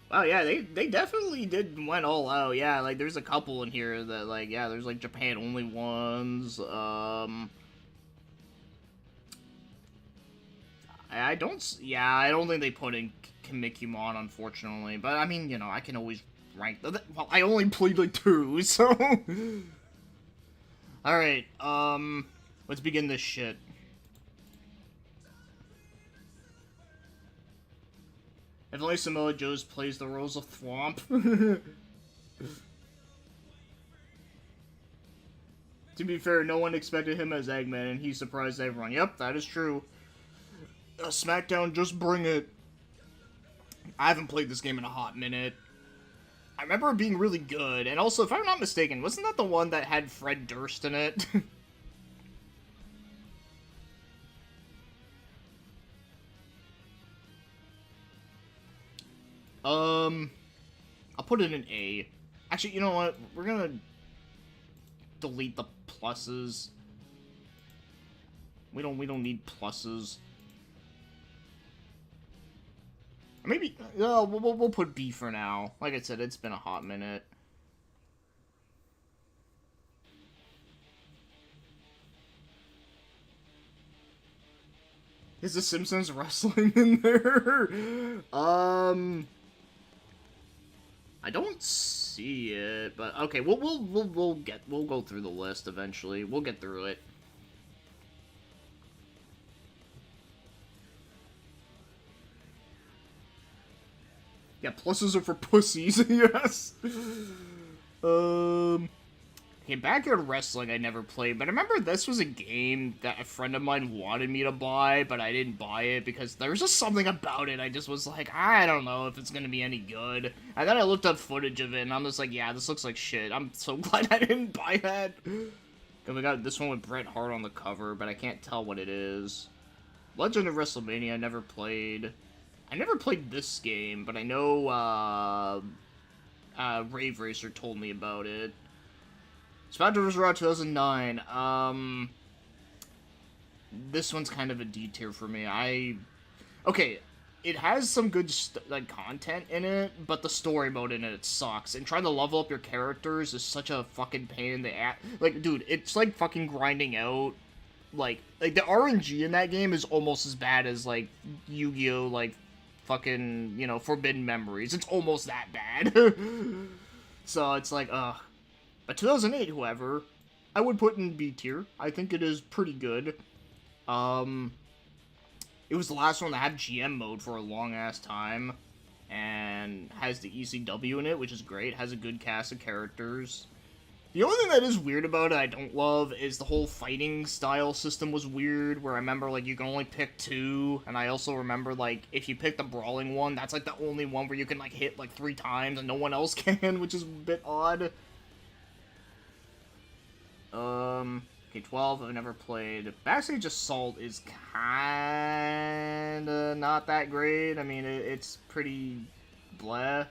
Wow, yeah, they definitely went all out. Yeah, like there's a couple in here that like yeah, there's like Japan only ones. I don't think they put in Kinnikuman, unfortunately. But I mean, you know, I can always rank. Well, I only played like 2, so. All right, let's begin this shit. If only Samoa Joe's plays the roles of Thwomp. To be fair, no one expected him as Eggman, and he surprised everyone. Yep, that is true. SmackDown, just bring it. I haven't played this game in a hot minute. I remember it being really good, and also, if I'm not mistaken, wasn't that the one that had Fred Durst in it? I'll put it in A. Actually, you know what? We're gonna delete the pluses. We don't need pluses. Or maybe we'll put B for now. Like I said, it's been a hot minute. Is the Simpsons wrestling in there? I don't see it, but okay, we'll go through the list eventually. We'll get through it. Yeah, pluses are for pussies. Yes. Okay, Backyard Wrestling I never played, but I remember this was a game that a friend of mine wanted me to buy, but I didn't buy it because there was just something about it. I just was like, I don't know if it's gonna be any good. And then I looked up footage of it, and I'm just like, yeah, this looks like shit. I'm so glad I didn't buy that. And we got this one with Bret Hart on the cover, but I can't tell what it is. Legend of WrestleMania I never played. I never played this game, but I know, Rave Racer told me about it. SmackDown vs. Raw 2009. This one's kind of a D tier for me. Okay, it has some good content in it, but the story mode in it sucks. And trying to level up your characters is such a fucking pain in the ass. Like, dude, it's like fucking grinding out. Like the RNG in that game is almost as bad as like Yu-Gi-Oh! Like fucking, you know, Forbidden Memories. It's almost that bad. So it's like, ugh. But 2008, however, I would put in B tier. I think it is pretty good. It was the last one to have GM mode for a long-ass time, and has the ECW in it, which is great. Has a good cast of characters. The only thing that is weird about it I don't love is the whole fighting style system was weird, where I remember, like, you can only pick 2, and I also remember, like, if you pick the brawling one, that's, like, the only one where you can, like, hit, like, 3 times and no one else can, which is a bit odd. Okay, 12 I've never played. Backstage Assault is kinda not that great. I mean, it's pretty blah.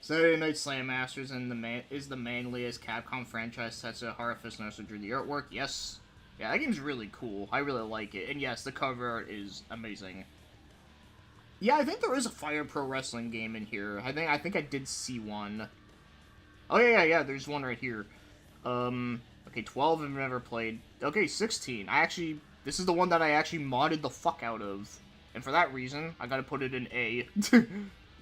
Saturday Night Slam Masters is the manliest Capcom franchise sets a Harfist Nurse drew the artwork. Yes. Yeah, that game's really cool. I really like it. And yes, the cover art is amazing. Yeah, I think there is a Fire Pro Wrestling game in here. I think I did see one. Oh yeah, there's one right here. Okay, 12 I've never played. Okay, 16. This is the one that I actually modded the fuck out of. And for that reason, I gotta put it in A.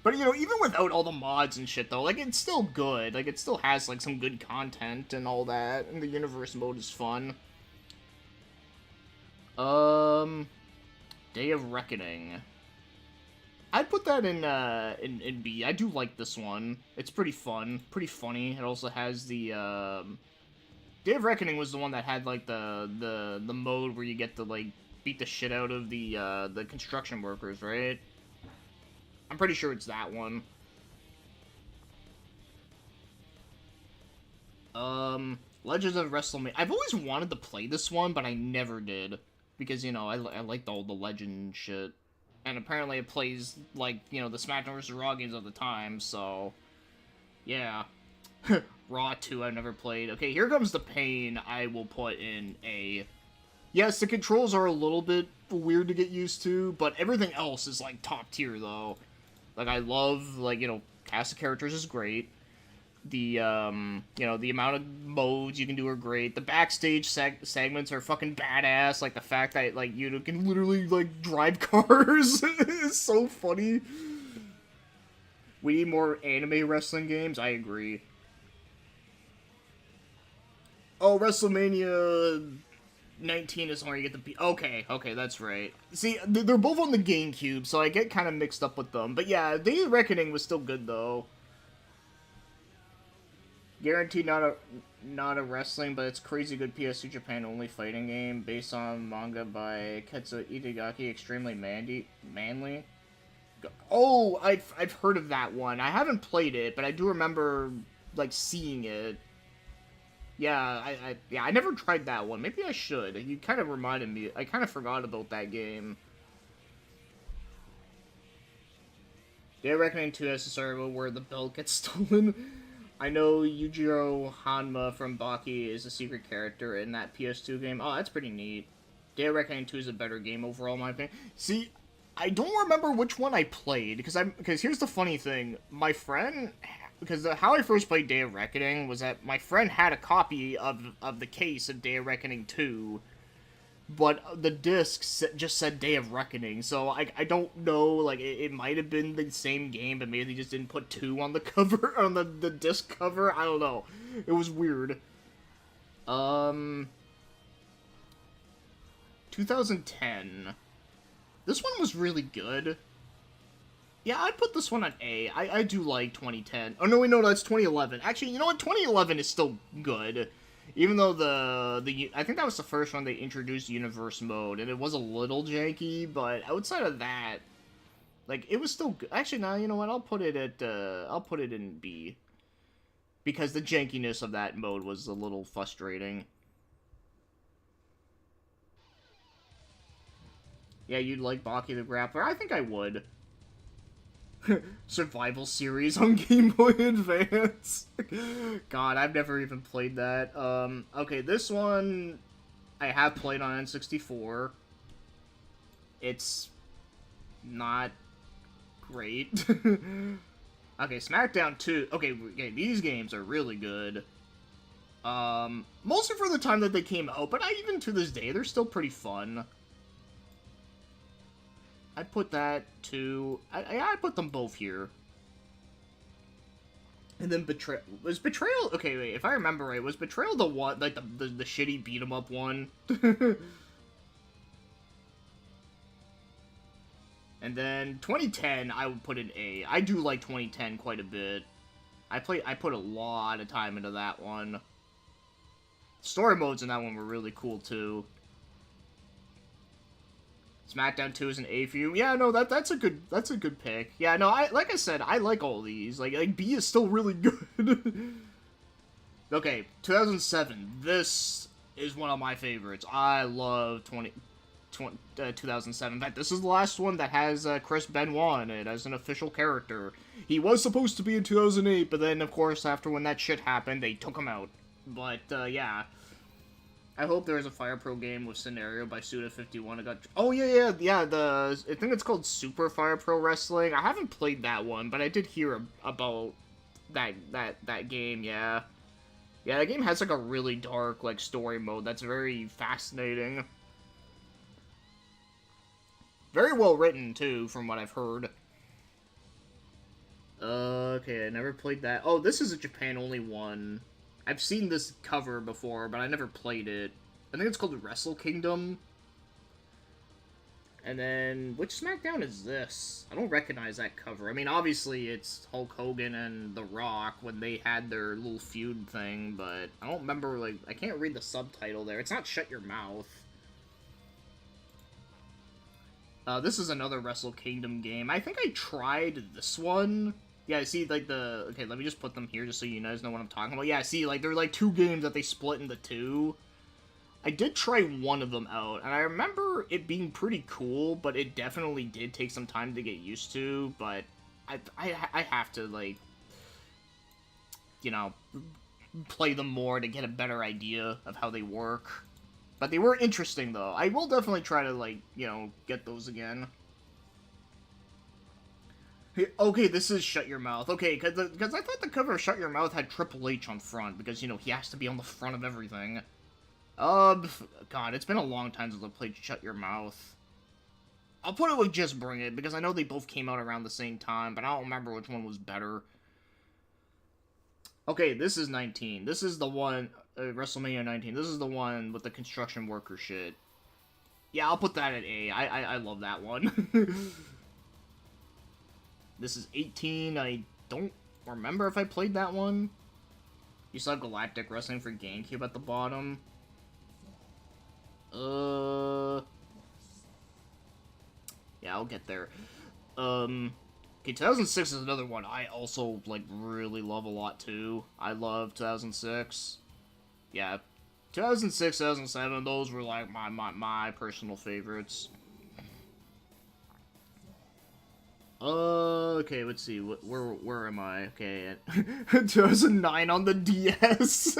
But, you know, even without all the mods and shit, though, like, it's still good. Like, it still has, like, some good content and all that. And the universe mode is fun. Day of Reckoning. I'd put that in B. I do like this one. It's pretty fun. Pretty funny. It also has the, Day of Reckoning was the one that had, like, the mode where you get to, like, beat the shit out of the construction workers, right? I'm pretty sure it's that one. Legends of WrestleMania. I've always wanted to play this one, but I never did. Because, you know, I liked all the Legend shit. And apparently it plays, like, you know, the SmackDown vs. Raw games of the time, so... Yeah. Raw 2 I've never played. Okay, Here Comes the Pain I will put in A. Yes, the controls are a little bit weird to get used to, but everything else is, like, top tier, though. Like, I love, like, you know, cast of characters is great. The, you know, the amount of modes you can do are great. The backstage segments are fucking badass. Like, the fact that, like, you can literally, like, drive cars is so funny. We need more anime wrestling games. I agree. Oh, WrestleMania 19 is where you get the... Okay, that's right. See, they're both on the GameCube, so I get kind of mixed up with them. But yeah, Day of Reckoning was still good, though. Guaranteed not a wrestling, but it's crazy good PS2 Japan only fighting game based on manga by Ketsu Itagaki, extremely manly. Oh, I've heard of that one. I haven't played it, but I do remember, like, seeing it. Yeah, I never tried that one. Maybe I should. You kind of reminded me. I kind of forgot about that game. Day of Reckoning 2 has a story where the belt gets stolen. I know Yujiro Hanma from Baki is a secret character in that PS2 game. Oh, that's pretty neat. Day of Reckoning 2 is a better game overall, in my opinion. See, I don't remember which one I played, because here's the funny thing. My friend... Because how I first played Day of Reckoning was that my friend had a copy of the case of Day of Reckoning 2, but the disc just said Day of Reckoning, so I don't know, like, it might have been the same game, but maybe they just didn't put 2 on the cover, on the disc cover, I don't know. It was weird. 2010. This one was really good. Yeah, I'd put this one on A. I do like 2010. Oh, no, wait, no, that's 2011. Actually, you know what? 2011 is still good. Even though I think that was the first one they introduced Universe Mode, and it was a little janky, but outside of that, like, it was still good. Actually, no, you know what? I'll put it in B. Because the jankiness of that mode was a little frustrating. Yeah, you'd like Baki the Grappler? I think I would. Survival series on Game Boy Advance. God, I've never even played that. Okay, this one I have played on N64. It's not great. Okay, SmackDown 2. Okay, these games are really good. Mostly for the time that they came out, but even to this day, they're still pretty fun. I'd put that to... I put them both here. And then Betrayal... Was Betrayal... Okay, wait, if I remember right, was Betrayal the one... Like, the shitty beat-em-up one? And then 2010, I would put in A. I do like 2010 quite a bit. I put a lot of time into that one. Story modes in that one were really cool, too. SmackDown 2 is an A for you. Yeah, no, that's a good pick. Yeah, no, like I said, I like all these. Like B is still really good. Okay, 2007. This is one of my favorites. I love 2007. In fact, this is the last one that has Chris Benoit in it as an official character. He was supposed to be in 2008, but then, of course, after when that shit happened, they took him out. But, yeah. I hope there's a Fire Pro game with Scenario by Suda51. It got... Oh, yeah, I think it's called Super Fire Pro Wrestling. I haven't played that one, but I did hear about that game, yeah. Yeah, that game has, like, a really dark, like, story mode that's very fascinating. Very well written, too, from what I've heard. Okay, I never played that. Oh, this is a Japan-only one. I've seen this cover before, but I never played it. I think it's called Wrestle Kingdom. And then, which SmackDown is this? I don't recognize that cover. I mean, obviously, it's Hulk Hogan and The Rock when they had their little feud thing, but I don't remember, like, I can't read the subtitle there. It's not Shut Your Mouth. This is another Wrestle Kingdom game. I think I tried this one. Yeah, see, like, okay, let me just put them here just so you guys know what I'm talking about. Yeah, see, like, they're, like, two games that they split into two. I did try one of them out, and I remember it being pretty cool, but it definitely did take some time to get used to, but I have to, like, you know, play them more to get a better idea of how they work. But they were interesting, though. I will definitely try to, like, you know, get those again. Okay, this is Shut Your Mouth. Okay, because I thought the cover of Shut Your Mouth had Triple H on front, because, you know, he has to be on the front of everything. God, it's been a long time since I played Shut Your Mouth. I'll put it with Just Bring It, because I know they both came out around the same time, but I don't remember which one was better. Okay, this is 19. This is the one, WrestleMania 19. This is the one with the construction worker shit. Yeah, I'll put that at A. I love that one. This is 18. I don't remember if I played that one. You saw Galactic Wrestling for GameCube at the bottom. Yeah, I'll get there. Okay, 2006 is another one I also, like, really love a lot, too. I love 2006. Yeah, 2006, 2007, those were, like, my personal favorites. Okay, let's see, where am I? Okay, 2009 on the DS!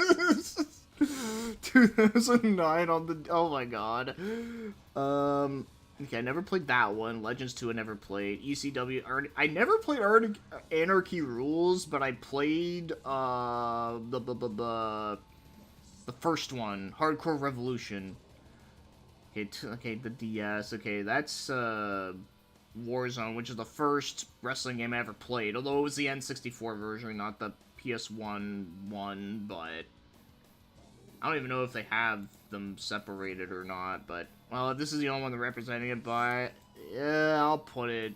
2009 on the... Oh my god. Okay, I never played that one. Legends 2 I never played. ECW... I never played Anarchy Rules, but I played, the first one. Hardcore Revolution. Okay, the DS. Okay, that's, Warzone, which is the first wrestling game I ever played. Although it was the N64 version, not the PS1 one, but... I don't even know if they have them separated or not, but... Well, this is the only one they're representing it by. Yeah, I'll put it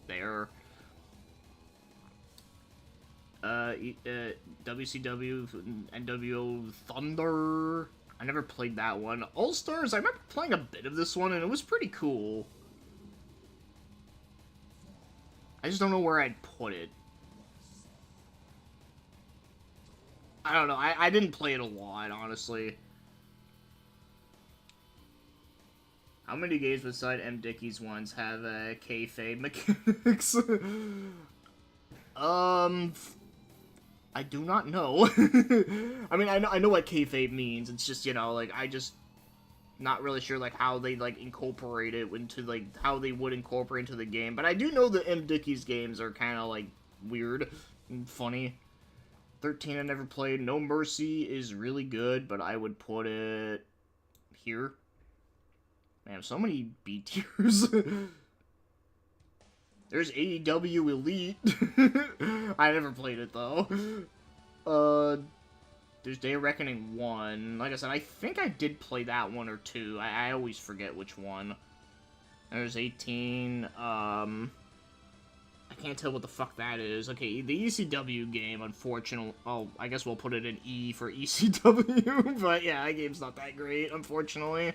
there. WCW, NWO Thunder. I never played that one. All Stars, I remember playing a bit of this one, and it was pretty cool. I just don't know where I'd put it. I don't know, I didn't play it a lot, honestly. How many games beside M. Dickey's ones have kayfabe mechanics? I do not know. I mean, I know what kayfabe means. It's just, you know, like, I just not really sure, like, how they, like, incorporate it into, like, how they would incorporate into the game. But I do know that M. Dickey's games are kind of, like, weird and funny. 13 I never played. No Mercy is really good, but I would put it here. Man, so many B tiers. There's AEW Elite. I never played it, though. There's Day of Reckoning 1. Like I said, I think I did play that one or two. I always forget which one. There's 18. I can't tell what the fuck that is. Okay, the ECW game, unfortunately... Oh, I guess we'll put it in E for ECW. But yeah, that game's not that great, unfortunately.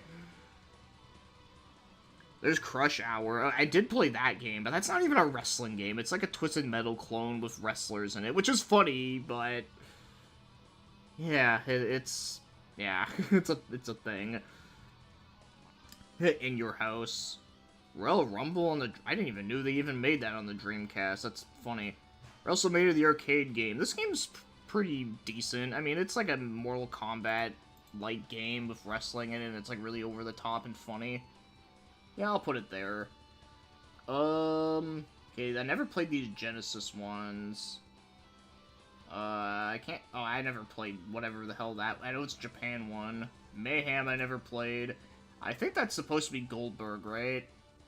There's Crush Hour. I did play that game, but that's not even a wrestling game. It's like a Twisted Metal clone with wrestlers in it, which is funny, but... Yeah, it's yeah, it's a thing. In your house. Royal Rumble on the... I didn't even know they even made that on the Dreamcast. That's funny. WrestleMania, the arcade game. This game's pretty decent. I mean, it's like a Mortal Kombat-like game with wrestling in it, and it's like really over the top and funny. Yeah, I'll put it there. Okay, I never played these Genesis ones. I can't... Oh, I never played whatever the hell that... I know it's Japan one. Mayhem, I never played. I think that's supposed to be Goldberg, right?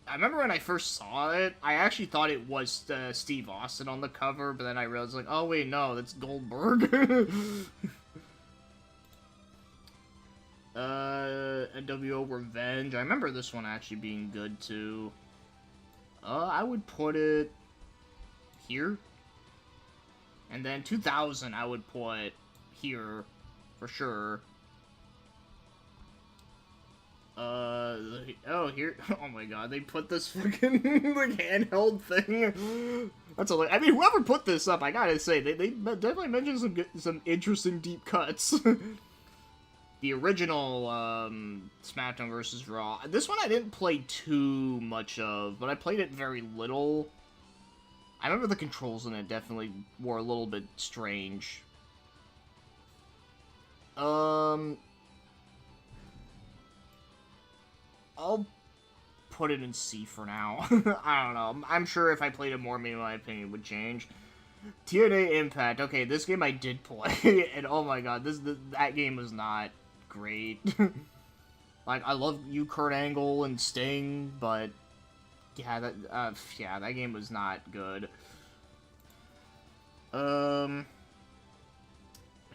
I remember when I first saw it, I actually thought it was Steve Austin on the cover, but then I realized, like, oh wait, no, that's Goldberg. NWO Revenge. I remember this one actually being good, too. I would put it here. And then 2000, I would put here, for sure. Oh, here, oh my god, they put this fucking, like, handheld thing. That's a, I mean, whoever put this up, I gotta say, they definitely mentioned some interesting deep cuts. The original, SmackDown vs. Raw. This one I didn't play too much of, but I played it very little. I remember the controls in it definitely were a little bit strange. I'll put it in C for now. I don't know. I'm sure if I played it more, maybe my opinion would change. TNA Impact. Okay, this game I did play, and oh my god, that game was not great. Like, I love you, Kurt Angle, and Sting, but yeah, that game was not good.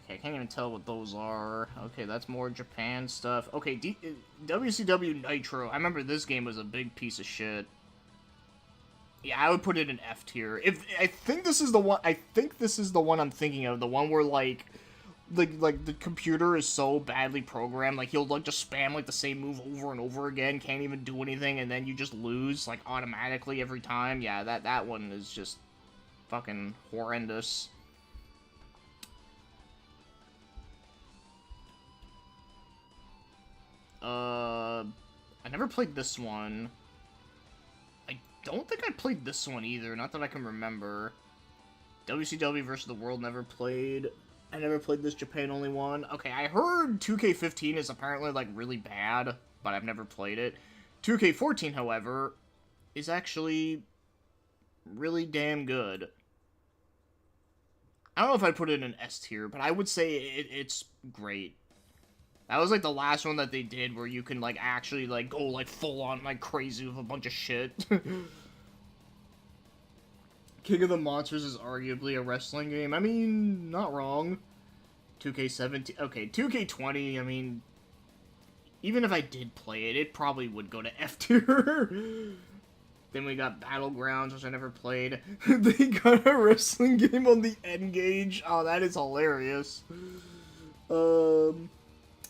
Okay, I can't even tell what those are. Okay, that's more Japan stuff. Okay, WCW Nitro. I remember this game was a big piece of shit. Yeah, I would put it in F tier. I think this is the one. I think this is the one I'm thinking of. The one where like the computer is so badly programmed, like he'll like just spam like the same move over and over again, can't even do anything, and then you just lose like automatically every time. Yeah, that one is just fucking horrendous. I never played this one. I don't think I played this one either, not that I can remember. WCW vs. the World, never played. I never played this Japan-only one. Okay, I heard 2K15 is apparently, like, really bad, but I've never played it. 2K14, however, is actually really damn good. I don't know if I'd put it in S tier, but I would say it's great. That was, like, the last one that they did where you can, like, actually, like, go, like, full-on, like, crazy with a bunch of shit. King of the Monsters is arguably a wrestling game. I mean, not wrong. 2K17... Okay, 2K20, I mean... Even if I did play it, it probably would go to F tier. Then we got Battlegrounds, which I never played. They got a wrestling game on the N-Gage. Oh, that is hilarious.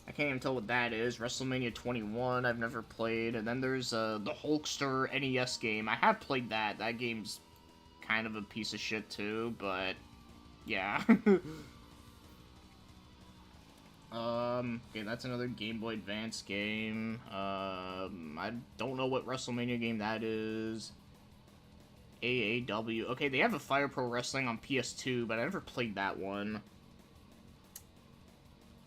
I can't even tell what that is. WrestleMania 21, I've never played. And then there's the Hulkster NES game. I have played that. That game's kind of a piece of shit too, but yeah. Okay, that's another Game Boy Advance game. I don't know what WrestleMania game that is. AAW. Okay, they have a Fire Pro Wrestling on PS2, but I never played that one.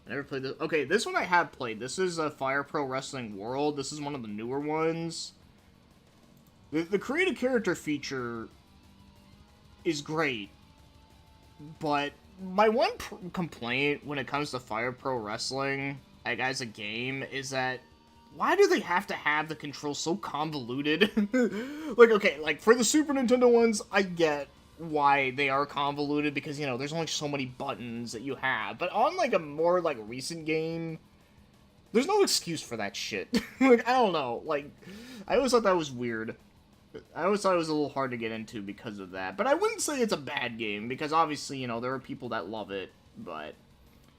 I never played this. Okay, this one I have played. This is a Fire Pro Wrestling World. This is one of the newer ones. The create a character feature is great, but my one complaint when it comes to Fire Pro Wrestling, like as a game, is that why do they have to have the controls so convoluted? Like, okay, like for the Super Nintendo ones, I get why they are convoluted because, you know, there's only so many buttons that you have. But on like a more like recent game, there's no excuse for that shit. Like, I don't know. Like, I always thought that was weird. I always thought it was a little hard to get into because of that. But I wouldn't say it's a bad game, because obviously, you know, there are people that love it, but...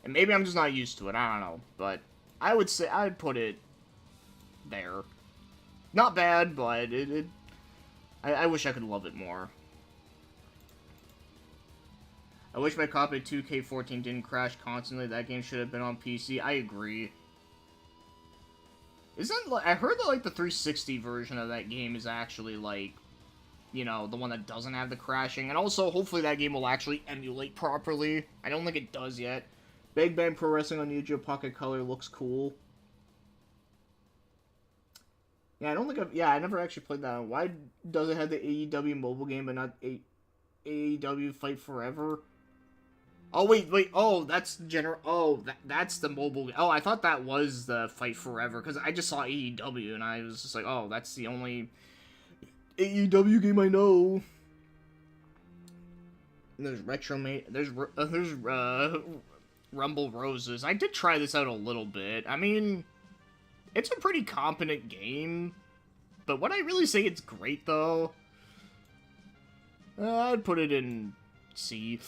And maybe I'm just not used to it, I don't know. But I would say, I'd put it there. Not bad, but I wish I could love it more. I wish my copy of 2K14 didn't crash constantly. That game should have been on PC. I agree. Isn't, I heard that, like, the 360 version of that game is actually, like, you know, the one that doesn't have the crashing. And also, hopefully that game will actually emulate properly. I don't think it does yet. Big Bang Pro Wrestling on Neo Geo Pocket Color looks cool. Yeah, I don't think I never actually played that one. Why does it have the AEW mobile game but not AEW Fight Forever? Oh, wait, oh, that's that's the mobile. Oh, I thought that was the Fight Forever, because I just saw AEW, and I was just like, oh, that's the only AEW game I know. And there's Rumble Roses. I did try this out a little bit. I mean, it's a pretty competent game, but would I really say it's great, though? I'd put it in C.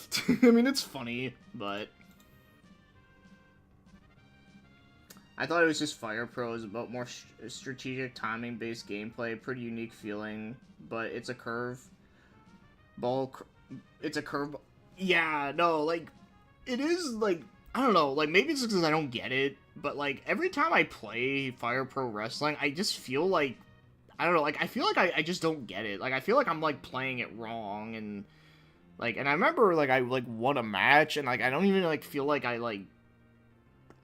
I mean, it's funny, but I thought it was just Fire Pro. It was about more strategic, timing-based gameplay. Pretty unique feeling, but it's a curve. It's a curve. Yeah, no, like, it is, like, I don't know, like, maybe it's because I don't get it, but, like, every time I play Fire Pro Wrestling, I just feel like, I don't know, like, I feel like I just don't get it. Like, I feel like I'm, like, playing it wrong, and like, and I remember, like, I, like, won a match, and, like, I don't even, like, feel like I, like,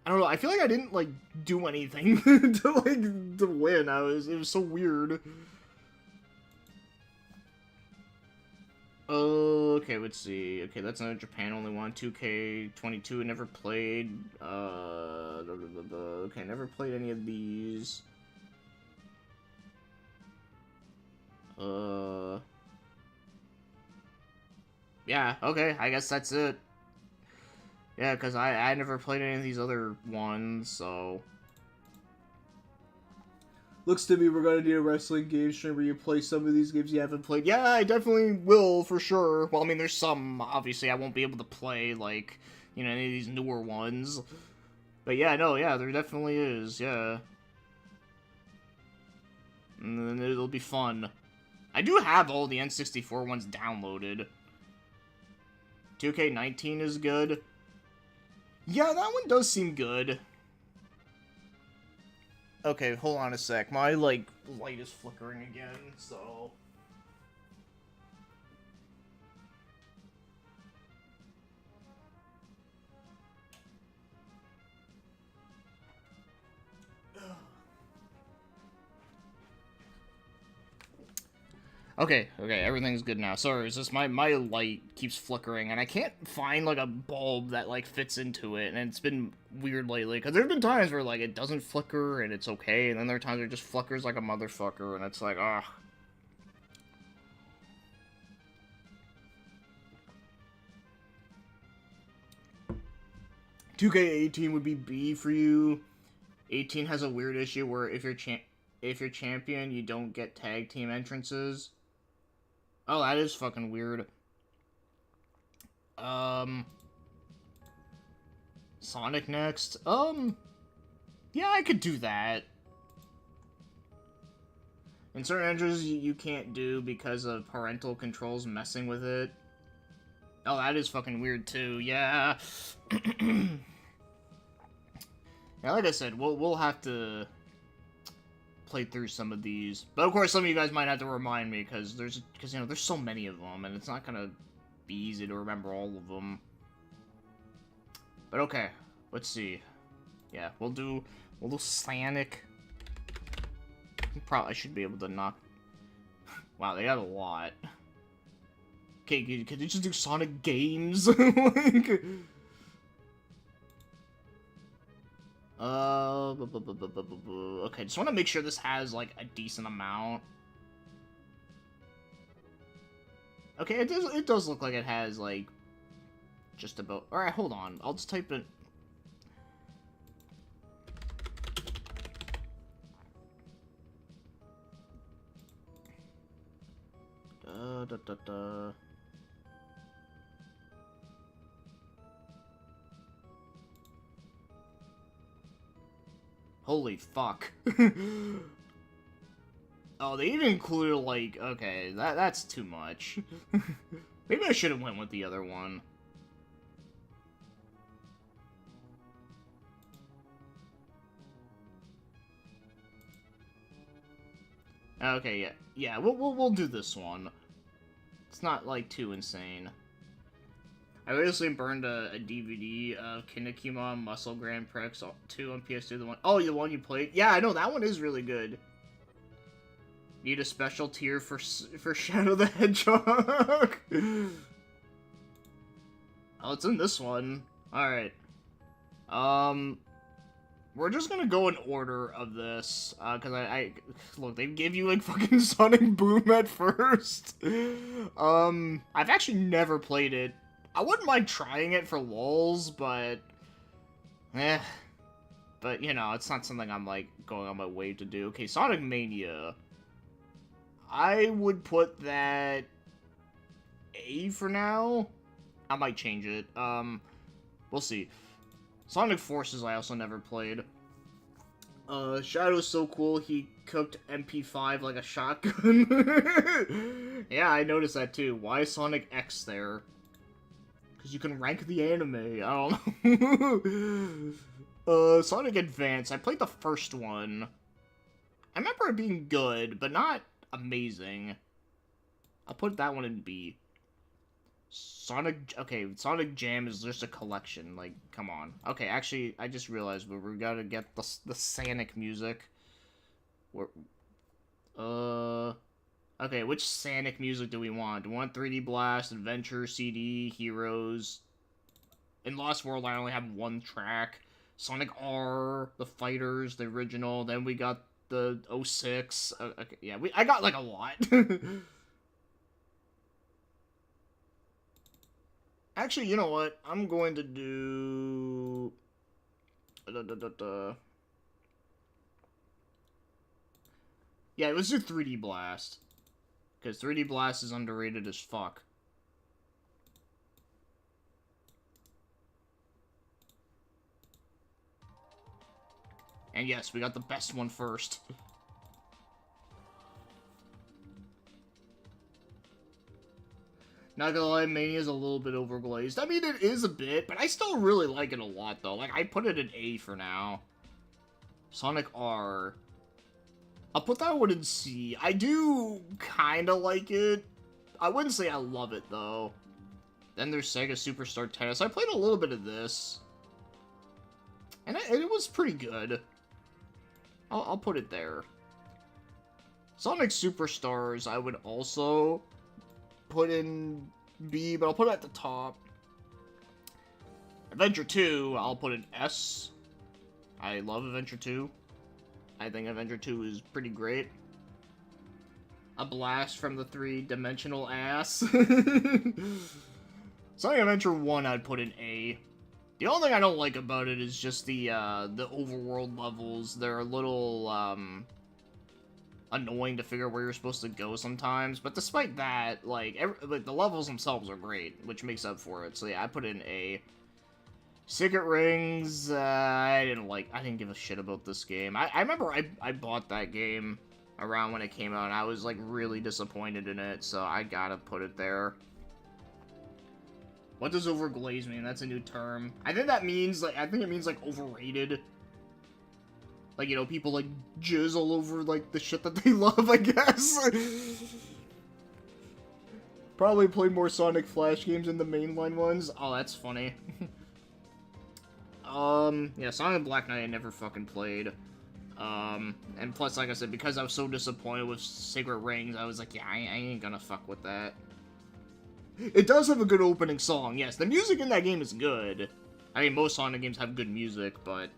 I don't know, I feel like I didn't, like, do anything to win. It was so weird. Okay, let's see. Okay, that's another Japan only one. 2K22, I never played. Okay, never played any of these. Yeah, okay, I guess that's it. Yeah, because I never played any of these other ones, so... Looks to me we're gonna need a wrestling game stream where you play some of these games you haven't played. Yeah, I definitely will, for sure. Well, I mean, there's some, obviously, I won't be able to play, like, you know, any of these newer ones. But yeah, no, yeah, there definitely is, yeah. And then it'll be fun. I do have all the N64 ones downloaded. 2K19 is good. Yeah, that one does seem good. Okay, hold on a sec. My, like, light is flickering again, so... Okay, everything's good now. Sorry, it's just my light keeps flickering, and I can't find, like, a bulb that, like, fits into it, and it's been weird lately, because there've been times where, like, it doesn't flicker, and it's okay, and then there are times where it just flickers like a motherfucker, and it's like, ugh. 2K18 would be B for you. 18 has a weird issue where if you're champion, you don't get tag team entrances. Oh, that is fucking weird. Sonic next. Yeah, I could do that. And certain entrances you can't do because of parental controls messing with it. Oh, that is fucking weird too. Yeah. Yeah, like I said, we'll have to play through some of these, but of course some of you guys might have to remind me because you know there's so many of them, and it's not gonna be easy to remember all of them. But okay, let's see. Yeah, we'll do Sonic. Probably should be able to knock. Wow, they got a lot. Okay, could they just do Sonic games? Like, okay, just want to make sure this has, like, a decent amount. Okay, it does look like it has, like, just about... Alright, hold on. I'll just type it... Holy fuck. Oh, they even included, like, okay, that's too much. Maybe I should have went with the other one. Okay, yeah. Yeah, we'll do this one. It's not, like, too insane. I recently burned a DVD of Kinnikuman Muscle Grand Prix 2 on PS2. The one you played? Yeah, I know, that one is really good. Need a special tier for Shadow the Hedgehog. Oh, it's in this one. Alright. We're just gonna go in order of this, because look, they give you, like, fucking Sonic Boom at first. I've actually never played it. I wouldn't mind trying it for lulz, but, but, you know, it's not something I'm, like, going on my way to do. Okay, Sonic Mania. I would put that A for now. I might change it. We'll see. Sonic Forces I also never played. Shadow's so cool, he cooked MP5 like a shotgun. Yeah, I noticed that too. Why is Sonic X there? Because you can rank the anime. I don't know. Sonic Advance. I played the first one. I remember it being good, but not amazing. I'll put that one in B. Okay, Sonic Jam is just a collection, like, come on. Okay, actually, I just realized we gotta get the Sonic music. Okay, which Sonic music do we want? Do we want 3D Blast, Adventure, CD, Heroes? In Lost World, I only have one track. Sonic R, the Fighters, the original, then we got the 06. Okay, yeah, I got, like, a lot. Actually, you know what? I'm going to do... Yeah, let's do 3D Blast. Because 3D Blast is underrated as fuck. And yes, we got the best one first. Not gonna lie, Mania's a little bit overglazed. I mean, it is a bit, but I still really like it a lot, though. Like, I put it in A for now. Sonic R. I'll put that one in C. I do kind of like it. I wouldn't say I love it, though. Then there's Sega Superstar Tennis. I played a little bit of this. And it was pretty good. I'll put it there. Sonic Superstars, I would also put in B, but I'll put it at the top. Adventure 2, I'll put in S. I love Adventure 2. I think Adventure 2 is pretty great. A blast from the three-dimensional ass. Sonic Adventure 1, I'd put in A. The only thing I don't like about it is just the overworld levels. They're a little, annoying to figure where you're supposed to go sometimes, but despite that, like the levels themselves are great, which makes up for it. So yeah, I put in A. Secret Rings, I didn't give a shit about this game. I remember I bought that game around when it came out, and I was, like, really disappointed in it, so I gotta put it there. What does overglaze mean? That's a new term. I think it means, like, overrated. Like, you know, people, like, jizz all over, like, the shit that they love, I guess. Probably play more Sonic Flash games than the mainline ones. Oh, that's funny. Yeah, Sonic Black Knight I never fucking played. And plus, like I said, because I was so disappointed with Secret Rings, I was like, yeah, I ain't gonna fuck with that. It does have a good opening song, yes. The music in that game is good. I mean, most Sonic games have good music, but...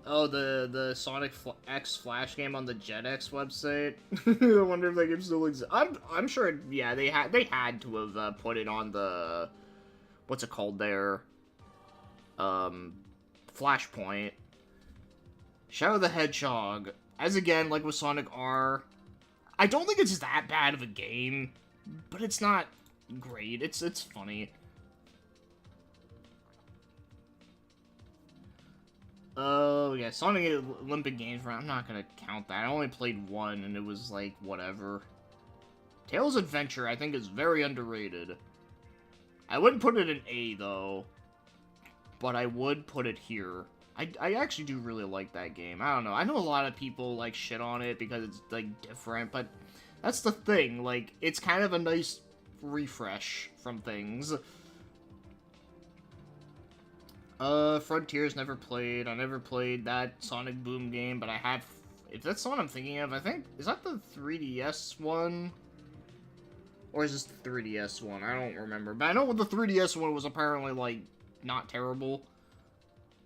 Oh, the Sonic X Flash game on the JetX website. I wonder if that game still exists. I'm sure. Yeah, they had to have put it on the what's it called there? Flashpoint. Shadow the Hedgehog. As again, like with Sonic R, I don't think it's that bad of a game, but it's not great. It's funny. Oh, yeah, Sonic Olympic Games, I'm not gonna count that. I only played one, and it was, like, whatever. Tails Adventure, I think, is very underrated. I wouldn't put it in A, though. but I would put it here. I actually do really like that game. I don't know. I know a lot of people, like, shit on it because it's, like, different, but that's the thing. Like, it's kind of a nice refresh from things. Frontiers never played. I never played that Sonic Boom game, but I have... If that's the one I'm thinking of, I think... Is that the 3DS one? Or is this the 3DS one? I don't remember. But I know the 3DS one was apparently, like, not terrible.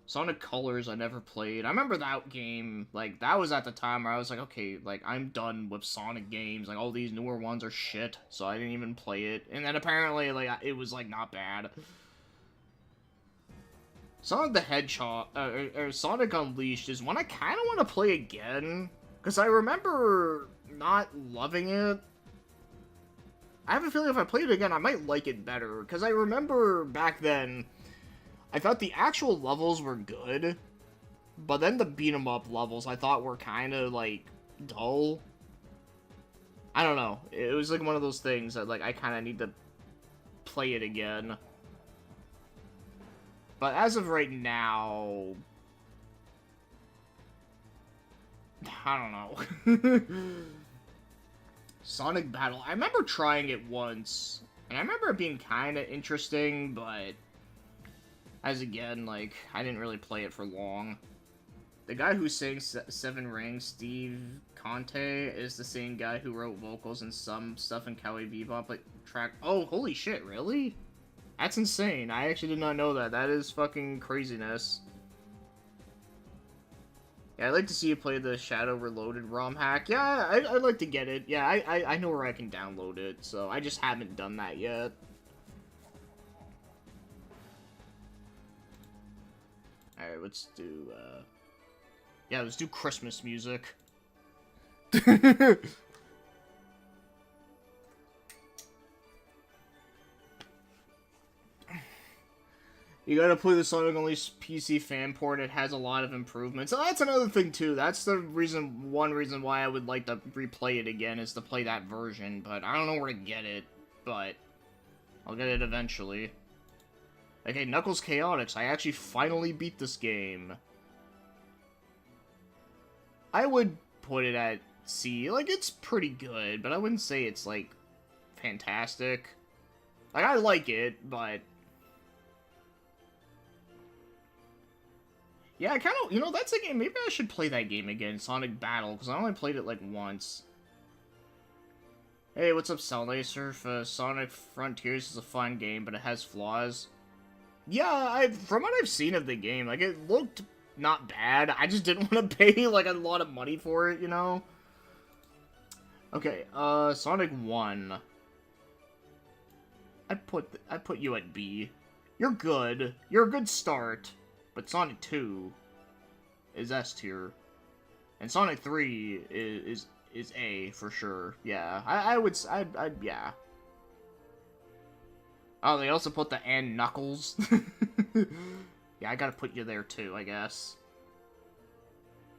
Sonic Colors I never played. I remember that game, like, that was at the time where I was like, okay, like, I'm done with Sonic games. Like, all these newer ones are shit, so I didn't even play it. And then apparently, like, it was, like, not bad. Sonic the Hedgehog, or Sonic Unleashed is one I kind of want to play again. Because I remember not loving it. I have a feeling if I played it again, I might like it better. Because I remember back then, I thought the actual levels were good. But then the beat-em-up levels I thought were kind of, like, dull. I don't know. It was, like, one of those things that, like, I kind of need to play it again. But as of right now... I don't know. Sonic Battle. I remember trying it once. And I remember it being kind of interesting, but... As again, like, I didn't really play it for long. The guy who sings Seven Rings, Steve Conte, is the same guy who wrote vocals and some stuff in Cowboy Bebop, like, track... Oh, holy shit, really? That's insane. I actually did not know that. That is fucking craziness. Yeah, I'd like to see you play the Shadow Reloaded ROM hack. Yeah, I'd like to get it. Yeah, I know where I can download it, so I just haven't done that yet. Alright, let's do, yeah, let's do Christmas music. You gotta play the Sonic Unleashed PC fan port. It has a lot of improvements. So that's another thing, too. That's the reason, one reason why I would like to replay it again, is to play that version. But I don't know where to get it. But I'll get it eventually. Okay, Knuckles Chaotix. I actually finally beat this game. I would put it at C. Like, it's pretty good, but I wouldn't say it's, like, fantastic. Like, I like it, but... Yeah, I kind of, you know, that's a game, maybe I should play that game again, Sonic Battle, because I only played it, like, once. Hey, what's up, Sound Surf? Sonic Frontiers is a fun game, but it has flaws. Yeah, from what I've seen of the game, like, it looked not bad. I just didn't want to pay, like, a lot of money for it, you know? Okay, Sonic 1. I put you at B. You're good. You're a good start. But Sonic 2 is S tier. And Sonic 3 is A for sure. Yeah. Yeah. Oh, they also put the and Knuckles. Yeah, I gotta put you there too, I guess.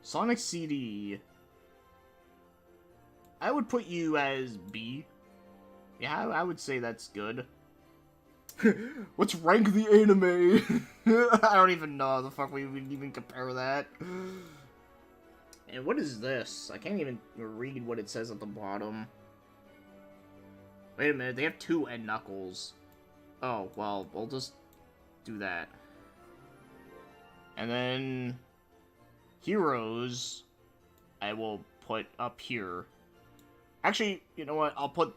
Sonic CD. I would put you as B. Yeah, I would say that's good. Let's rank the anime. I don't even know how the fuck we would even compare that. And what is this? I can't even read what it says at the bottom. Wait a minute, they have 2 and Knuckles. Oh, well, we'll just do that. And then... Heroes, I will put up here. Actually, you know what? I'll put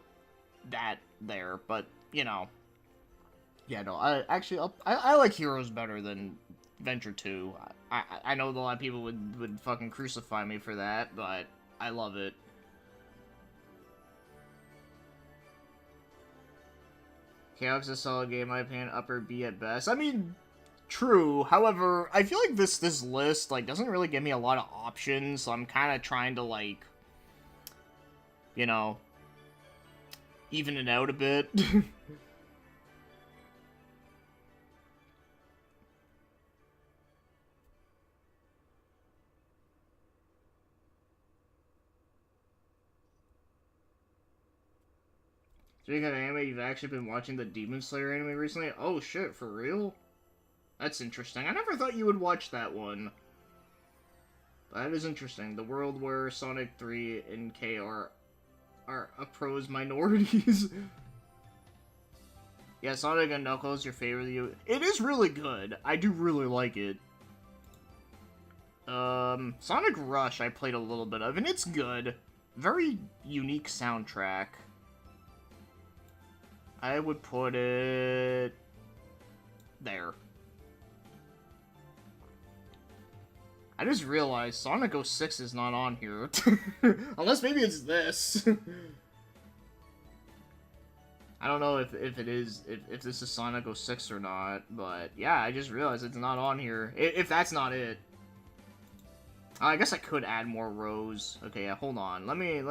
that there, but, you know... Yeah, no, I like Heroes better than Venture 2. I know a lot of people would fucking crucify me for that, but I love it. Chaos is a solid game, in my opinion, upper B at best. I mean, true. However, I feel like this list, like, doesn't really give me a lot of options, so I'm kind of trying to, like, you know, even it out a bit. Speaking of anime, you've actually been watching the Demon Slayer anime recently? Oh shit, for real? That's interesting. I never thought you would watch that one. That is interesting. The world where Sonic 3 and K are opposed minorities. Yeah, Sonic and Knuckles, your favorite. It is really good. I do really like it. Sonic Rush I played a little bit of, and it's good. Very unique soundtrack. I would put it there. I just realized Sonic 06 is not on here. Unless maybe it's this. I don't know if it is, if this is Sonic 06 or not, but yeah, I just realized it's not on here. If that's not it. I guess I could add more rows. Okay, yeah, hold on. Let me,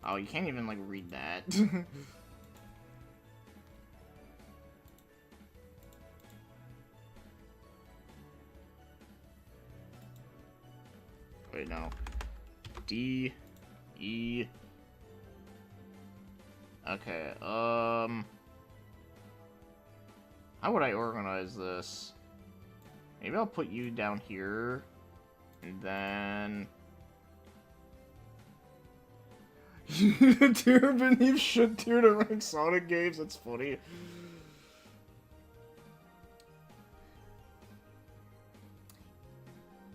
Oh, you can't even, like, read that. Wait, no. D, E. Okay, how would I organize this? Maybe I'll put you down here, and then... Tier beneath shit tier to rank Sonic games, that's funny.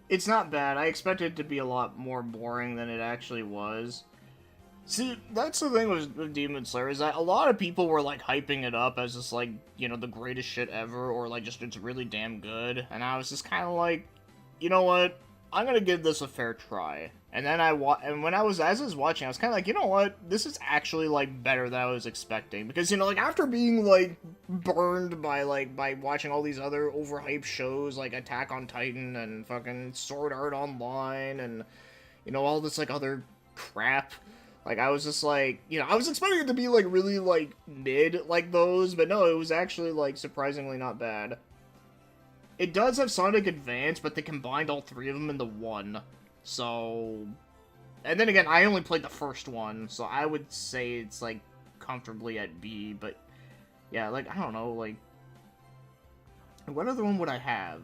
It's not bad. I expected it to be a lot more boring than it actually was. See, that's the thing with Demon Slayer, is that a lot of people were, like, hyping it up as just, like, you know, the greatest shit ever, or, like, just it's really damn good, and I was just kind of like, you know what? I'm gonna give this a fair try. And then when I was, as I was watching, I was kind of like, you know what? This is actually, like, better than I was expecting. Because, you know, like, after being, like, burned by watching all these other overhyped shows, like Attack on Titan and fucking Sword Art Online and, you know, all this, like, other crap. Like, I was just like, you know, I was expecting it to be, like, really, like, mid, like those, but no, it was actually, like, surprisingly not bad. It does have Sonic Advance, but they combined all three of them into one. So... And then again, I only played the first one, so I would say it's, like, comfortably at B, but... Yeah, like, I don't know, like... What other one would I have?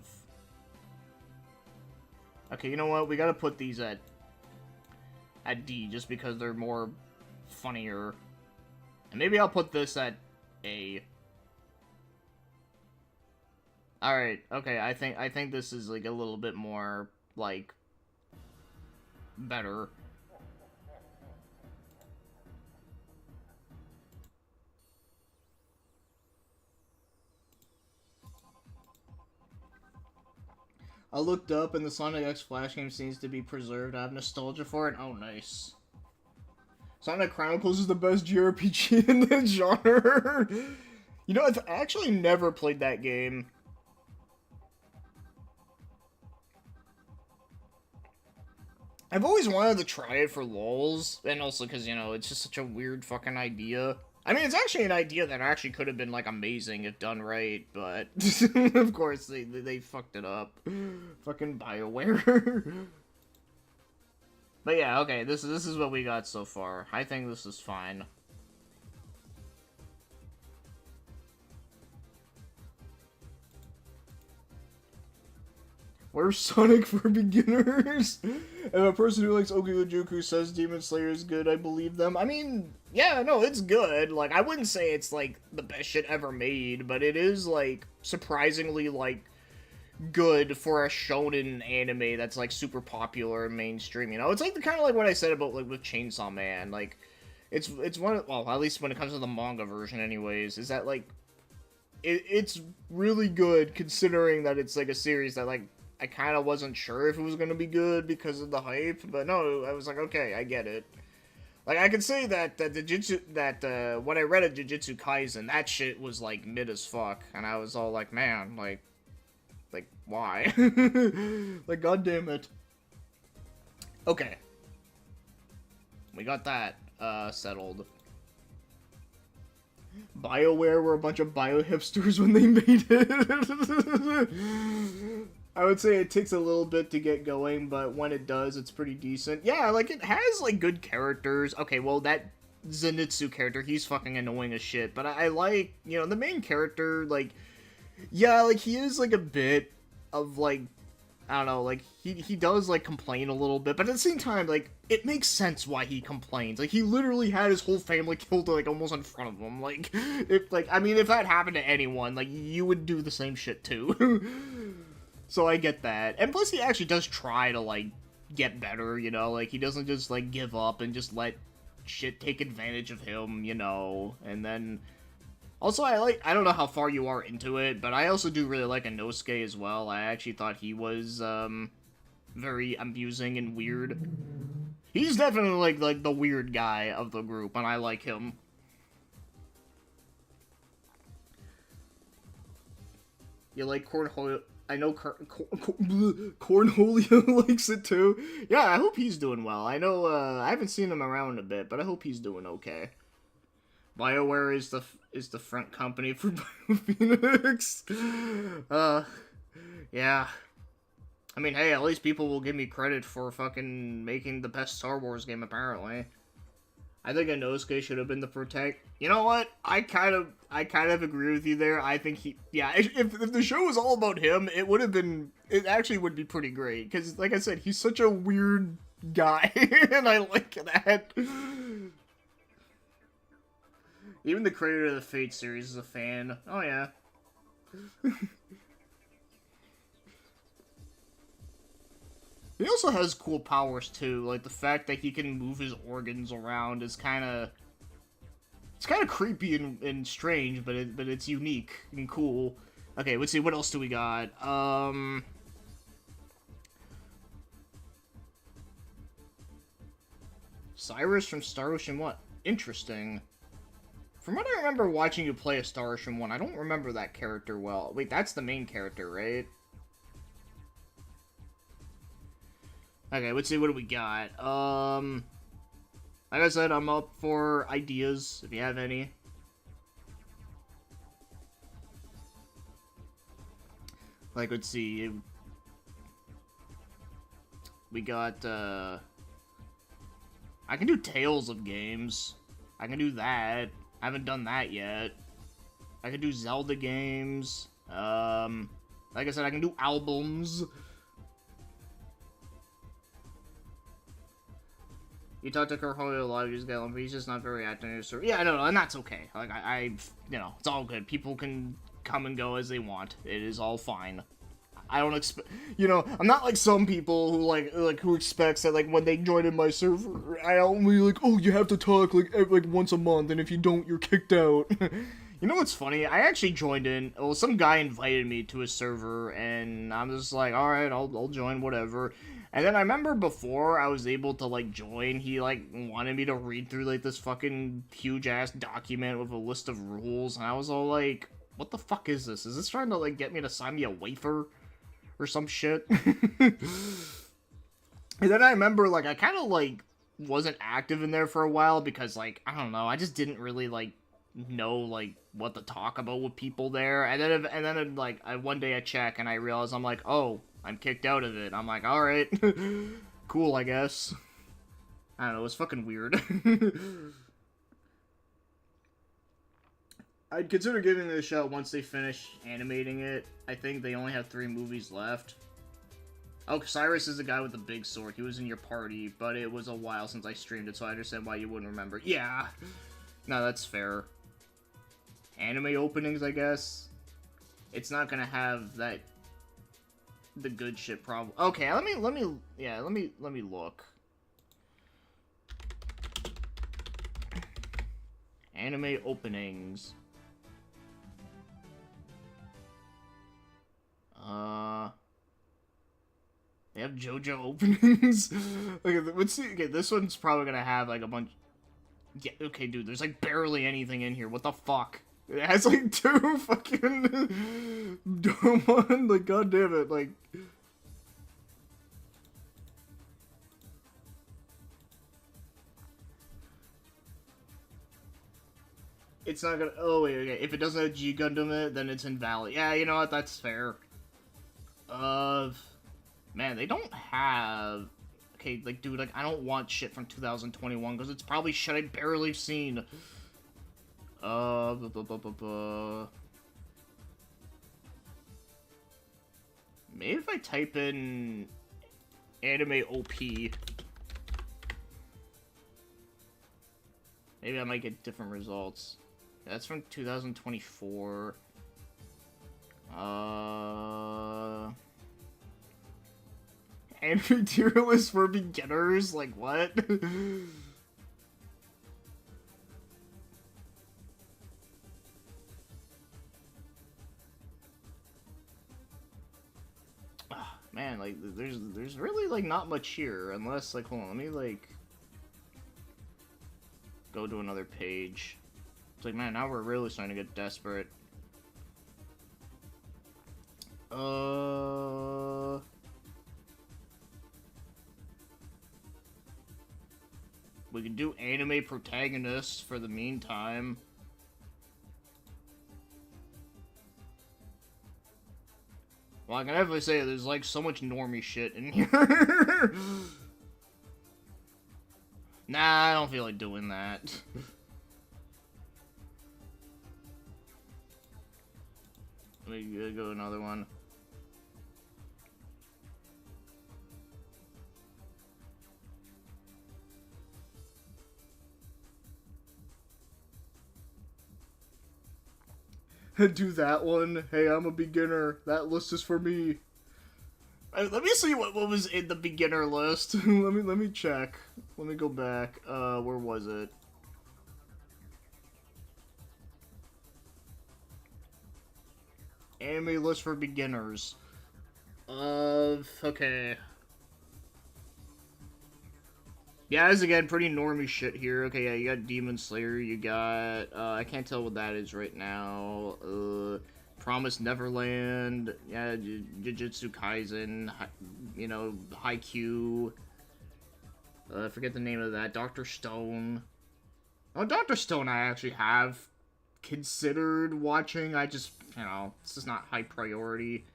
Okay, you know what? We gotta put these at D, just because they're more funnier. And maybe I'll put this at A. Alright, okay, I think this is, like, a little bit more, like, better. I looked up and the Sonic X Flash game seems to be preserved. I have nostalgia for it. Oh, nice. Sonic Chronicles is the best JRPG in the genre. You know, I've actually never played that game. I've always wanted to try it for lols, and also because, you know, it's just such a weird fucking idea. I mean, it's actually an idea that actually could have been, like, amazing if done right, but of course they fucked it up. Fucking BioWare. But yeah, okay, this is what we got so far. I think this is fine. Where's Sonic for beginners? If a person who likes Okidojuku says Demon Slayer is good, I believe them. I mean, yeah, no, it's good. Like, I wouldn't say it's, like, the best shit ever made, but it is, like, surprisingly, like, good for a shonen anime that's, like, super popular and mainstream, you know? It's, like, the kind of, like, what I said about, like, with Chainsaw Man. Like, it's one of, well, at least when it comes to the manga version anyways, is that, like, it's really good considering that it's, like, a series that, like, I kind of wasn't sure if it was going to be good because of the hype, but no, I was like, okay, I get it. Like, I could say that when I read at Jujutsu Kaisen, that shit was, like, mid as fuck, and I was all like, man, like, why? Like, goddamn it. Okay. We got that, settled. BioWare were a bunch of bio hipsters when they made it. I would say it takes a little bit to get going, but when it does, it's pretty decent. Yeah, like, it has, like, good characters. Okay, well, that Zenitsu character, he's fucking annoying as shit, but I like, you know, the main character, like, yeah, like, he is, like, a bit of, like, I don't know, like, he does, like, complain a little bit, but at the same time, like, it makes sense why he complains. Like, he literally had his whole family killed, like, almost in front of him. Like, if, like, I mean, if that happened to anyone, like, you would do the same shit, too. So I get that. And plus, he actually does try to, like, get better, you know? Like, he doesn't just, like, give up and just let shit take advantage of him, you know? And then... Also, I don't know how far you are into it, but I also do really like Inosuke as well. I actually thought he was, very amusing and weird. He's definitely, like the weird guy of the group, and I like him. You like Cornholio? I know Cornholio likes it too. Yeah, I hope he's doing well. I know, I haven't seen him around a bit, but I hope he's doing okay. BioWare is the front company for BioPhoenix. Yeah. I mean, hey, at least people will give me credit for fucking making the best Star Wars game, apparently. I think Inosuke should have been the protect. You know what? I kind of agree with you there. I think yeah, if the show was all about him, it actually would be pretty great. Because, like I said, he's such a weird guy, and I like that. Even the creator of the Fate series is a fan. Oh, yeah. He also has cool powers, too. Like, the fact that he can move his organs around is kind of... It's kind of creepy and strange, but it's unique and cool. Okay, let's see. What else do we got? Cyrus from Star Ocean 1. Interesting. From what I remember watching you play a Star Ocean 1, I don't remember that character well. Wait, that's the main character, right? Okay, let's see, what do we got? Like I said, I'm up for ideas, if you have any. Like, let's see. We got, I can do Tales of games. I can do that. I haven't done that yet. I can do Zelda games. Like I said, I can do albums. You talk to Cornholio a lot, he's but he's just not very active in his story. Yeah, no, and that's okay. Like, you know, it's all good. People can come and go as they want. It is all fine. I don't expect, you know, I'm not like some people who who expects that, like, when they join in my server, I only, like, oh, you have to talk, like once a month, and if you don't, you're kicked out. You know what's funny? I actually joined in, well, some guy invited me to his server, and I'm just like, alright, I'll join, whatever. And then I remember before I was able to, like, join, he, like, wanted me to read through, like, this fucking huge-ass document with a list of rules, and I was all like, what the fuck is this? Is this trying to, like, get me to sign me a wafer? Or some shit. And then I remember, like, I kind of, like, wasn't active in there for a while because, like, I don't know, I just didn't really, like, know, like, what to talk about with people there. And then like, one day I check and I realize I'm like, oh, I'm kicked out of it. I'm like, alright. Cool, I guess. I don't know, it's fucking weird. I'd consider giving it a shot once they finish animating it. I think they only have 3 movies left. Oh, Cyrus is the guy with the big sword. He was in your party, but it was a while since I streamed it, so I understand why you wouldn't remember. Yeah! No, that's fair. Anime openings, I guess. It's not gonna have that... the good shit problem. Okay, let me look. Anime openings. They have JoJo openings. Okay, let's see. Okay, this one's probably gonna have like a bunch. Yeah, okay, dude. There's like barely anything in here. What the fuck? It has like 2 fucking Domon. Like, god damn it. Like. It's not gonna. Oh wait, okay. If it doesn't have G Gundam in it, then it's invalid. Yeah, you know what? That's fair. Man, they don't have. Okay, like, dude, like, I don't want shit from 2021 because it's probably shit I barely seen. Blah, blah, blah, blah, blah. Maybe if I type in anime OP, maybe I might get different results. That's from 2024. Anime tier list for beginners? Like, what? Man, like, there's really, like, not much here, unless, like, hold on, let me, like, go to another page. It's like, man, now we're really starting to get desperate. We can do anime protagonists for the meantime. Well, I can definitely say there's, like, so much normie shit in here. Nah, I don't feel like doing that. Let me go another one. Do that one. Hey, I'm a beginner. That list is for me. Let me see what was in the beginner list. let me check. Let me go back. Where was it? Anime list for beginners. Okay. Yeah, this is, again, pretty normie shit here. Okay, yeah, you got Demon Slayer, you got, I can't tell what that is right now. Promised Neverland, yeah, Jujutsu Kaisen, you know, Haikyuu. I forget the name of that. Dr. Stone. Oh, Dr. Stone I actually have considered watching. I just, you know, this is not high priority.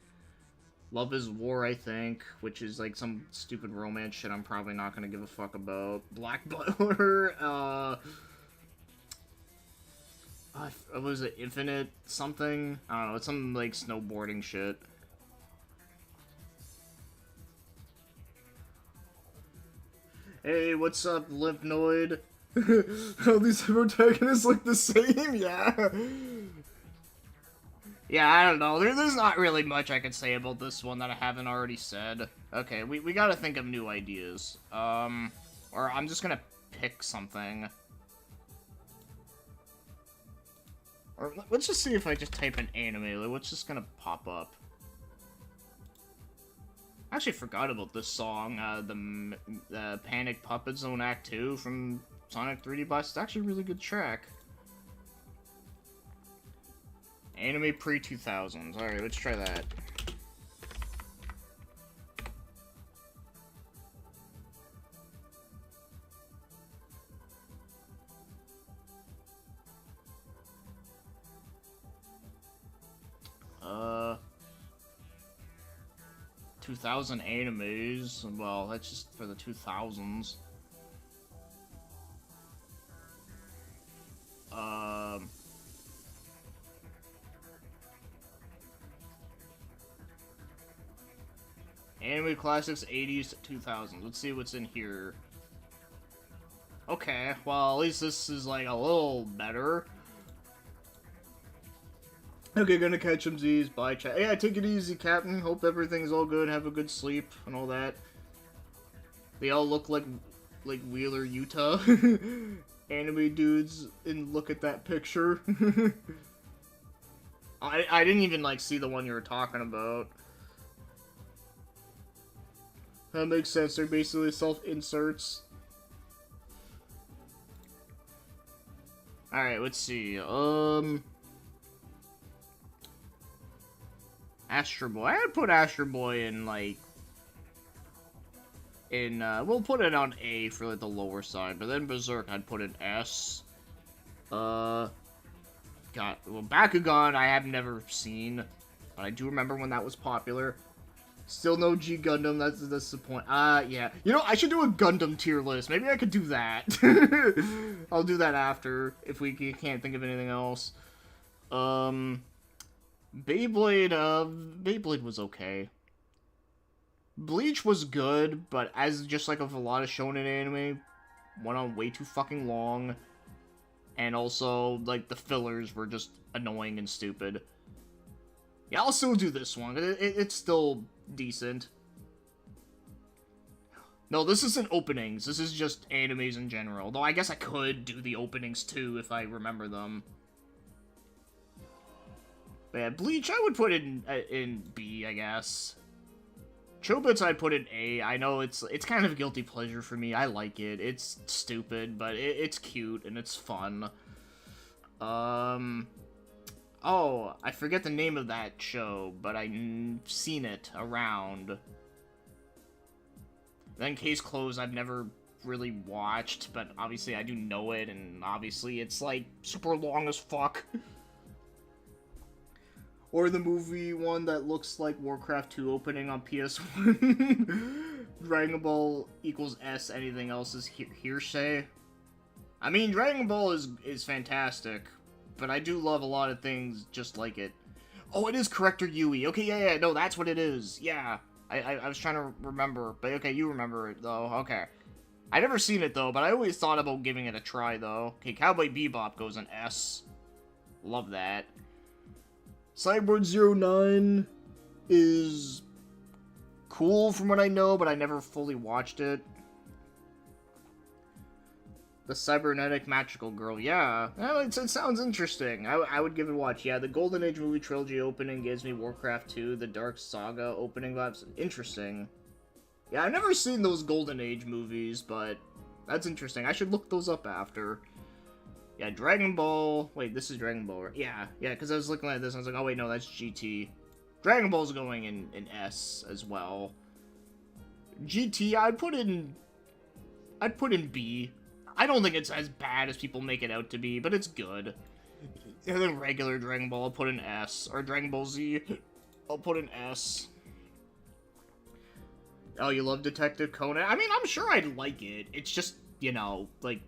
Love is War, I think, which is like some stupid romance shit I'm probably not gonna give a fuck about. Black Butler, was it Infinite something? I don't know, it's some like snowboarding shit. Hey, what's up, Lympnoid? All these protagonists look the same? Yeah. Yeah, I don't know. There's not really much I could say about this one that I haven't already said. Okay, we gotta think of new ideas. Or I'm just gonna pick something. Or let's just see if I just type in anime, like, what's just gonna pop up? I actually forgot about this song, the Panic Puppet Zone Act 2 from Sonic 3D Blast. It's actually a really good track. Anime pre-2000s. Alright, let's try that. Uh... 2000 animes. Well, that's just for the 2000s. Anime classics 80s to 2000s. Let's see what's in here. Okay, well, at least this is, like, a little better. Okay, gonna catch some Z's. Bye, chat. Yeah, take it easy, Captain. Hope everything's all good. Have a good sleep and all that. They all look like Wheeler, Utah. Anime dudes, and look at that picture. I didn't even, like, see the one you were talking about. That makes sense. They're basically self-inserts. Alright, let's see. Astro Boy. I'd put Astro Boy in, like... we'll put it on A for, like, the lower side. But then Berserk, I'd put in S. got well, Bakugan. I have never seen, but I do remember when that was popular. Still no G Gundam. That's the point. Yeah. You know, I should do a Gundam tier list. Maybe I could do that. I'll do that after if we can't think of anything else. Beyblade. Beyblade was okay. Bleach was good, but as just like of a lot of shonen anime, went on way too fucking long. And also, like, the fillers were just annoying and stupid. Yeah, I'll still do this one. It's still decent. No, this isn't openings. This is just animes in general. Though I guess I could do the openings too if I remember them. But yeah, Bleach I would put in B, I guess. Chobits I'd put in A. I know it's kind of a guilty pleasure for me. I like it. It's stupid, but it's cute and it's fun. Oh, I forget the name of that show, but I've seen it around. Then Case Closed I've never really watched, but obviously I do know it, and obviously it's like super long as fuck. Or the movie one that looks like Warcraft 2 opening on PS1. Dragon Ball equals S, anything else is hearsay. I mean, Dragon Ball is fantastic, but I do love a lot of things just like it. Oh, it is Corrector Yui. Okay, yeah, no, that's what it is. Yeah, I was trying to remember, but okay, you remember it, though. Okay. I never seen it, though, but I always thought about giving it a try, though. Okay, Cowboy Bebop goes in S. Love that. Cyborg 09 is cool from what I know, but I never fully watched it. The Cybernetic Magical Girl, yeah. It sounds interesting. I would give it a watch. Yeah, the Golden Age movie trilogy opening gives me Warcraft 2, the Dark Saga opening vibes. Interesting. Yeah, I've never seen those Golden Age movies, but that's interesting. I should look those up after. Yeah, Dragon Ball. Wait, this is Dragon Ball, right? Yeah, because I was looking at this and I was like, oh wait, no, that's GT. Dragon Ball's going in S as well. GT, I'd put in B. I don't think it's as bad as people make it out to be, but it's good. And then regular Dragon Ball, I'll put in S. Or Dragon Ball Z, I'll put in S. Oh, you love Detective Conan? I mean, I'm sure I'd like it. It's just, you know, like,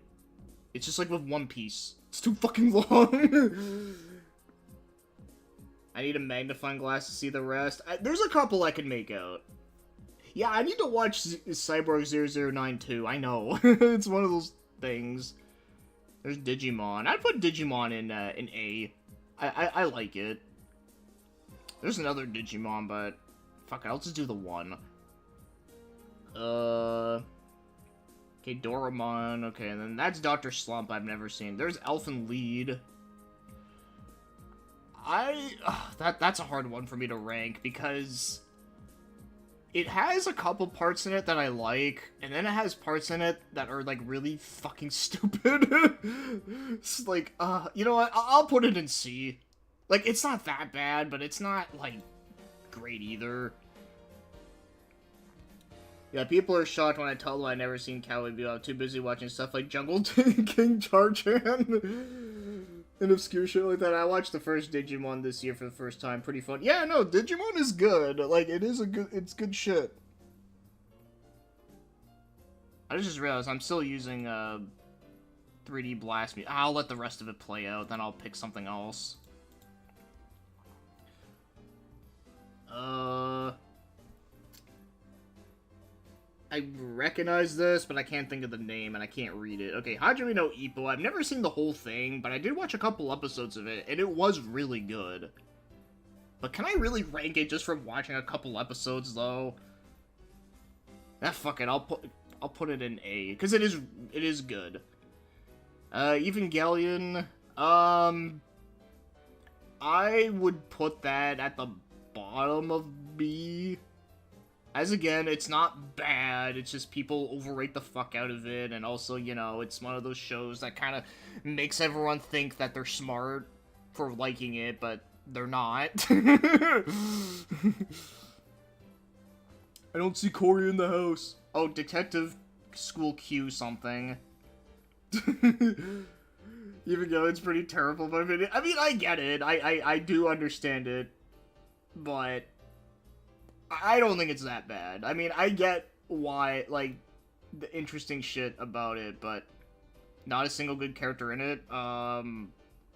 it's just like with One Piece. It's too fucking long. I need a magnifying glass to see the rest. There's a couple I can make out. Yeah, I need to watch Cyborg 009 too. I know. It's one of those things. There's Digimon. I'd put Digimon in A. I like it. There's another Digimon, but fuck it, I'll just do the one. Okay, Doraemon. Okay, and then that's Dr. Slump I've never seen. There's Elfen Lied. That's a hard one for me to rank because it has a couple parts in it that I like, and then it has parts in it that are like really fucking stupid. It's like, you know what? I'll put it in C. Like, it's not that bad, but it's not like great either. Yeah, people are shocked when I tell them I never seen Cowboy Bebop. I'm too busy watching stuff like Jungle King Charchan and obscure shit like that. I watched the first Digimon this year for the first time. Pretty fun. Yeah, no, Digimon is good. Like, it's good shit. I just realized I'm still using 3D Blast Me. I'll let the rest of it play out, then I'll pick something else. I recognize this, but I can't think of the name, and I can't read it. Okay, Hajime no Ippo. I've never seen the whole thing, but I did watch a couple episodes of it, and it was really good. But can I really rank it just from watching a couple episodes, though? Fuck it. I'll put it in A, because it is good. Evangelion. I would put that at the bottom of B. As again, it's not bad, it's just people overrate the fuck out of it, and also, you know, it's one of those shows that kind of makes everyone think that they're smart for liking it, but they're not. I don't see Corey in the house. Oh, Detective School Q something. Even though it's pretty terrible, but I mean, I get it. I do understand it, but I don't think it's that bad. I mean, I get why, like, the interesting shit about it, but not a single good character in it.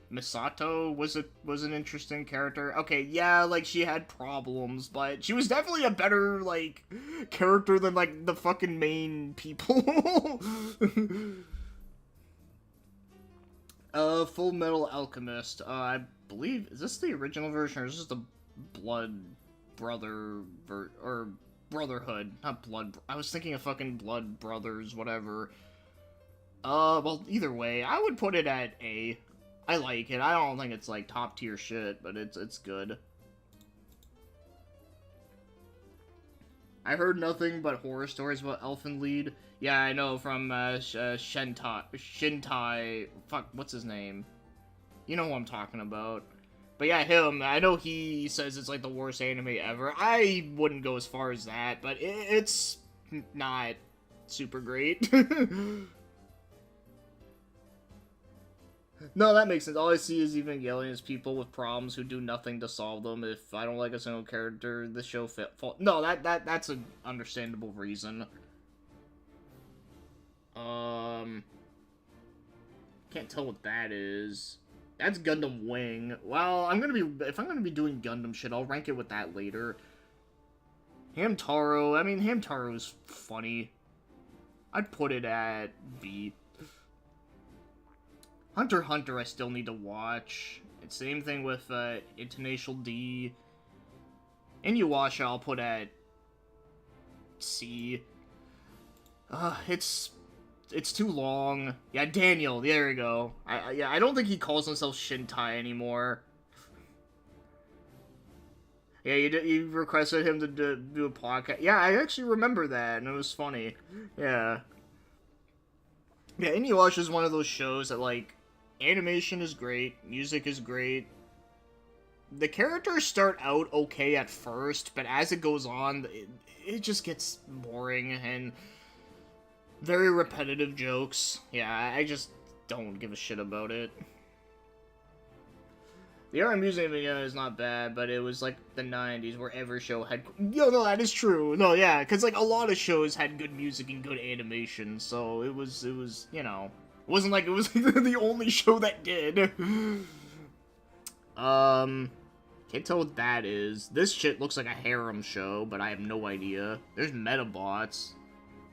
Misato was an interesting character. Okay, yeah, like she had problems, but she was definitely a better like character than like the fucking main people. Full Metal Alchemist. I believe is this the original version or is this the Blood Brother or Brotherhood? Not Blood. I was thinking of fucking Blood Brothers, whatever. Well, either way, I would put it at A. I like it. I don't think it's like top tier shit, but it's good. I heard nothing but horror stories about Elfen Lied. Yeah, I know from Shintai. Fuck, what's his name? You know who I'm talking about. But yeah, him. I know he says it's like the worst anime ever. I wouldn't go as far as that, but it's not super great. No, that makes sense. All I see is Evangelion people with problems who do nothing to solve them. If I don't like a single character, the show No, that's an understandable reason. Can't tell what that is. That's Gundam Wing. Well, if I'm gonna be doing Gundam shit, I'll rank it with that later. Hamtaro. I mean, Hamtaro's funny. I'd put it at B. Hunter x Hunter I still need to watch. It's same thing with International D. Inuyasha I'll put at C. It's too long. Yeah, Daniel, there you go. I don't think he calls himself Shintai anymore. Yeah, you requested him to do a podcast. Yeah, I actually remember that, and it was funny. Yeah. Yeah, Inuyasha is one of those shows that, like, animation is great, music is great. The characters start out okay at first, but as it goes on, it just gets boring and very repetitive jokes. Yeah, I just don't give a shit about it. The RM Museum is not bad, but it was like the 90s where every show had... Yo, no, that is true. No, yeah, because like a lot of shows had good music and good animation, so it was, you know... It wasn't like it was the only show that did. Can't tell what that is. This shit looks like a harem show, but I have no idea. There's Metabots.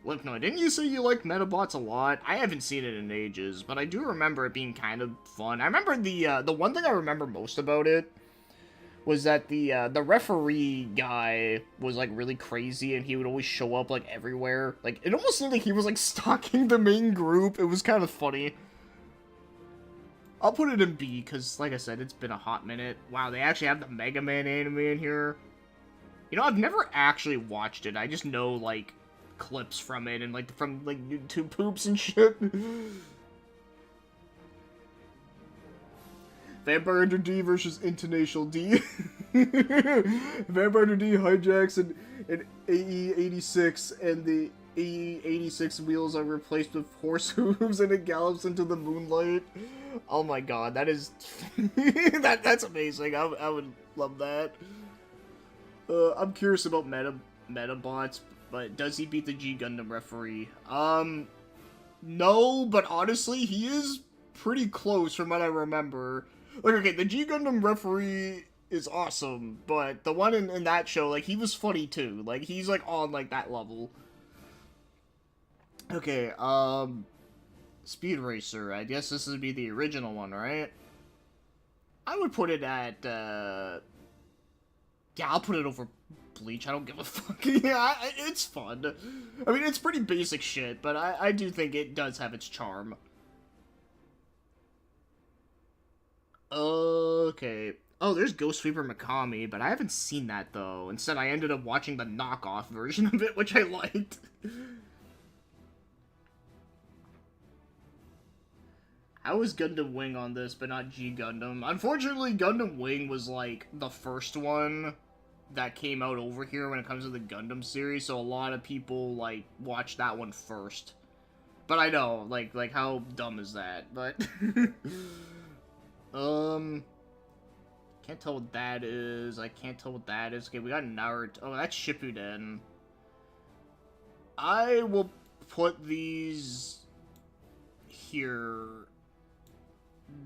Look, no, didn't you say you like Metabots a lot? I haven't seen it in ages, but I do remember it being kind of fun. I remember the one thing I remember most about it was that the referee guy was, like, really crazy, and he would always show up, like, everywhere. Like, it almost seemed like he was, like, stalking the main group. It was kind of funny. I'll put it in B, because, like I said, it's been a hot minute. Wow, they actually have the Mega Man anime in here. You know, I've never actually watched it. I just know, like, clips from it, and, like, from, like, YouTube poops and shit. Vampire Hunter D versus International D. Vampire Hunter D hijacks an AE-86, and the AE-86 wheels are replaced with horse hooves, and it gallops into the moonlight. Oh my god, that is... that's amazing. I would love that. I'm curious about Metabots, but does he beat the G Gundam referee? No, but honestly, he is pretty close from what I remember. Like, okay, the G Gundam referee is awesome, but the one in that show, like, he was funny too. Like, he's, like, on, like, that level. Okay, Speed Racer. I guess this would be the original one, right? I would put it at, yeah, I'll put it over Bleach. I don't give a fuck. Yeah, it's fun. I mean, it's pretty basic shit, but I do think it does have its charm. Okay. Oh, there's Ghost Sweeper Mikami, but I haven't seen that, though. Instead, I ended up watching the knockoff version of it, which I liked. How is Gundam Wing on this, but not G Gundam? Unfortunately, Gundam Wing was, like, the first one that came out over here when it comes to the Gundam series, so a lot of people, like, watch that one first. But I know, like how dumb is that? But um, can't tell what that is. I can't tell what that is. Okay, we got Naruto. Oh, that's Shippuden. I will put these here.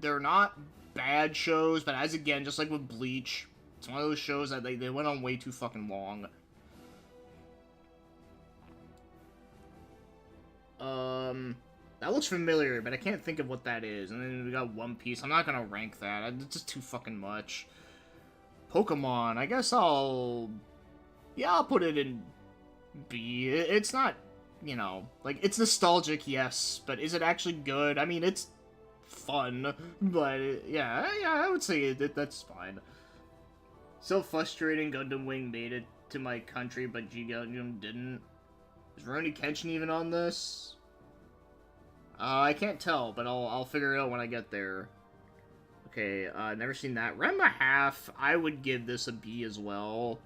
They're not bad shows, but as again, just like with Bleach, it's one of those shows that they went on way too fucking long. That looks familiar, but I can't think of what that is. And then we got One Piece. I'm not gonna rank that. It's just too fucking much. Pokemon. I guess I'll... Yeah, I'll put it in B. It's not, you know... Like, it's nostalgic, yes. But is it actually good? I mean, it's fun. But, yeah, I would say that's fine. So frustrating Gundam Wing made it to my country, but G Gundam didn't. Is Rurouni Kenshin even on this? I can't tell, but I'll figure it out when I get there. Okay, never seen that. Ranma Half, I would give this a B as well.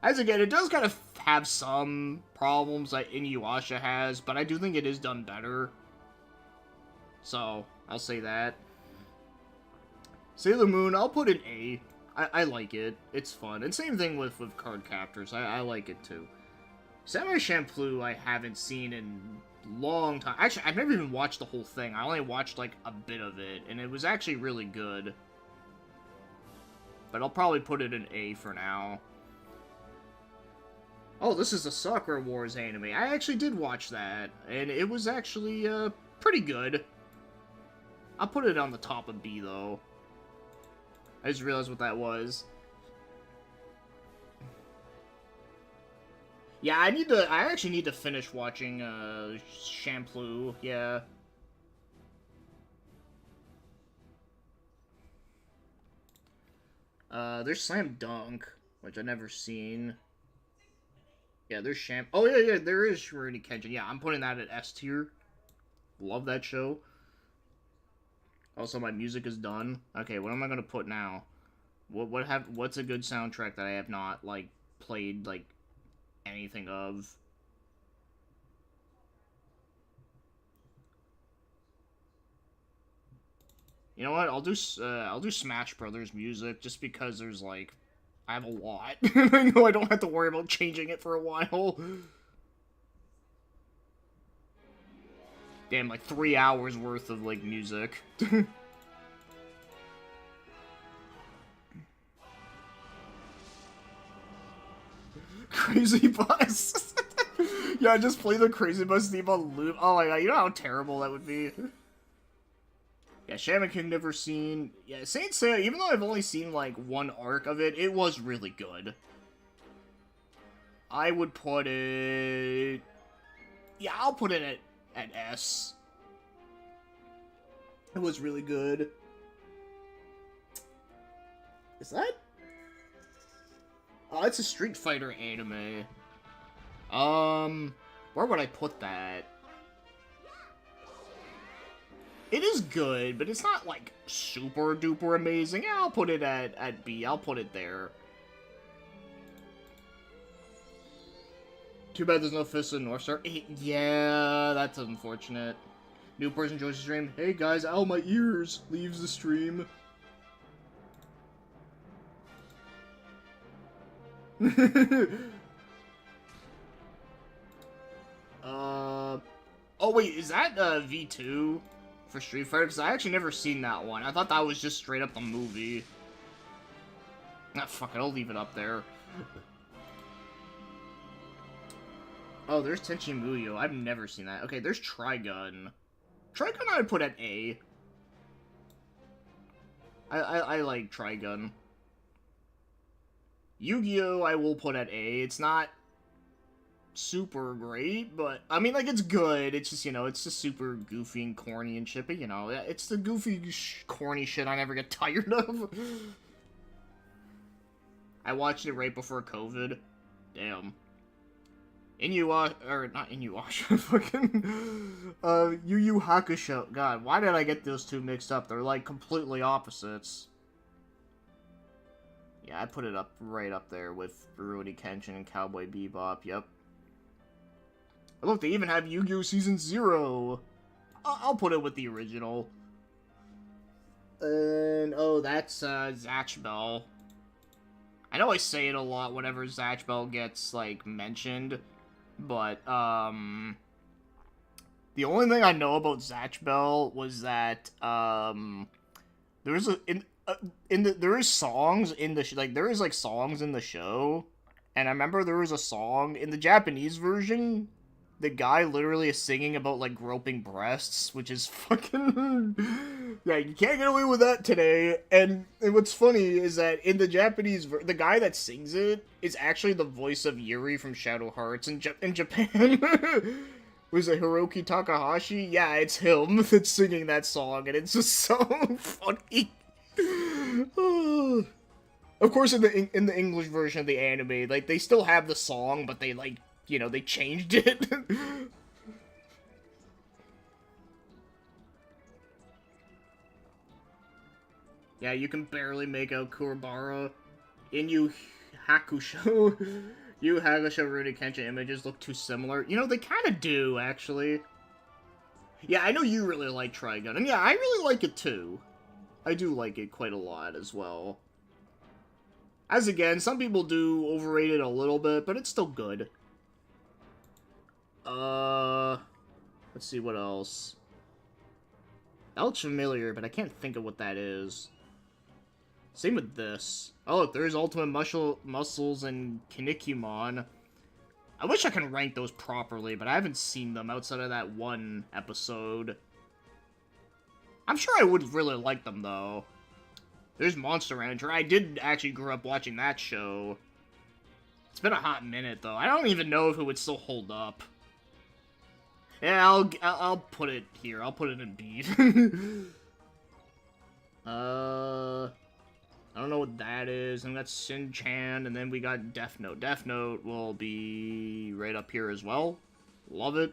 As again, it does kind of have some problems that Inuyasha has, but I do think it is done better. So, I'll say that. Sailor Moon, I'll put an A. I like it. It's fun. And same thing with Card Captors. I like it too. Samurai Champloo I haven't seen in long time. Actually, I've never even watched the whole thing. I only watched, like, a bit of it, and it was actually really good. But I'll probably put it in A for now. Oh, this is a Sakura Wars anime. I actually did watch that, and it was actually, pretty good. I'll put it on the top of B, though. I just realized what that was. Yeah, I actually need to finish watching, Champloo, yeah. There's Slam Dunk, which I've never seen. Yeah, there's Oh, yeah, there is Rurouni Kenshin. Yeah, I'm putting that at S tier. Love that show. Also, my music is done. Okay, what am I gonna put now? What's a good soundtrack that I have not, like, played, like, anything of? You know what? I'll do Smash Brothers music just because there's like I have a lot. I know I don't have to worry about changing it for a while. Damn, like 3 hours worth of like music. Crazy Bus. Yeah, just play the Crazy Bus theme on loop. Oh my god, you know how terrible that would be. Yeah, Shaman King never seen. Yeah, Saint Seiya, even though I've only seen, like, one arc of it, it was really good. I would put it... Yeah, I'll put it at S. It was really good. Is that? Oh, it's a Street Fighter anime. Where would I put that? It is good, but it's not, like, super duper amazing. Yeah, I'll put it at B. I'll put it there. Too bad there's no Fist of the North Star. Yeah, that's unfortunate. New person joins the stream. Hey guys, ow, my ears! Leaves the stream. Oh wait, is that, V2? For Street Fighter, because I actually never seen that one. I thought that was just straight up the movie. Ah, fuck it, I'll leave it up there. Oh, there's Tenchi Muyo. I've never seen that. Okay, there's Trigun. Trigun I would put at A. I like Trigun. Yu-Gi-Oh! I will put at A. It's not super great, but I mean, like, it's good. It's just, you know, it's just super goofy and corny and shit, but, you know, it's the goofy, corny shit I never get tired of. I watched it right before COVID. Damn. Or not Inuyasha, fucking, Yu Yu Hakusho. God, why did I get those two mixed up? They're, like, completely opposites. Yeah, I put it up, right up there with Rurouni Kenshin and Cowboy Bebop, yep. Look, they even have Yu-Gi-Oh! Season 0. I'll put it with the original. And, oh, that's, Zatch Bell. I know I say it a lot whenever Zatch Bell gets, like, mentioned, but, the only thing I know about Zatch Bell was that, there is there is songs in the, there is, like, songs in the show, and I remember there was a song in the Japanese version. The guy literally is singing about, like, groping breasts, which is fucking... yeah, you can't get away with that today. And what's funny is that in the Japanese... the guy that sings it is actually the voice of Yuri from Shadow Hearts in Japan. Was it Hiroki Takahashi? Yeah, it's him that's singing that song, and it's just so funny. Of course, in the English version of the anime, like, they still have the song, but they, like, you know, they changed it. Yeah, you can barely make out Kuwabara. In Yu Hakusho, Yu Hakusho Rurouni Kenshin images look too similar. You know, they kind of do, actually. Yeah, I know you really like Trigun, and yeah, I really like it too. I do like it quite a lot as well. As again, some people do overrate it a little bit, but it's still good. Let's see what else. That looks familiar, but I can't think of what that is. Same with this. Oh, look, there's Ultimate Muscles and Kinnikuman. I wish I could rank those properly, but I haven't seen them outside of that one episode. I'm sure I would really like them, though. There's Monster Rancher. I did actually grow up watching that show. It's been a hot minute, though. I don't even know if it would still hold up. Yeah, I'll put it here. I'll put it in B. I don't know what that is. And that's Shin-Chan, and then we got Death Note. Death Note will be right up here as well. Love it.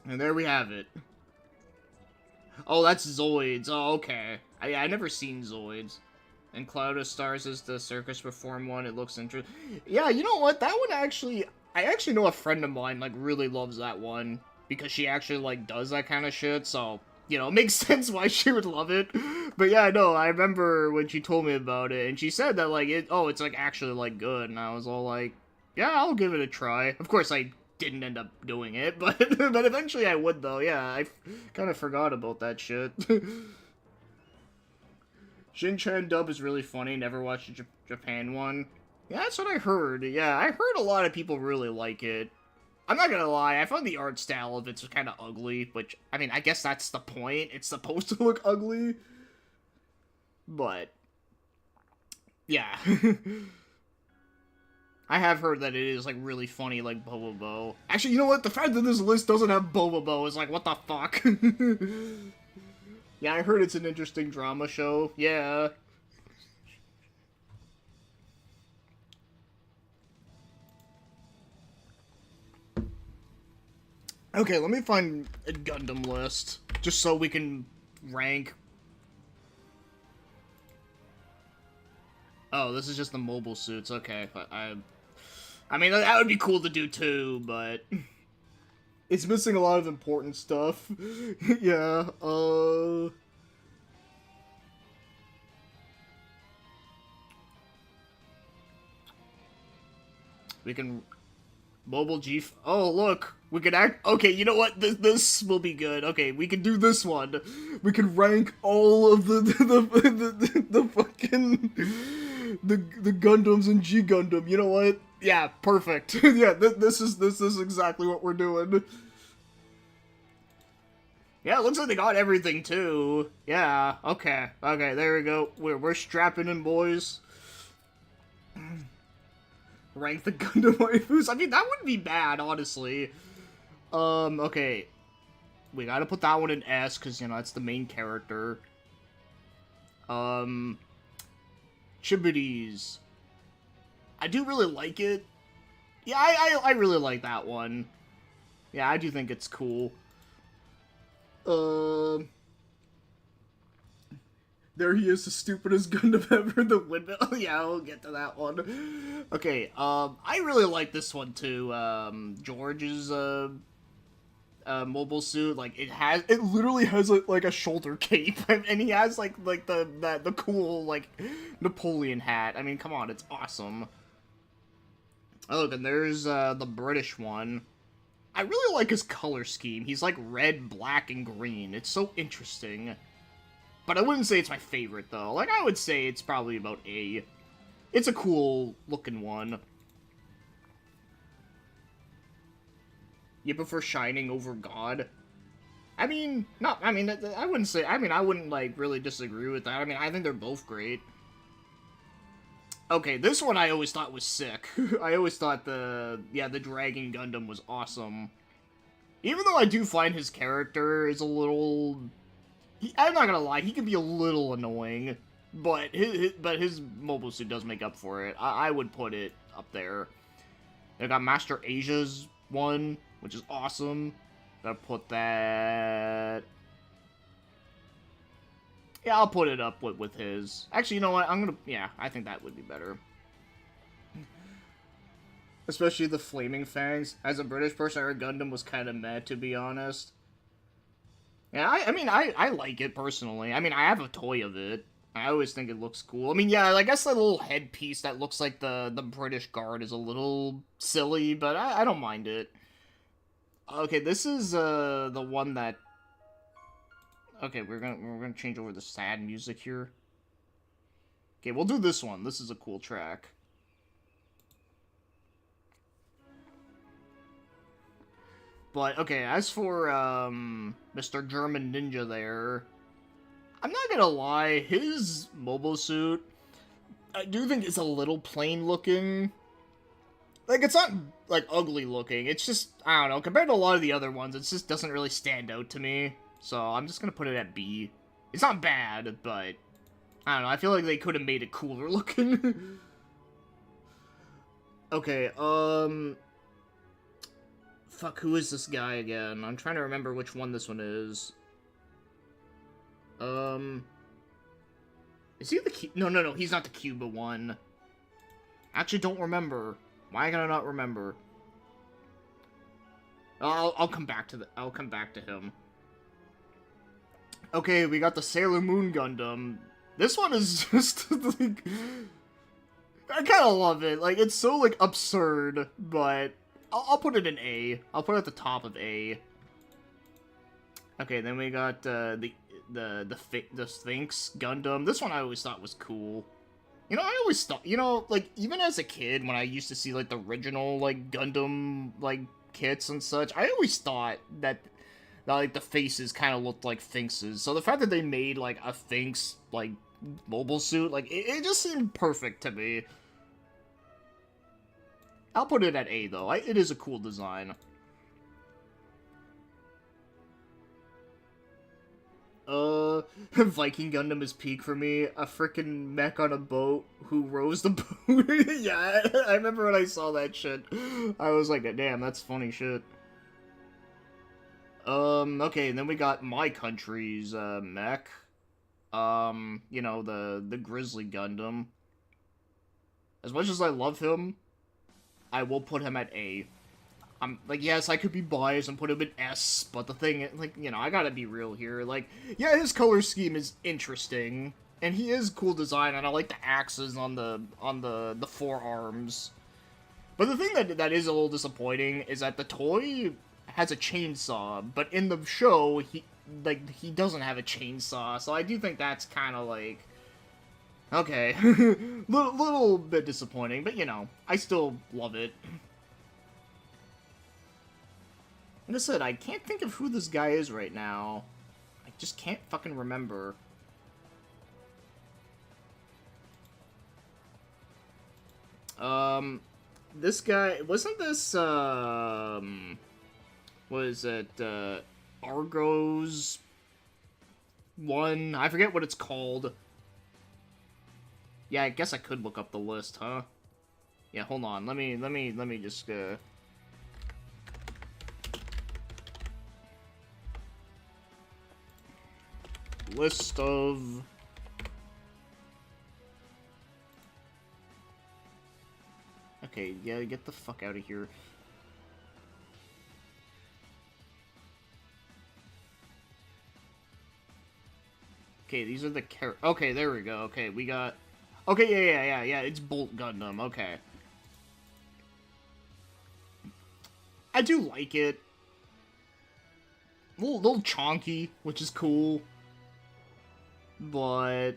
And there we have it. Oh, that's Zoids. Oh, okay. I never seen Zoids. And Cloud of Stars is the Circus Reform one. It looks interesting. Yeah, you know what? That one actually... I actually know a friend of mine, like, really loves that one. Because she actually, like, does that kind of shit, so... You know, it makes sense why she would love it. But yeah, no, I remember when she told me about it, and she said that, like, it's, like, actually, like, good. And I was all like, yeah, I'll give it a try. Of course, I didn't end up doing it, but but eventually I would, though. Yeah, I kind of forgot about that shit. Shin-Chan dub is really funny. Never watched the Japan one. Yeah, that's what I heard. Yeah, I heard a lot of people really like it. I'm not gonna lie, I found the art style of it's kind of ugly, which, I mean, I guess that's the point. It's supposed to look ugly. But, yeah. I have heard that it is, like, really funny, like Bobobo. Actually, you know what? The fact that this list doesn't have Bobobo is like, what the fuck? Yeah, I heard it's an interesting drama show. Yeah. Okay, let me find a Gundam list, just so we can rank. Oh, this is just the mobile suits. Okay, I mean, that would be cool to do too, but it's missing a lot of important stuff. Yeah. We can mobile G. Oh, look. We can act. Okay, you know what? This will be good. Okay, we can do this one. We can rank all of the fucking the Gundams and G Gundam. You know what? Yeah, perfect. Yeah, this is exactly what we're doing. Yeah, it looks like they got everything too. Yeah. Okay. Okay. There we go. We're strapping in, boys. Rank the Gundam waifus. I mean, that wouldn't be bad, honestly. Okay. We gotta put that one in S, because, you know, that's the main character. Chibities. I do really like it. Yeah, I really like that one. Yeah, I do think it's cool. There he is, the stupidest Gundam ever, the windmill. Yeah, we'll get to that one. Okay, I really like this one too. George's, mobile suit, like, it literally has, like a shoulder cape, and he has, like the cool, like, Napoleon hat. I mean, come on, it's awesome. Oh, look, and there's, the British one. I really like his color scheme. He's, like, red, black, and green. It's so interesting. But I wouldn't say it's my favorite, though. Like, I would say it's probably about A. It's a cool-looking one. You prefer Shining over God? I mean, I wouldn't say, I wouldn't, like, really disagree with that. I mean, I think they're both great. Okay, this one I always thought was sick. I always thought the Dragon Gundam was awesome. Even though I do find his character is a little... I'm not gonna lie, he can be a little annoying, but his mobile suit does make up for it. I would put it up there. I got Master Asia's one, which is awesome. Gotta put that... Yeah, I'll put it up with his. Actually, you know what? Yeah, I think that would be better. Especially the Flaming Fangs. As a British person, our Gundam was kind of meh, to be honest. Yeah, I mean, I like it, personally. I mean, I have a toy of it. I always think it looks cool. I mean, yeah, I guess the little headpiece that looks like the British Guard is a little silly, but I don't mind it. Okay, this is, the one that... Okay, we're gonna change over the sad music here. Okay, we'll do this one. This is a cool track. But, okay, as for, Mr. German Ninja there, I'm not gonna lie, his mobile suit, I do think it's a little plain looking. Like, it's not, like, ugly looking, it's just, I don't know, compared to a lot of the other ones, it just doesn't really stand out to me. So, I'm just gonna put it at B. It's not bad, but, I don't know, I feel like they could have made it cooler looking. Okay, fuck, who is this guy again? I'm trying to remember which one this one is. Is he the No, he's not the Cuba one. I actually don't remember. Why can I not remember? I'll come back to him. Okay, we got the Sailor Moon Gundam. This one is just, like... I kinda love it. Like, it's so, like, absurd, but... I'll put it in A. I'll put it at the top of A. Okay, then we got, the Sphinx Gundam. This one I always thought was cool. You know, I always thought, you know, like, even as a kid, when I used to see, like, the original, like, Gundam, like, kits and such, I always thought that like, the faces kind of looked like Sphinxes. So the fact that they made, like, a Sphinx, like, mobile suit, like, it just seemed perfect to me. I'll put it at A, though. It is a cool design. Viking Gundam is peak for me. A freaking mech on a boat who rows the boat. Yeah, I remember when I saw that shit. I was like, damn, that's funny shit. Okay, and then we got my country's, mech. You know, the Grizzly Gundam. As much as I love him, I will put him at A. I'm, like, yes, I could be biased and put him in S, but the thing, like, you know, I gotta be real here. Like, yeah, his color scheme is interesting, and he is cool design, and I like the axes on the forearms. But the thing that is a little disappointing is that the toy has a chainsaw, but in the show, he doesn't have a chainsaw, so I do think that's kind of like... Okay, little bit disappointing, but you know, I still love it. Like I said, I can't think of who this guy is right now. I just can't fucking remember. This guy, wasn't this, was it, Argo's one? I forget what it's called. Yeah, I guess I could look up the list, huh? Yeah, hold on. Let me just list of Okay, yeah, get the fuck out of here. Okay, these are the okay, there we go. Okay, we got... Okay, yeah, it's Bolt Gundam, okay. I do like it. Little chonky, which is cool. But...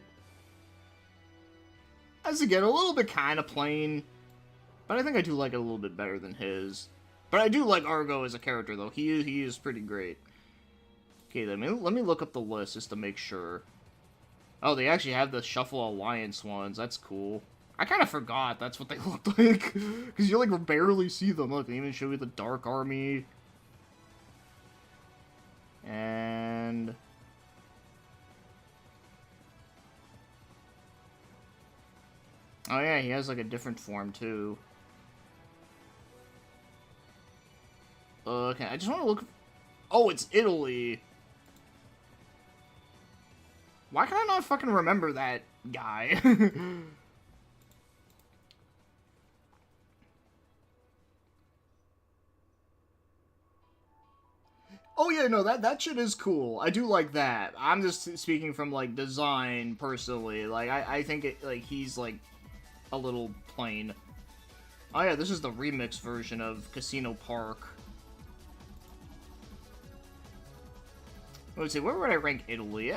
As again, a little bit kind of plain. But I think I do like it a little bit better than his. But I do like Argo as a character, though. He is pretty great. Okay, let me look up the list just to make sure. Oh, they actually have the Shuffle Alliance ones. That's cool. I kind of forgot that's what they look like. Because you, like, barely see them. Look, they even show you the Dark Army. And... Oh, yeah, he has, like, a different form, too. Okay, I just want to look... Oh, it's Italy. Why can I not fucking remember that guy? Oh yeah, no, that shit is cool. I do like that. I'm just speaking from, like, design, personally. Like, I think it, like, he's, like, a little plain. Oh yeah, this is the remix version of Casino Park. Let's see, where would I rank Italy?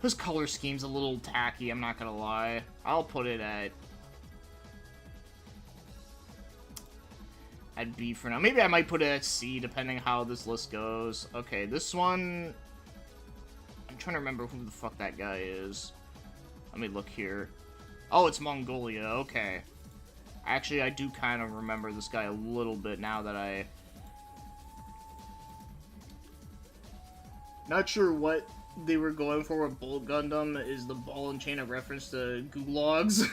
His color scheme's a little tacky, I'm not gonna lie. I'll put it at B for now. Maybe I might put it at C, depending how this list goes. Okay, this one... I'm trying to remember who the fuck that guy is. Let me look here. Oh, it's Mongolia, okay. Actually, I do kind of remember this guy a little bit now that I... Not sure what they were going for with Bolt Gundam. Is the ball and chain a reference to gulags?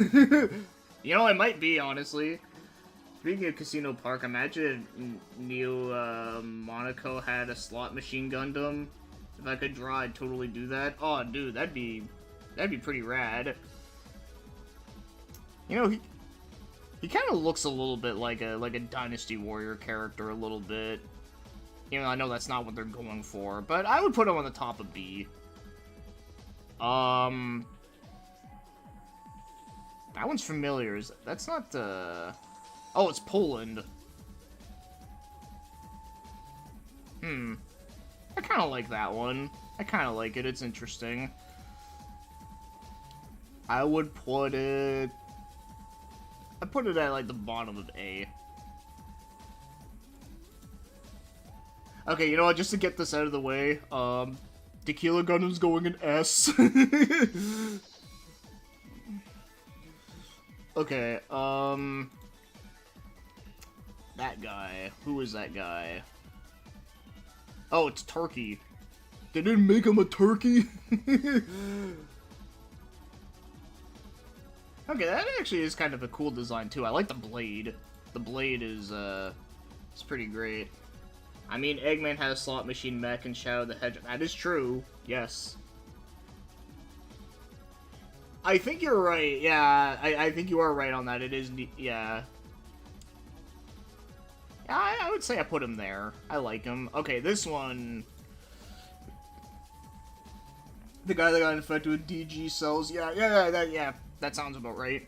You know, it might be, honestly. Speaking of Casino Park, imagine Neo Monaco had a slot machine Gundam. If I could draw, I'd totally do that. Oh, dude, that'd be pretty rad. You know, he kind of looks a little bit like a Dynasty Warrior character, a little bit. You know, I know that's not what they're going for, but I would put him on the top of B. That one's familiar. That's not Oh, it's Poland. I kind of like that one. I kind of like it. It's interesting. I would put it... I put it at, like, the bottom of A. Okay, you know what? Just to get this out of the way, Tequila Gundam's going in S. Okay, that guy. Who is that guy? Oh, it's Turkey. They didn't make him a turkey? Okay, that actually is kind of a cool design, too. I like the blade. The blade is, it's pretty great. I mean, Eggman had a slot machine mech and Shadow the Hedgehog. That is true. Yes. I think you're right. Yeah, I think you are right on that. It is, yeah. Yeah, I would say I put him there. I like him. Okay, this one... The guy that got infected with DG cells. Yeah, that sounds about right.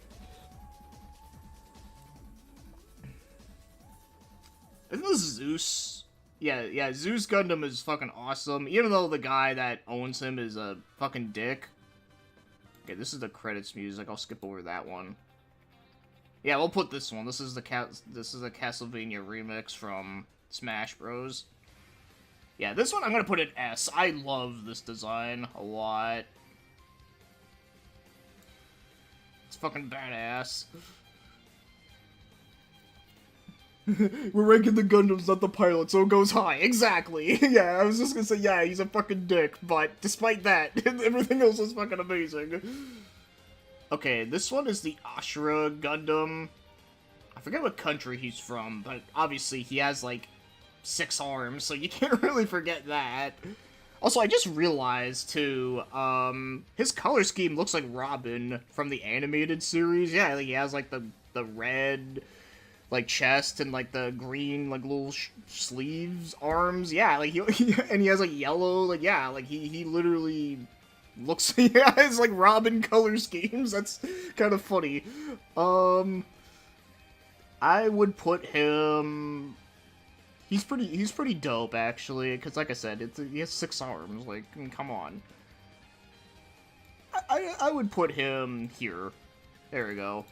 Isn't this Zeus? Yeah, Zeus Gundam is fucking awesome, even though the guy that owns him is a fucking dick. Okay, this is the credits music. I'll skip over that one. Yeah, we'll put this one. This is a Castlevania remix from Smash Bros. Yeah, this one I'm gonna put at S. I love this design a lot. It's fucking badass. We're ranking the Gundams, not the pilot, so it goes high. Exactly. Yeah, I was just gonna say, yeah, he's a fucking dick, but despite that, everything else is fucking amazing. Okay, this one is the Ashura Gundam. I forget what country he's from, but obviously he has, like, 6 arms, so you can't really forget that. Also, I just realized, too, his color scheme looks like Robin from the animated series. Yeah, he has, like, the red like chest and like the green like little sleeves, arms. Yeah, like and he has like yellow. Like yeah, like he literally looks. He has like Robin color schemes. That's kind of funny. I would put him. He's pretty dope actually, because like I said, he has 6 arms. Like, I mean, come on. I would put him here. There we go.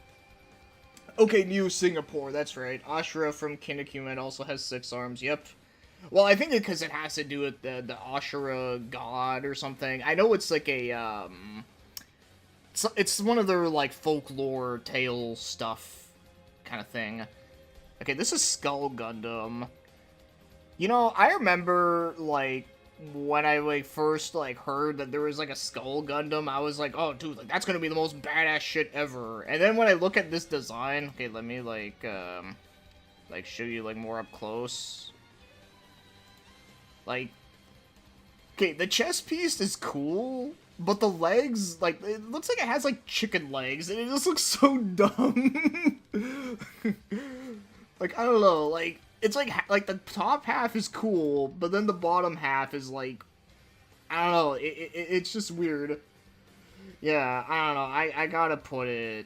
Okay, New Singapore. That's right. Ashura from Kinnikuman also has 6 arms. Yep. Well, I think because it has to do with the Ashura god or something. I know it's like a it's one of their like folklore tale stuff kind of thing. Okay, this is Skull Gundam. You know, I remember, like, when I, like, first, like, heard that there was, like, a Skull Gundam, I was like, oh, dude, like, that's gonna be the most badass shit ever. And then when I look at this design, okay, let me, like, show you, like, more up close. Like, okay, the chest piece is cool, but the legs, like, it looks like it has, like, chicken legs, and it just looks so dumb. Like, I don't know, like, it's like the top half is cool, but then the bottom half is like, I don't know, it's just weird. Yeah, I don't know, I gotta put it.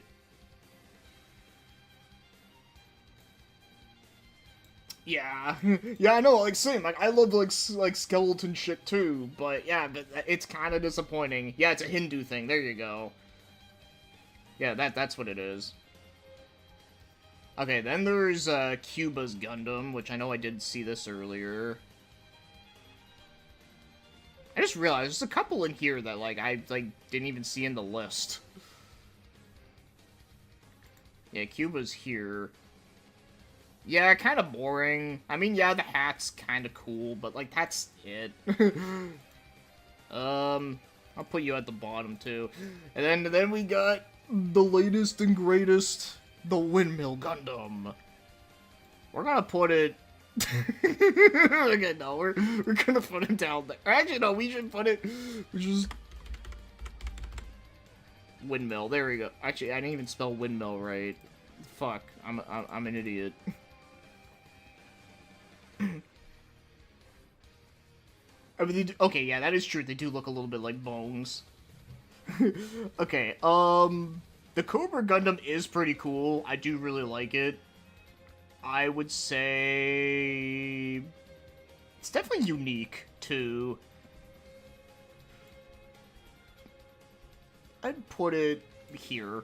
Yeah, yeah, I know, like, same, like, I love, like, skeleton shit too, but yeah, but it's kind of disappointing. Yeah, it's a Hindu thing, there you go. Yeah, that's what it is. Okay, then there's Cuba's Gundam, which I know I did see this earlier. I just realized there's a couple in here that like I didn't even see in the list. Yeah, Cuba's here. Yeah, kind of boring. I mean, yeah, the hat's kind of cool, but like that's it. I'll put you at the bottom too. And then we got the latest and greatest, the Windmill Gundam. We're gonna put it. Okay, no, we're gonna put it down there. Actually, no, we should put it. We just Windmill. There we go. Actually, I didn't even spell windmill right. Fuck, I'm an idiot. I mean, okay, yeah, that is true. They do look a little bit like bones. Okay, the Cobra Gundam is pretty cool. I do really like it. I would say it's definitely unique too. I'd put it here.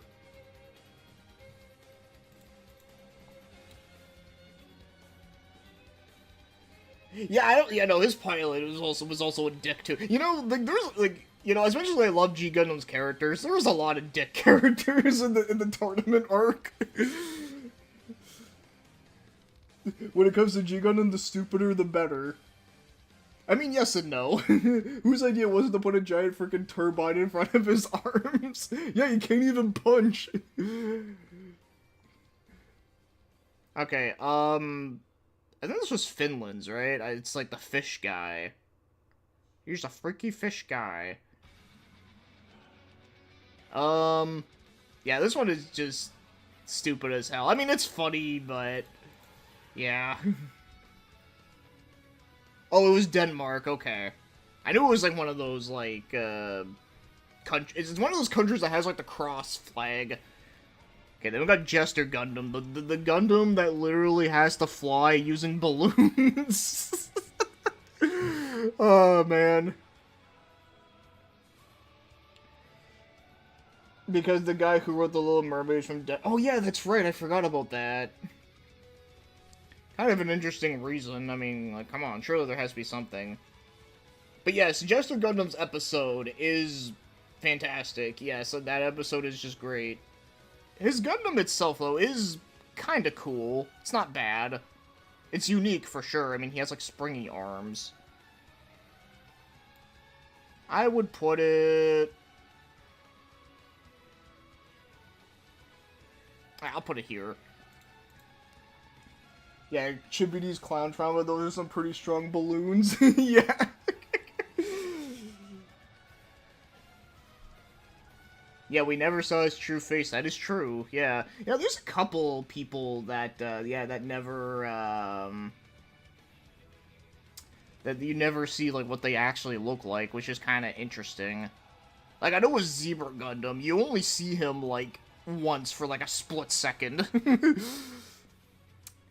Yeah, I don't. Yeah, no, his pilot was also a dick too. You know, like there's like as much as I love G Gundam's characters, there was a lot of dick characters in the tournament arc. When it comes to G Gundam, the stupider the better. I mean, yes and no. Whose idea was it to put a giant freaking turbine in front of his arms? Yeah, you can't even punch. Okay, I think this was Finland's, right? It's like the fish guy. Here's a freaky fish guy. Yeah, this one is just stupid as hell. I mean, it's funny, but yeah. Oh, it was Denmark. Okay, I knew it was like one of those like countries. It's one of those countries that has like the cross flag. Okay, then we got Jester Gundam, the Gundam that literally has to fly using balloons. Oh, man. Because the guy who wrote The Little Mermaid from oh, yeah, that's right, I forgot about that. Kind of an interesting reason. I mean, like, come on, surely there has to be something. But yes, Jester Gundam's episode is fantastic. Yeah, so that episode is just great. His Gundam itself, though, is kind of cool. It's not bad. It's unique, for sure. I mean, he has, like, springy arms. I would put it... I'll put it here. Yeah, Chibity's Clown Trauma, those are some pretty strong balloons. Yeah. Yeah, we never saw his true face. That is true. Yeah. Yeah, there's a couple people that, yeah, that never, that you never see, like, what they actually look like, which is kind of interesting. Like, I know with Zebra Gundam, you only see him, like, once for, like, a split second.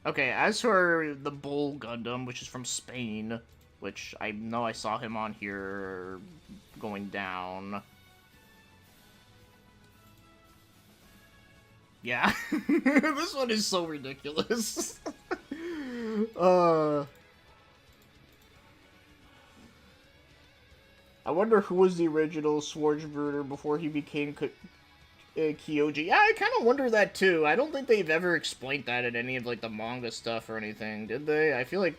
Okay, as for the Bull Gundam, which is from Spain, which I know I saw him on here going down. Yeah. This one is so ridiculous. uh... I wonder who was the original Swordsbruder before he became Kyoji. Yeah, I kind of wonder that too. I don't think they've ever explained that in any of like the manga stuff or anything, did they? I feel like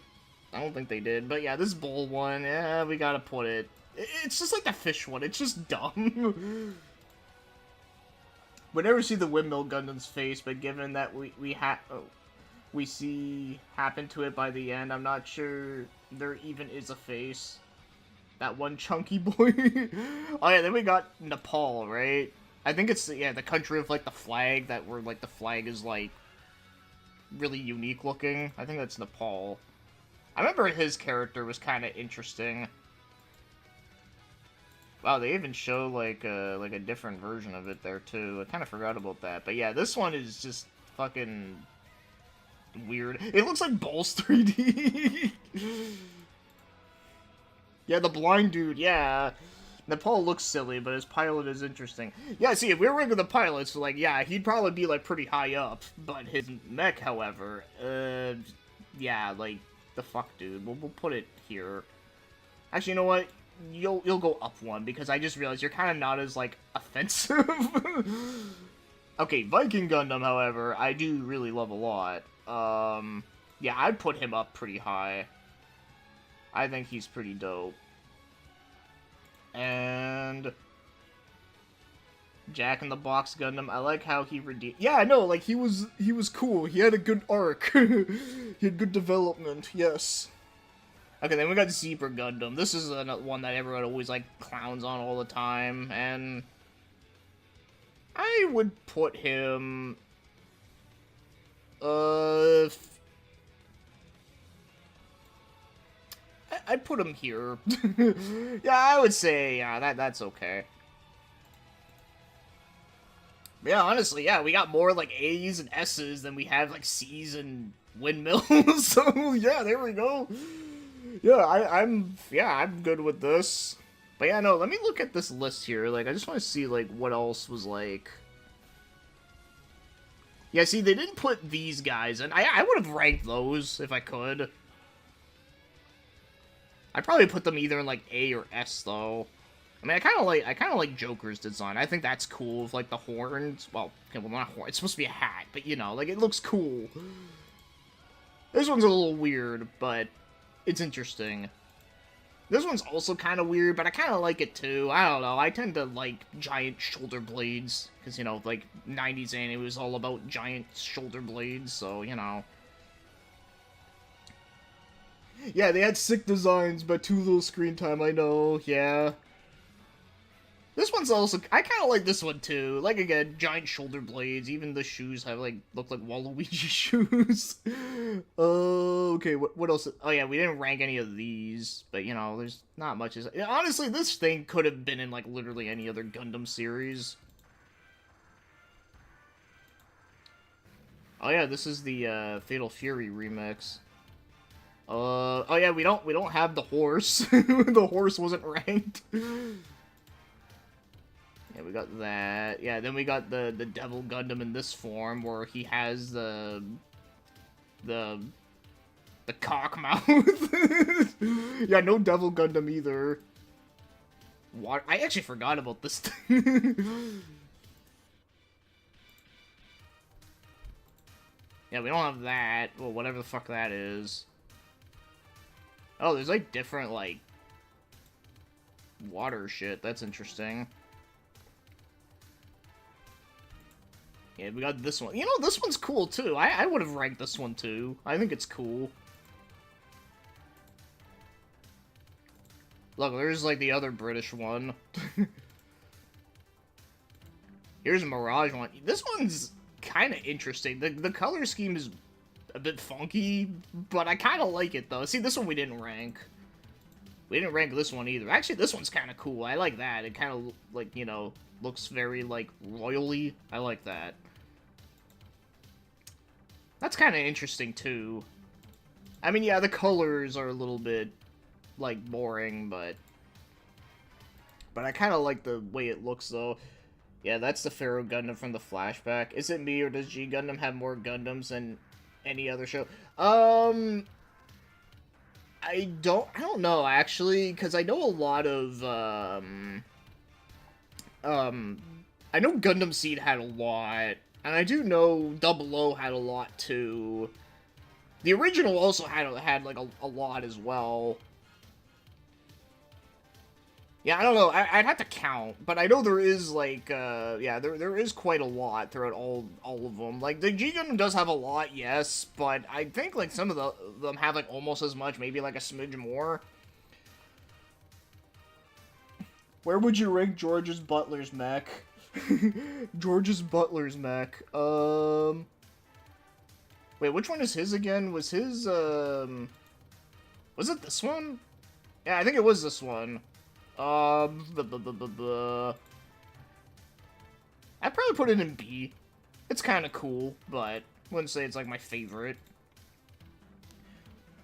I don't think they did. But yeah, this bull one, yeah, we gotta put it. It's just like the fish one. It's just dumb. We never see the windmill Gundam's face, but given that we see happen to it by the end, I'm not sure there even is a face. That one chunky boy. Oh yeah, then we got Nepal, right? I think it's, yeah, the country of, like, the flag, that where, like, the flag is, like, really unique looking. I think that's Nepal. I remember his character was kind of interesting. Wow, they even show, like a different version of it there, too. I kind of forgot about that. But yeah, this one is just fucking weird. It looks like Balls 3D. Yeah, the blind dude, yeah. Nepal looks silly, but his pilot is interesting. Yeah, see, if we were ranking the pilots, like, yeah, he'd probably be, like, pretty high up. But his mech, however, yeah, like, the fuck, dude. We'll put it here. Actually, you know what? You'll go up one, because I just realized you're kind of not as, like, offensive. Okay, Viking Gundam, however, I do really love a lot. Yeah, I'd put him up pretty high. I think he's pretty dope. And Jack in the Box Gundam, I like how he redeemed. Yeah, no, like he was cool. He had a good arc. He had good development. Yes. Okay, then we got Zebra Gundam. This is one that everyone always like clowns on all the time, and I would put him. I'd put him here. Yeah, I would say, yeah, that's okay. Yeah, honestly, yeah, we got more, like, A's and S's than we have, like, C's and windmills, so, yeah, there we go. Yeah, I'm good with this. But yeah, no, let me look at this list here, like, I just want to see, like, what else was, like... Yeah, see, they didn't put these guys, and I would have ranked those if I could. I'd probably put them either in, like, A or S, though. I mean, I kind of like Joker's design. I think that's cool with, like, the horns. Well, okay, well, not horn. It's supposed to be a hat, but, you know, like, it looks cool. This one's a little weird, but it's interesting. This one's also kind of weird, but I kind of like it, too. I don't know. I tend to like giant shoulder blades, because, you know, like, 90s anime was all about giant shoulder blades, so, you know. Yeah, they had sick designs, but too little screen time, I know, yeah. This one's also, I kind of like this one too. Like, again, giant shoulder blades, even the shoes have, like, look like Waluigi shoes. Okay, what else? Oh yeah, we didn't rank any of these, but, you know, there's not much. Honestly, this thing could have been in, like, literally any other Gundam series. Oh yeah, this is the, Fatal Fury remix. Oh yeah, we don't have the horse. The horse wasn't ranked. Yeah, we got that. Yeah, then we got the Devil Gundam in this form, where he has the cock mouth. Yeah, no Devil Gundam either. What? I actually forgot about this thing. Yeah, we don't have that. Well, whatever the fuck that is. Oh, there's like different, like, water shit. That's interesting. Yeah, we got this one. You know, this one's cool, too. I would have ranked this one, too. I think it's cool. Look, there's, like, the other British one. Here's a Mirage one. This one's kind of interesting. The color scheme is a bit funky, but I kind of like it, though. See, this one we didn't rank. We didn't rank this one either. Actually, this one's kind of cool. I like that. It kind of, like, you know, looks very, like, royally. I like that. That's kind of interesting, too. I mean, yeah, the colors are a little bit, like, boring, but I kind of like the way it looks, though. Yeah, that's the Pharaoh Gundam from the flashback. Is it me, or does G Gundam have more Gundams than any other show? I don't know, actually, because I know a lot of, I know Gundam Seed had a lot, and I do know Double O had a lot, too. The original also had like, a lot as well. Yeah, I don't know, I'd have to count, but I know there is, like, yeah, there is quite a lot throughout all of them. Like, the G Gundam does have a lot, yes, but I think, like, some of them have, like, almost as much, maybe, like, a smidge more. Where would you rank George's Butler's mech? George's Butler's mech, Wait, which one is his again? Was his, was it this one? Yeah, I think it was this one. I'd probably put it in B. It's kind of cool, but wouldn't say it's like my favorite.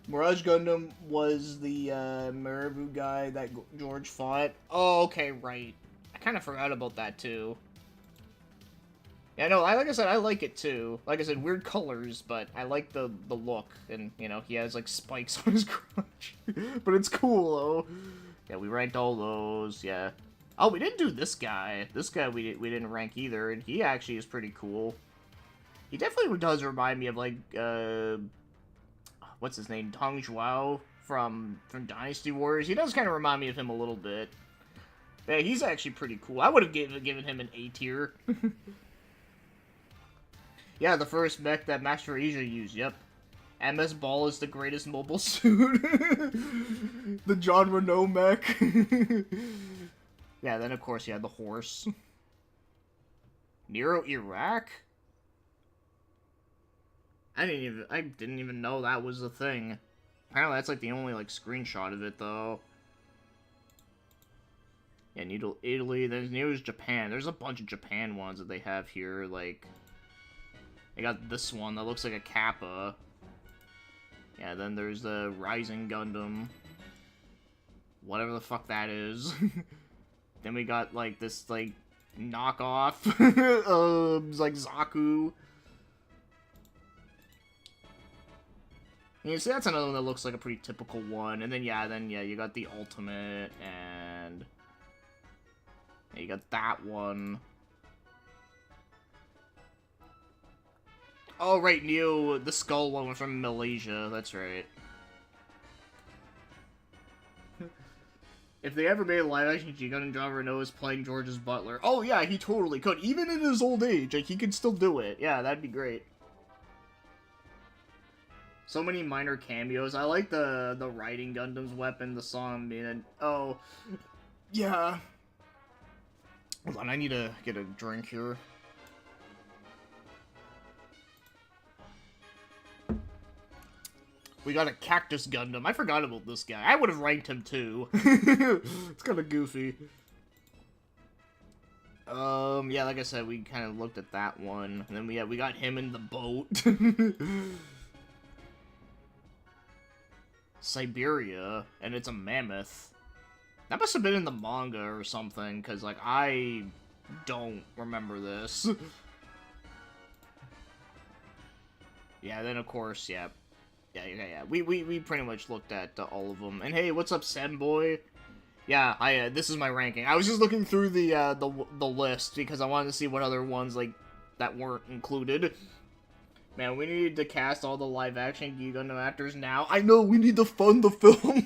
Mirage Gundam was the Maribu guy that George fought. Oh, okay, right. I kind of forgot about that too. Yeah, no, like I said, I like it too. Like I said, weird colors, but I like the look, and you know, he has like spikes on his crotch, but it's cool though. Yeah, we ranked all those, yeah. Oh, we didn't do this guy. This guy we didn't rank either, and he actually is pretty cool. He definitely does remind me of, like, what's his name? Tong Zhuo from Dynasty Warriors. He does kind of remind me of him a little bit. Yeah, he's actually pretty cool. I would have given him an A tier. Yeah, the first mech that Master Asia used, yep. MS Ball is the greatest mobile suit. The John Renault mech. Yeah, then of course you had the horse. Nero Iraq? I didn't even know that was a thing. Apparently that's like the only like screenshot of it though. Yeah, Needle Italy, there's Nero's Japan. There's a bunch of Japan ones that they have here, like they got this one that looks like a Kappa. Yeah, then there's the Rising Gundam. Whatever the fuck that is. Then we got, like, this, like, knockoff. Like, Zaku. And you see, that's another one that looks like a pretty typical one. And then, yeah, you got the Ultimate, and... yeah, you got that one. Oh, right, Neo, the skull one was from Malaysia, that's right. If they ever made a live-action G Gundam, John Renault is playing George's Butler. Oh, yeah, he totally could. Even in his old age, like, he could still do it. Yeah, that'd be great. So many minor cameos. I like the Riding Gundam's weapon, the song, man. Oh, yeah. Hold on, I need to get a drink here. We got a Cactus Gundam. I forgot about this guy. I would have ranked him too. It's kind of goofy. Yeah, like I said, we kind of looked at that one. And then we got him in the boat. Siberia, and it's a mammoth. That must have been in the manga or something, because, like, I don't remember this. Yeah, then, of course, yeah. Yeah. We pretty much looked at all of them. And hey, what's up, Senboy? Yeah, this is my ranking. I was just looking through the list because I wanted to see what other ones like that weren't included. Man, we need to cast all the live-action G Gundam actors now. I know, we need to fund the film.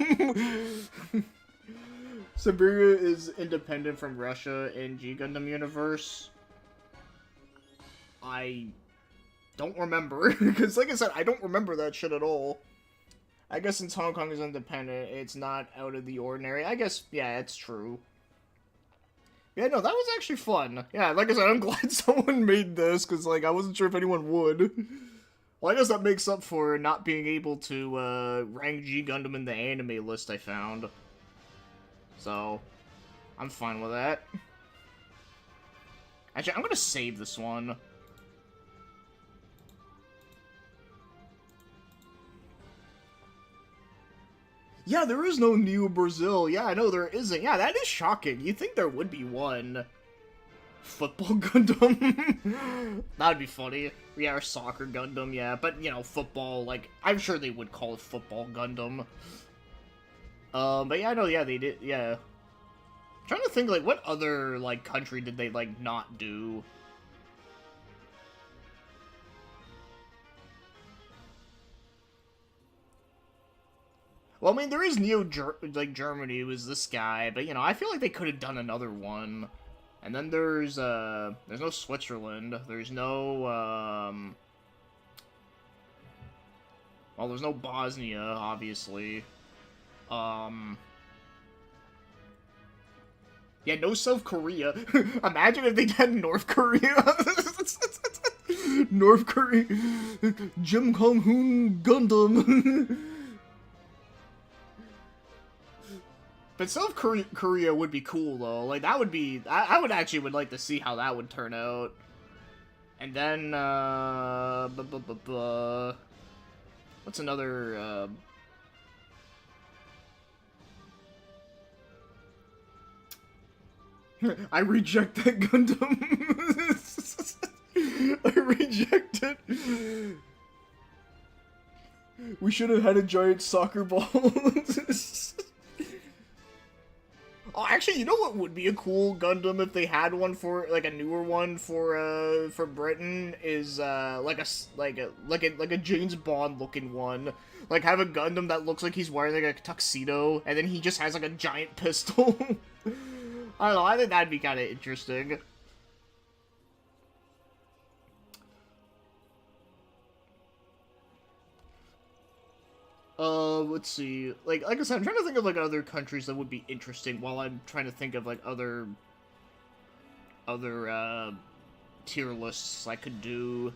Siberia is independent from Russia in G Gundam universe. I don't remember, because like I said, I don't remember that shit at all. I guess since Hong Kong is independent, it's not out of the ordinary. I guess, yeah, it's true. Yeah, no, that was actually fun. Yeah, like I said, I'm glad someone made this, because, like, I wasn't sure if anyone would. Well, I guess that makes up for not being able to, rank G Gundam in the anime list I found. So, I'm fine with that. Actually, I'm gonna save this one. Yeah, there is no New Brazil. Yeah, I know there isn't. Yeah, that is shocking. You'd think there would be one. Football Gundam? That'd be funny. Yeah, or Soccer Gundam, yeah. But, you know, football, like, I'm sure they would call it Football Gundam. But yeah, no, yeah, they did, yeah. I'm trying to think, like, what other, like, country did they, like, not do? Well, I mean, there is like, Germany was this guy, but, you know, I feel like they could have done another one. And then there's no Switzerland. There's no, well, there's no Bosnia, obviously. Yeah, no South Korea. Imagine if they had North Korea. North Korea. Jim Kong-hoon Gundam. But South Korea would be cool, though. Like, that would be... I would actually would like to see how that would turn out. And then, what's another, I reject that Gundam. I reject it. We should have had a giant soccer ball. Oh, actually, you know what would be a cool Gundam if they had one for, like, a newer one for Britain is like a James Bond looking one. Like, have a Gundam that looks like he's wearing like a tuxedo, and then he just has like a giant pistol. I don't know. I think that'd be kind of interesting. Let's see. Like I said, I'm trying to think of like other countries that would be interesting while I'm trying to think of like other tier lists I could do.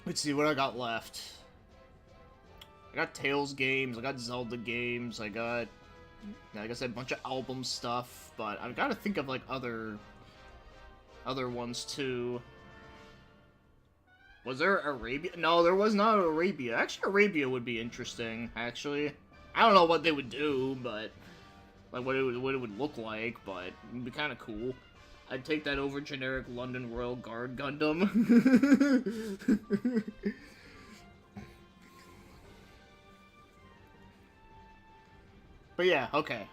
Let's see what I got left. I got Tales games, I got Zelda games, I got, like I said, a bunch of album stuff, but I've got to think of like other ones too. Was there Arabia? No, there was not Arabia. Actually, Arabia would be interesting, actually. I don't know what they would do, but... like, what it would look like, but it'd be kind of cool. I'd take that over generic London Royal Guard Gundam. But yeah, okay.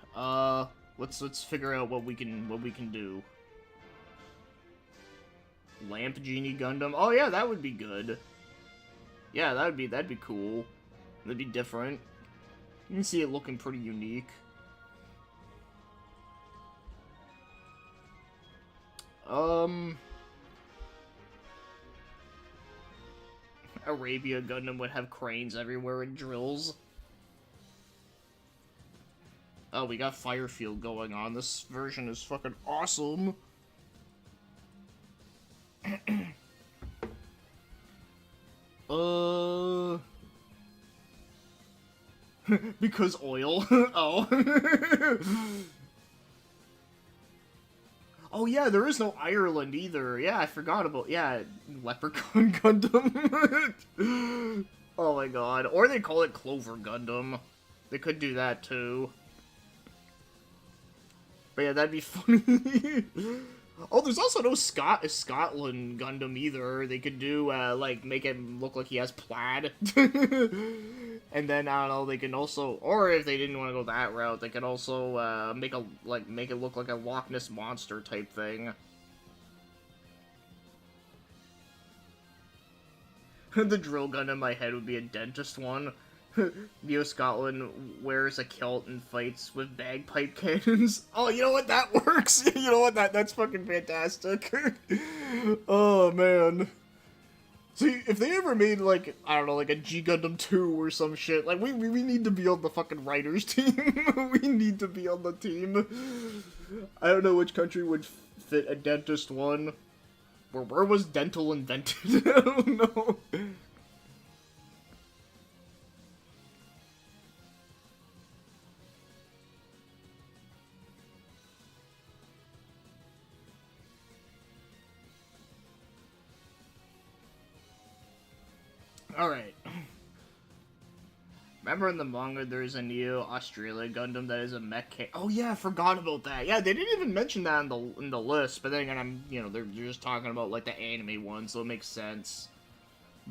Let's figure out what we can do. Lamp Genie Gundam. Oh yeah, that would be good. Yeah, that'd be cool. That'd be different. You can see it looking pretty unique. Arabia Gundam would have cranes everywhere and drills. Oh, we got Firefield going on. This version is fucking awesome. Because oil. Oh. Oh yeah, there is no Ireland either. Yeah, I forgot about, yeah, Leprechaun Gundam. Oh my god. Or they call it Clover Gundam. They could do that too. But yeah, that'd be funny. Oh, there's also no Scotland Gundam either. They could do, like, make him look like he has plaid. And then, I don't know, they can also, or if they didn't want to go that route, they could also, make it look like a Loch Ness Monster type thing. The drill gun in my head would be a dentist one. Neo Scotland wears a kilt and fights with bagpipe cannons. Oh, you know what? That works. You know what? That's fucking fantastic. Oh man. See, if they ever made, like, I don't know, like a G Gundam 2 or some shit, like, we need to be on the fucking writers team. We need to be on the team. I don't know which country would fit a dentist one. Where was dental invented? I don't know. Alright. Remember in the manga there's a Neo Australia Gundam that is a mech. Oh yeah, I forgot about that. Yeah, they didn't even mention that in the list. But then again, they're just talking about like the anime one, so it makes sense.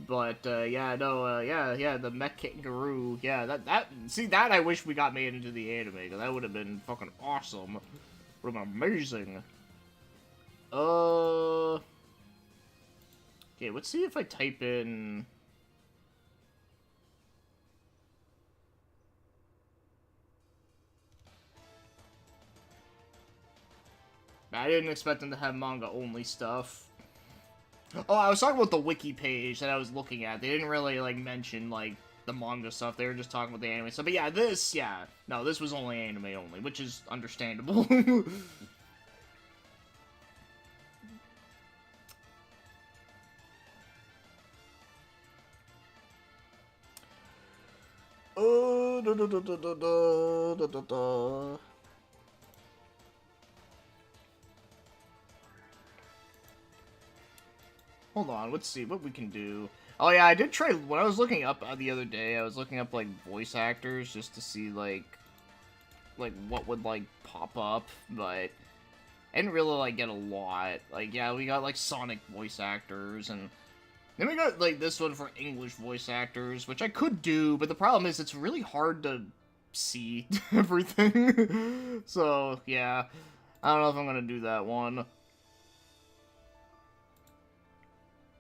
But yeah, no, yeah, the mech kangaroo. Yeah, that I wish we got made into the anime, because that would have been fucking awesome. Would have been amazing. Okay, let's see if I type in. I didn't expect them to have manga-only stuff. Oh, I was talking about the wiki page that I was looking at. They didn't really, like, mention, like, the manga stuff. They were just talking about the anime stuff. But yeah, no, this was only anime only, which is understandable. Da, da, da, da, da, da, da, da. Hold on, let's see what we can do. Oh yeah, I did try, when I was looking up the other day, I was looking up, like, voice actors, just to see, like, what would, like, pop up, but I didn't really, like, get a lot. Like, yeah, we got, like, Sonic voice actors, and then we got, like, this one for English voice actors, which I could do, but the problem is it's really hard to see everything. So, yeah, I don't know if I'm gonna do that one.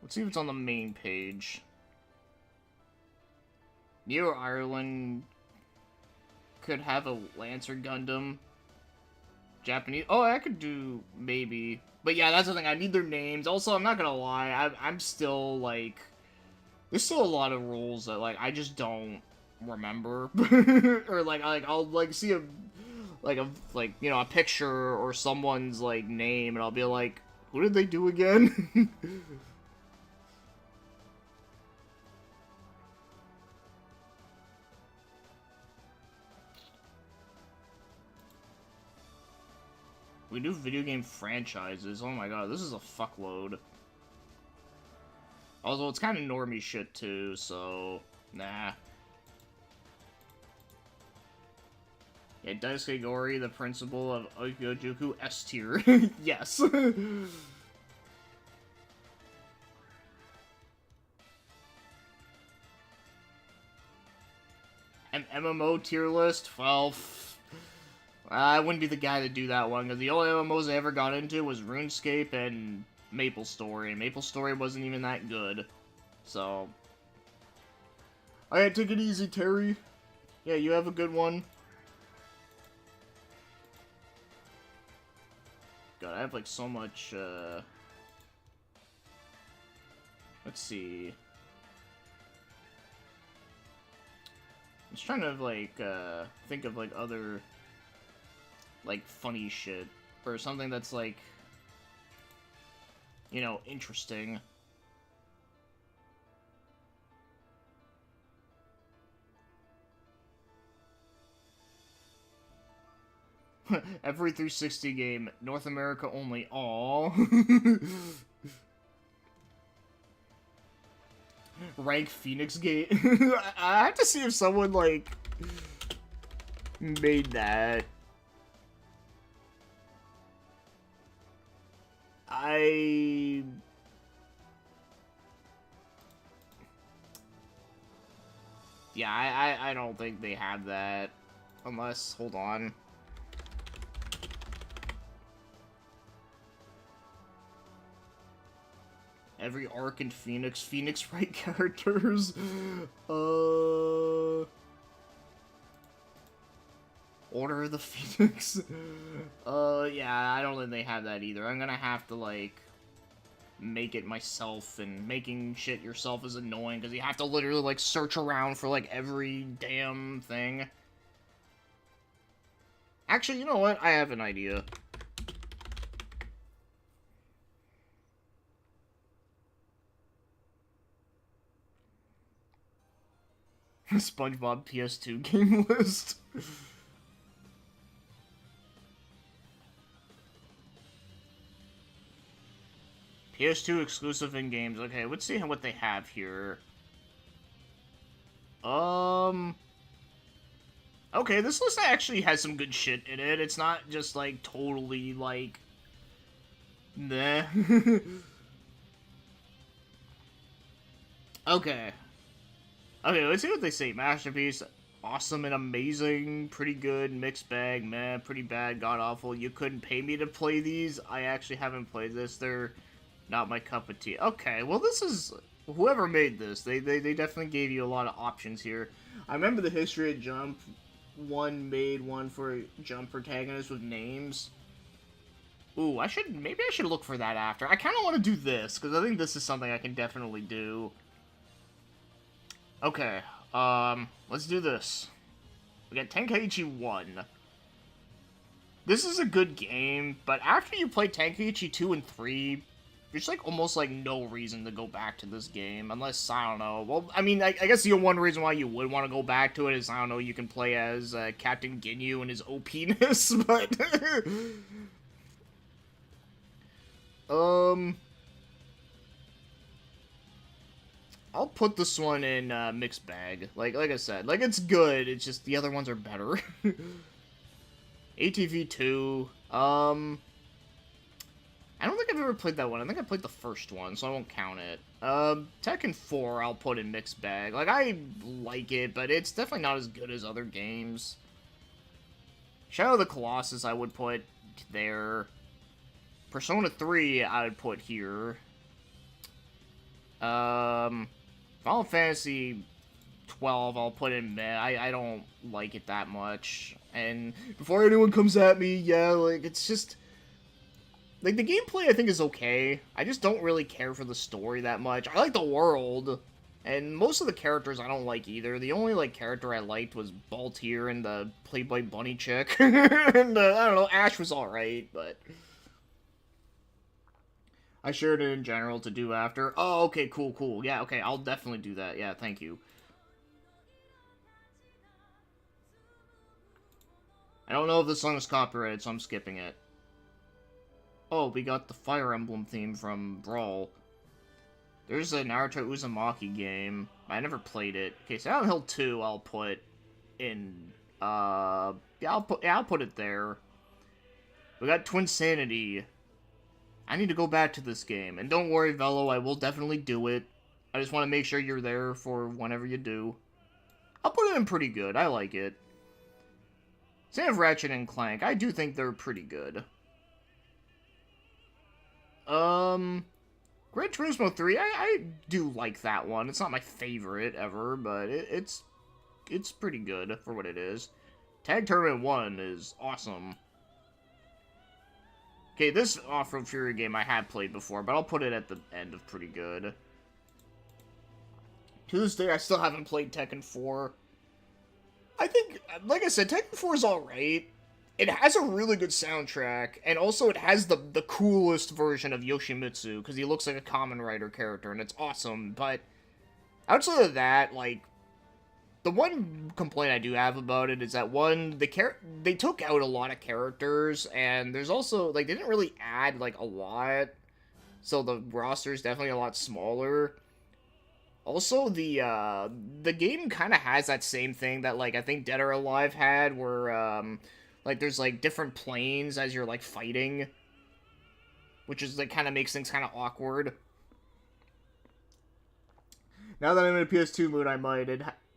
Let's see if it's on the main page. Neo Ireland could have a Lancer Gundam. Japanese. Oh, I could do maybe. But yeah, that's the thing. I need their names. Also, I'm not gonna lie. I'm still like. There's still a lot of rules that like I just don't remember, or like I'll like see a a picture or someone's like name, and I'll be like, who did they do again? We do video game franchises. Oh my god, this is a fuckload. Although it's kind of normie shit too, so nah. Yeah, Daisuke Gori, the principal of Ogojuku S tier. Yes. An MMO tier list? Well, I wouldn't be the guy to do that one, because the only MMOs I ever got into was RuneScape and MapleStory, and MapleStory wasn't even that good. So, alright, take it easy, Terry. Yeah, you have a good one. God, I have, like, so much, let's see. I'm just trying to, like, think of, like, other, like, funny shit. Or something that's, like, you know, interesting. Every 360 game, North America only. Aww. Rank Phoenix Gate. I have to see if someone, like, made that. Yeah, I don't think they have that. Unless, hold on. Every arc in Phoenix Wright characters. Order of the Phoenix. Yeah, I don't think they have that either. I'm gonna have to, like, make it myself, and making shit yourself is annoying because you have to literally, like, search around for, like, every damn thing. Actually, you know what? I have an idea. SpongeBob PS2 game list. PS2 exclusive in games. Okay, let's see what they have here. Okay, this list actually has some good shit in it. It's not just, like, totally, like, nah. Okay. Okay, let's see what they say. Masterpiece, awesome and amazing, pretty good, mixed bag, meh, pretty bad, god-awful. You couldn't pay me to play these. I actually haven't played this. They're not my cup of tea. Okay, well, this is... Whoever made this, they definitely gave you a lot of options here. I remember the history of Jump. One made one for Jump protagonists with names. Ooh, maybe I should look for that after. I kind of want to do this, because I think this is something I can definitely do. Okay, let's do this. We got Tenkaichi 1. This is a good game, but after you play Tenkaichi 2 and 3, there's, like, almost, like, no reason to go back to this game, unless, I don't know, well, I mean, I guess the one reason why you would want to go back to it is, I don't know, you can play as, Captain Ginyu and his OP-ness, but, I'll put this one in, mixed bag, like I said, like, it's good, it's just, the other ones are better. ATV 2, I don't think I've ever played that one. I think I played the first one, so I won't count it. Tekken 4 I'll put in mixed bag. Like, I like it, but it's definitely not as good as other games. Shadow of the Colossus I would put there. Persona 3 I would put here. Final Fantasy 12 I'll put in meh. I don't like it that much. And before anyone comes at me, yeah, like, it's just... Like, the gameplay, I think, is okay. I just don't really care for the story that much. I like the world, and most of the characters I don't like either. The only, like, character I liked was Baltier and the Playboy Bunny chick. And, I don't know, Ash was alright, but... I shared it in general to do after. Oh, okay, cool. Yeah, okay, I'll definitely do that. Yeah, thank you. I don't know if this song is copyrighted, so I'm skipping it. Oh, we got the Fire Emblem theme from Brawl. There's a Naruto Uzumaki game. I never played it. Okay, Silent Hill 2 I'll put in, yeah, I'll put it there. We got Twinsanity. I need to go back to this game. And don't worry, Velo, I will definitely do it. I just want to make sure you're there for whenever you do. I'll put it in pretty good. I like it. Same with Ratchet and Clank. I do think they're pretty good. Gran Turismo 3, I do like that one. It's not my favorite ever, but it's pretty good for what it is. Tag Tournament 1 is awesome. Okay, this Off-Road Fury game I have played before, but I'll put it at the end of pretty good. Tuesday, I still haven't played Tekken 4. I think, like I said, Tekken 4 is alright. It has a really good soundtrack, and also it has the coolest version of Yoshimitsu, because he looks like a Kamen Rider character, and it's awesome, but outside of that, like, the one complaint I do have about it is that, one, they took out a lot of characters, and there's also, like, they didn't really add, like, a lot, so the roster is definitely a lot smaller. Also, the game kind of has that same thing that, like, I think Dead or Alive had, where, like, there's, like, different planes as you're, like, fighting. Which is, like, kind of makes things kind of awkward. Now that I'm in a PS2 mood, I might.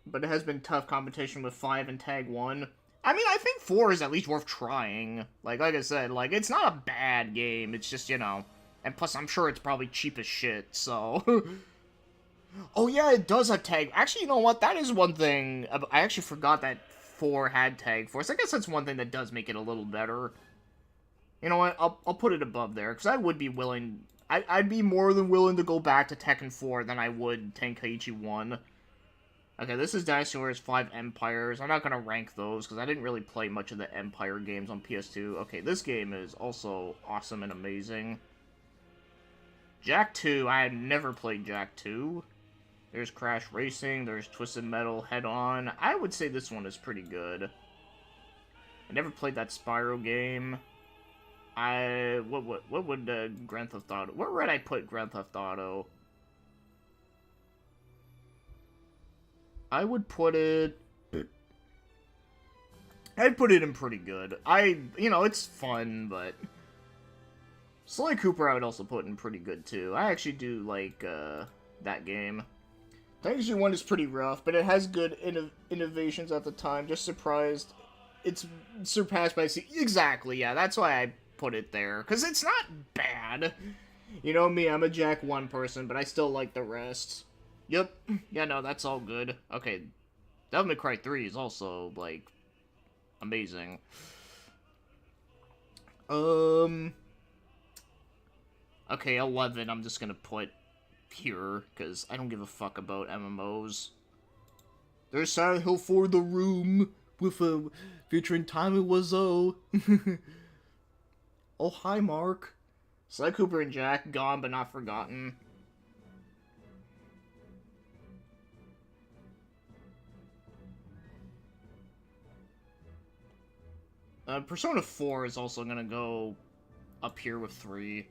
But it has been tough competition with 5 and Tag 1. I mean, I think 4 is at least worth trying. Like I said, like, it's not a bad game. It's just, you know... And plus, I'm sure it's probably cheap as shit, so... Oh, yeah, it does have Tag... Actually, you know what? That is one thing... I actually forgot that 4 had Tag Force. I guess that's one thing that does make it a little better. You know what? I'll put it above there, because I would be willing... I'd be more than willing to go back to Tekken 4 than I would Tenkaichi 1. Okay, this is Dynasty Warriors 5 Empires. I'm not gonna rank those, because I didn't really play much of the Empire games on PS2. Okay, this game is also awesome and amazing. Jak 2, I had never played Jak 2. There's Crash Racing, there's Twisted Metal Head On. I would say this one is pretty good. I never played that Spyro game. What would Grand Theft Auto... Where would I put Grand Theft Auto? I would put it... I'd put it in pretty good. You know, it's fun, but... Sly Cooper I would also put in pretty good, too. I actually do like, that game. Dynasty 1 is pretty rough, but it has good innovations at the time. Just surprised it's surpassed by... Exactly, yeah, that's why I put it there. Because it's not bad. You know me, I'm a Jak 1 person, but I still like the rest. Yep. Yeah, no, that's all good. Okay. Devil May Cry 3 is also, like, amazing. Okay, 11 I'm just gonna put here, because I don't give a fuck about MMOs. There's Silent Hill 4 The Room, with featuring Tommy Wiseau. Oh, hi, Mark. Sly Cooper and Jak, gone but not forgotten. Persona 4 is also gonna go up here with 3.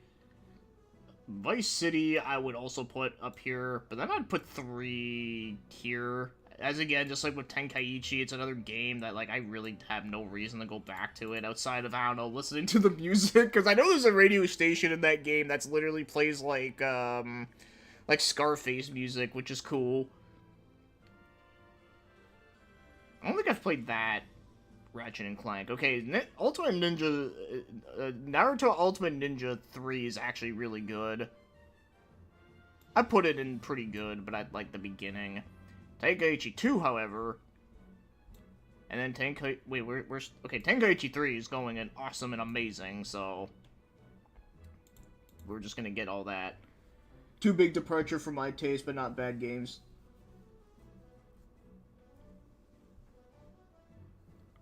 Vice City, I would also put up here, but then I'd put 3 here. As again, just like with Tenkaichi, it's another game that, like, I really have no reason to go back to it outside of, I don't know, listening to the music, because I know there's a radio station in that game that's literally plays, like Scarface music, which is cool. I don't think I've played that. Ratchet and Clank. Okay, Ultimate Ninja... Naruto Ultimate Ninja 3 is actually really good. I put it in pretty good, but I'd like the beginning. Tenkaichi 2, however... And then Tenkaichi... Wait, okay, Tenkaichi 3 is going in awesome and amazing, so... We're just gonna get all that. Too big departure for my taste, but not bad games.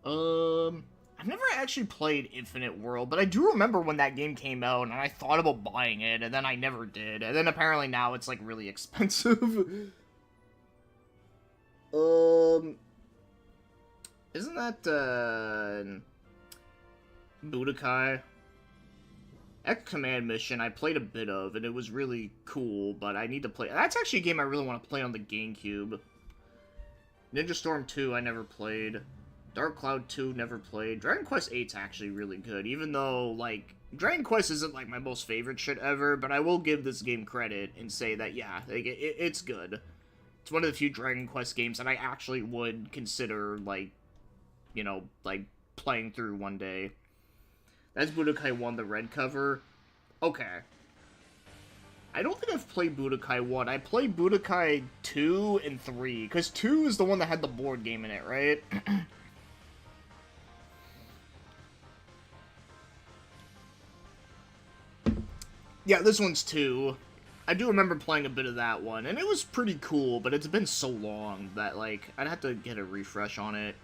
I've never actually played Infinite World, but I do remember when that game came out, and I thought about buying it, and then I never did. And then apparently now it's, like, really expensive. Isn't that, Budokai? X-Command Mission, I played a bit of, and it was really cool, but I need to play... That's actually a game I really want to play on the GameCube. Ninja Storm 2, I never played. Dark Cloud 2, never played. Dragon Quest 8's actually really good, even though, like, Dragon Quest isn't, like, my most favorite shit ever, but I will give this game credit and say that, yeah, like, it's good. It's one of the few Dragon Quest games that I actually would consider, like, you know, like, playing through one day. That's Budokai 1, the red cover. Okay. I don't think I've played Budokai 1. I played Budokai 2 and 3, because 2 is the one that had the board game in it, right? Yeah, this one's 2. I do remember playing a bit of that one, and it was pretty cool, but it's been so long that, like, I'd have to get a refresh on it.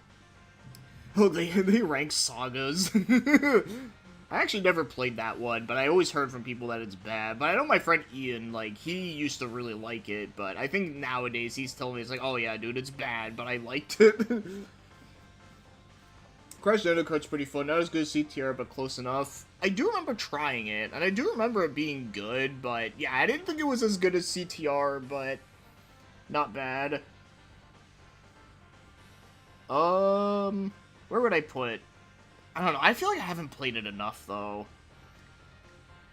Oh, they rank sagas. I actually never played that one, but I always heard from people that it's bad. But I know my friend Ian, like, he used to really like it, but I think nowadays he's telling me, it's like, oh yeah, dude, it's bad, but I liked it. Crash Bandicoot's pretty fun. Not as good as CTR, but close enough. I do remember trying it, and I do remember it being good, but yeah, I didn't think it was as good as CTR, but not bad. Where would I put? I don't know. I feel like I haven't played it enough, though.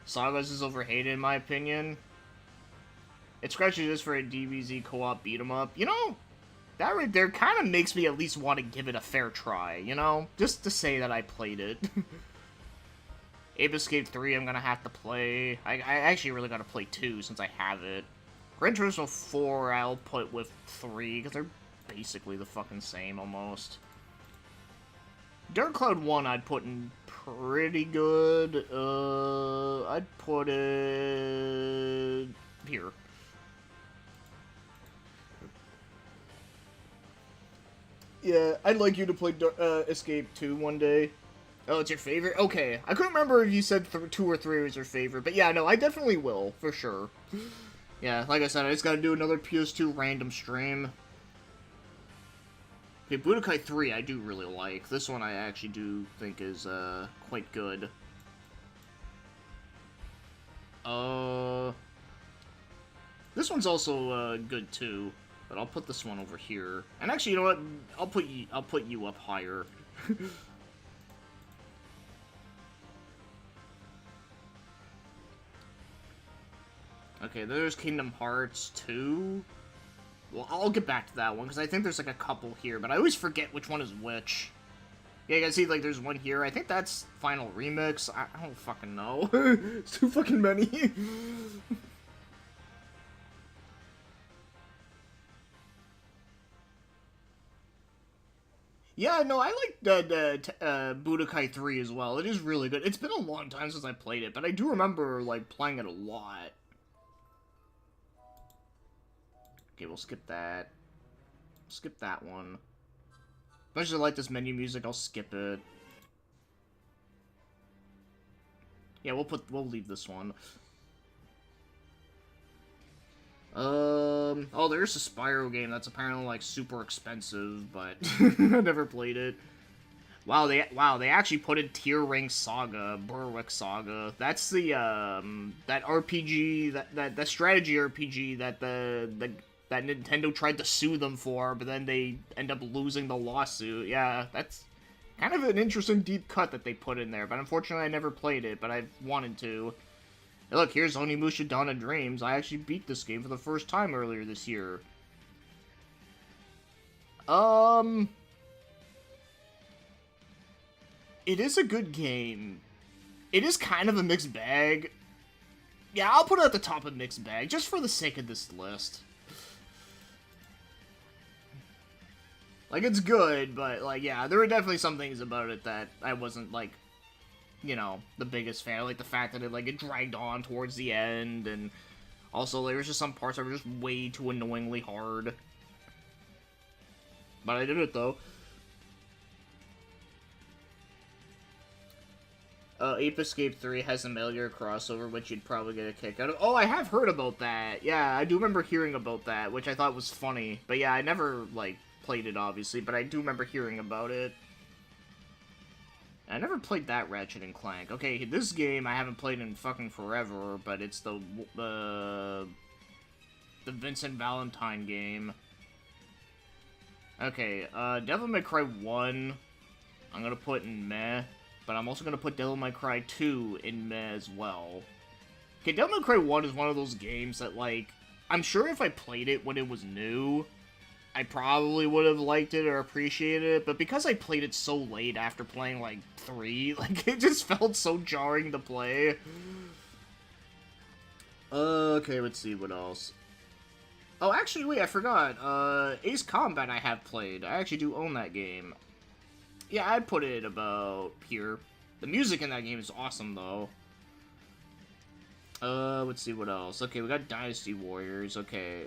Sagas is overhated, in my opinion. It scratches just for a DBZ co-op beat-em-up. You know, that right there kind of makes me at least want to give it a fair try, you know? Just to say that I played it. Ape Escape 3 I'm gonna have to play. I actually really gotta play 2 since I have it. Gran Turismo 4 I'll put with 3, because they're basically the fucking same, almost. Dark Cloud 1 I'd put in pretty good. I'd put it here. Yeah, I'd like you to play Escape 2 one day. Oh, it's your favorite? Okay. I couldn't remember if you said 2 or 3 was your favorite, but yeah, no, I definitely will, for sure. Yeah, like I said, I just gotta do another PS2 random stream. Okay, Budokai 3 I do really like. This one I actually do think is, quite good. This one's also, good too. But I'll put this one over here. And actually, you know what? I'll put you up higher. Okay, there's Kingdom Hearts 2. Well, I'll get back to that one, because I think there's, like, a couple here, but I always forget which one is which. Yeah, you guys see, like, there's one here. I think that's Final Remix. I don't fucking know. It's too fucking many. Yeah, no, I like Budokai 3 as well. It is really good. It's been a long time since I played it, but I do remember, like, playing it a lot. Okay, we'll skip that. Skip that one. If I like this menu music, I'll skip it. Yeah, we'll leave this one. Oh, there's a Spyro game that's apparently, like, super expensive, but I never played it. Wow, they actually put in Tier Rank Saga, Berwick Saga. That's the, that RPG, that strategy RPG that that Nintendo tried to sue them for, but then they end up losing the lawsuit. Yeah, that's kind of an interesting deep cut that they put in there, but unfortunately I never played it, but I wanted to. Hey, look, here's Onimusha Dawn of Dreams. I actually beat this game for the first time earlier this year. It is a good game. It is kind of a mixed bag. Yeah, I'll put it at the top of mixed bag, just for the sake of this list. Like, it's good, but, like, yeah, there were definitely some things about it that I wasn't, like, you know, the biggest fan. Like, the fact that it dragged on towards the end, and also, there was just some parts that were just way too annoyingly hard. But I did it, though. Ape Escape 3 has a Metal Gear crossover, which you'd probably get a kick out of. Oh, I have heard about that. Yeah, I do remember hearing about that, which I thought was funny. But yeah, I never, like, played it, obviously, but I do remember hearing about it. I never played that Ratchet and Clank. Okay, this game I haven't played in fucking forever, but it's the Vincent Valentine game. Okay, Devil May Cry 1, I'm gonna put in meh. But I'm also going to put Devil May Cry 2 in meh as well. Okay, Devil May Cry 1 is one of those games that, like, I'm sure if I played it when it was new, I probably would have liked it or appreciated it, but because I played it so late after playing, like, 3, like, it just felt so jarring to play. Okay, let's see what else. Oh, actually, wait, I forgot. Ace Combat I have played. I actually do own that game. Yeah, I'd put it about here. The music in that game is awesome, though. Let's see what else. Okay, we got Dynasty Warriors. Okay,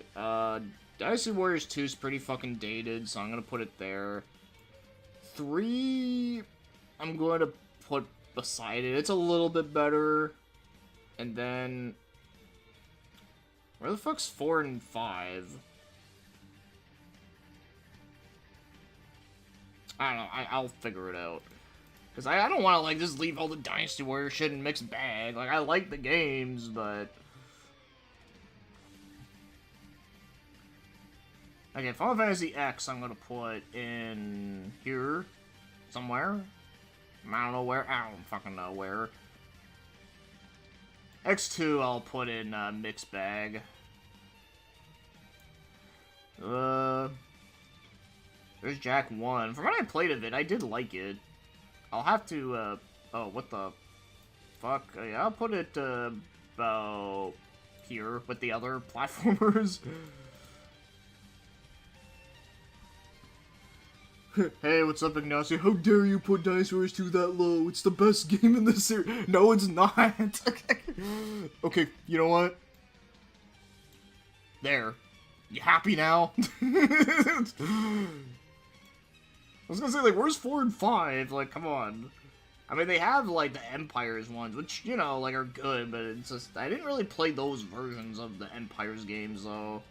Dynasty Warriors 2 is pretty fucking dated, so I'm gonna put it there. 3, I'm going to put beside it. It's a little bit better. And then, where the fuck's 4 and 5? I don't know, I'll figure it out. Because I don't want to, like, just leave all the Dynasty Warrior shit in mixed bag. Like, I like the games, but... Okay, Final Fantasy X I'm gonna put in here. Somewhere. I don't know where. I don't fucking know where. X2 I'll put in mixed bag. There's Jack 1. From what I played of it, I did like it. I'll have to, oh, what the fuck? Yeah, I'll put it, about here with the other platformers. Hey, what's up, Ignacio? How dare you put Dinosaurs 2 that low? It's the best game in the series. No, it's not. Okay, you know what? There. You happy now? I was gonna say, like, where's 4 and 5? Like, come on. I mean, they have, like, the Empires ones, which, you know, like, are good, but it's just, I didn't really play those versions of the Empires games, though.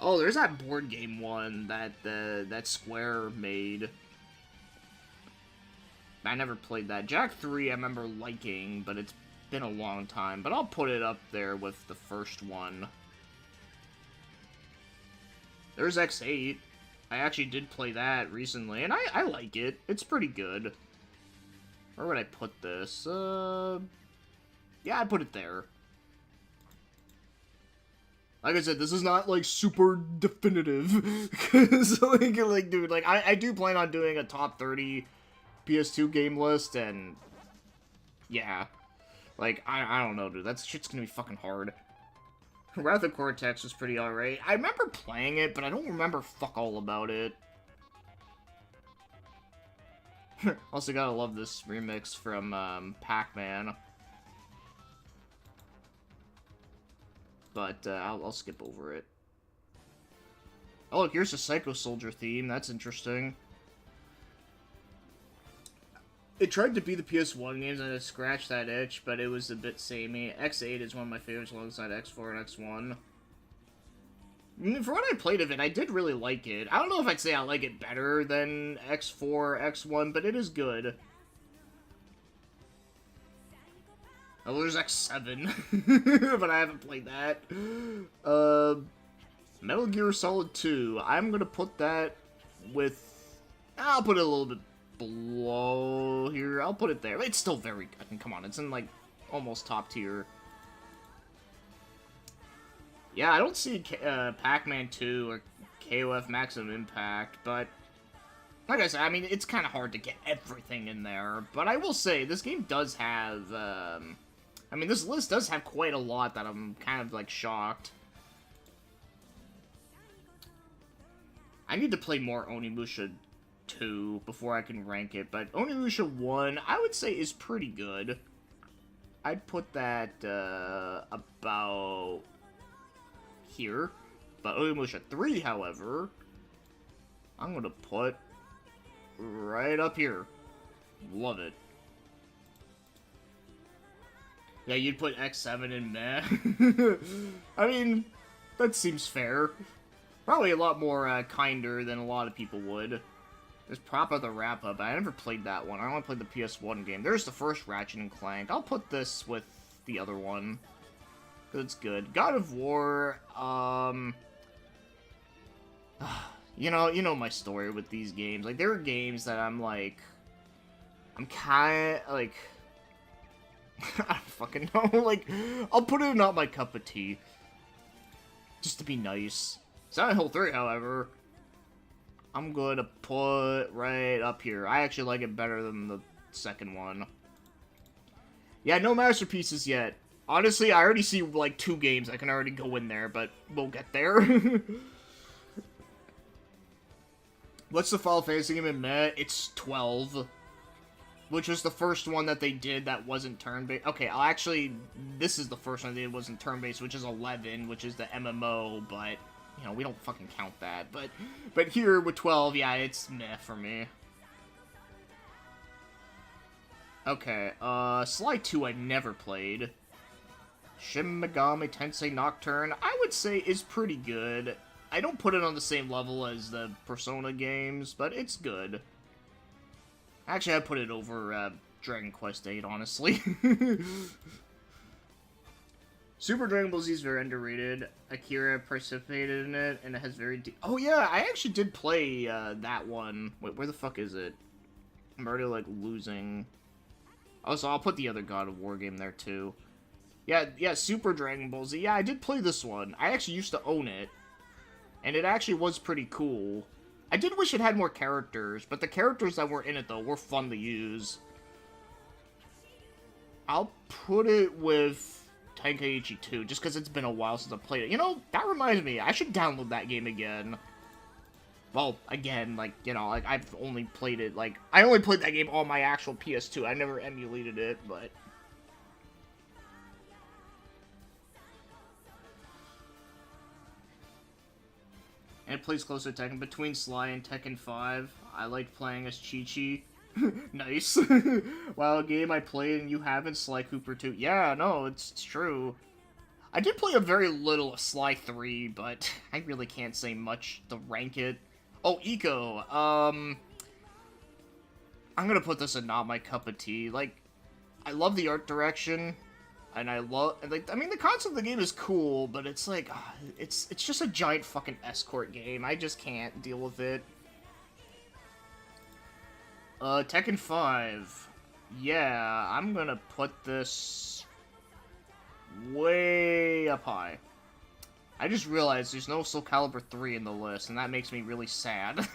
Oh, there's that board game one that, that Square made. I never played that. Jack 3 I remember liking, but it's been a long time. But I'll put it up there with the first one. There's X8. I actually did play that recently, and I like it. It's pretty good. Where would I put this? Yeah, I put it there. Like I said, this is not, like, super definitive. Because, like, dude, like, I do plan on doing a top 30 PS2 game list, and yeah. Like, I don't know, dude. That shit's gonna be fucking hard. Wrath of Cortex was pretty alright. I remember playing it, but I don't remember fuck all about it. Also gotta love this remix from, Pac-Man. But, I'll skip over it. Oh, look, here's a Psycho Soldier theme. That's interesting. It tried to be the PS1 games, and it scratched that itch, but it was a bit samey. X8 is one of my favorites alongside X4 and X1. I mean, for what I played of it, I did really like it. I don't know if I'd say I like it better than X4, X1, but it is good. Oh, there's X7, but I haven't played that. Metal Gear Solid 2. I'm gonna put that with... I'll put it a little bit below here. I'll put it there. It's still very... I mean, come on, it's in, like, almost top tier. Yeah, I don't see Pac-Man 2 or KOF Maximum Impact, but... Like I said, I mean, it's kind of hard to get everything in there, but I will say, this game does have, I mean, this list does have quite a lot that I'm kind of, like, shocked. I need to play more Onimusha 2 before I can rank it, but Onimusha 1, I would say, is pretty good. I'd put that, about here. But Onimusha 3, however, I'm gonna put right up here. Love it. Yeah, you'd put X7 in meh. I mean, that seems fair. Probably a lot more kinder than a lot of people would. There's Propa the Wrap-Up. I never played that one. I only played the PS1 game. There's the first Ratchet & Clank. I'll put this with the other one. It's good. God of War, you know my story with these games. Like, there are games that I'm kinda, like... I don't fucking know. Like, I'll put it in not my cup of tea. Just to be nice. Silent Hill 3, however, I'm going to put right up here. I actually like it better than the second one. Yeah, no masterpieces yet. Honestly, I already see, like, 2 games I can already go in there, but we'll get there. What's the Final Fantasy game in meh? It's 12. Which was the first one that they did that wasn't turn-based. Okay, this is the first one they did wasn't turn-based, which is 11, which is the MMO, but... You know, we don't fucking count that, but here with 12, yeah, it's meh for me. Okay, Sly 2 I never played. Shin Megami Tensei Nocturne, I would say is pretty good. I don't put it on the same level as the Persona games, but it's good. Actually, I'd put it over, Dragon Quest VIII, honestly. Super Dragon Ball Z is very underrated. Akira participated in it, and it has very deep... Oh, yeah, I actually did play, that one. Wait, where the fuck is it? I'm already, like, losing. Oh, so I'll put the other God of War game there, too. Yeah, Super Dragon Ball Z. Yeah, I did play this one. I actually used to own it. And it actually was pretty cool. I did wish it had more characters, but the characters that were in it, though, were fun to use. I'll put it with... Tenkaichi 2, just because it's been a while since I played it. You know, that reminds me, I should download that game again. Well, again, like, you know, like, I've only played it, like, I only played that game on my actual PS2. I never emulated it, but... And it plays closer to Tekken. Between Sly and Tekken 5, I like playing as Chi-Chi. Nice. Wow, a game I played and you haven't, Sly Cooper 2. Yeah, no, it's true. I did play a very little of Sly 3, but I really can't say much to rank it. Oh, Eco. I'm gonna put this in not my cup of tea. Like, I love the art direction, and I mean, the concept of the game is cool, but it's like, it's just a giant fucking escort game. I just can't deal with it. Tekken 5. Yeah, I'm gonna put this way up high. I just realized there's no Soul Calibur 3 in the list, and that makes me really sad.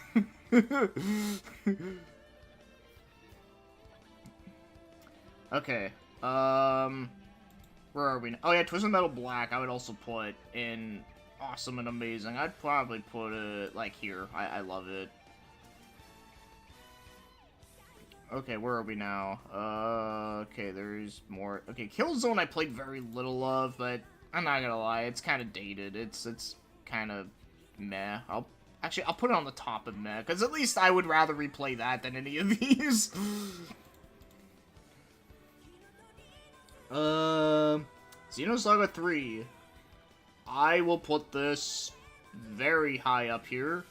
Okay, where are we now? Oh yeah, Twisted Metal Black I would also put in awesome and amazing. I'd probably put it, like, here. I love it. Okay, where are we now? Okay, there's more. Okay, Killzone I played very little of, but I'm not gonna lie, it's kind of dated. It's kind of meh. I'll put it on the top of meh, because at least I would rather replay that than any of these. Xenosaga 3. I will put this very high up here.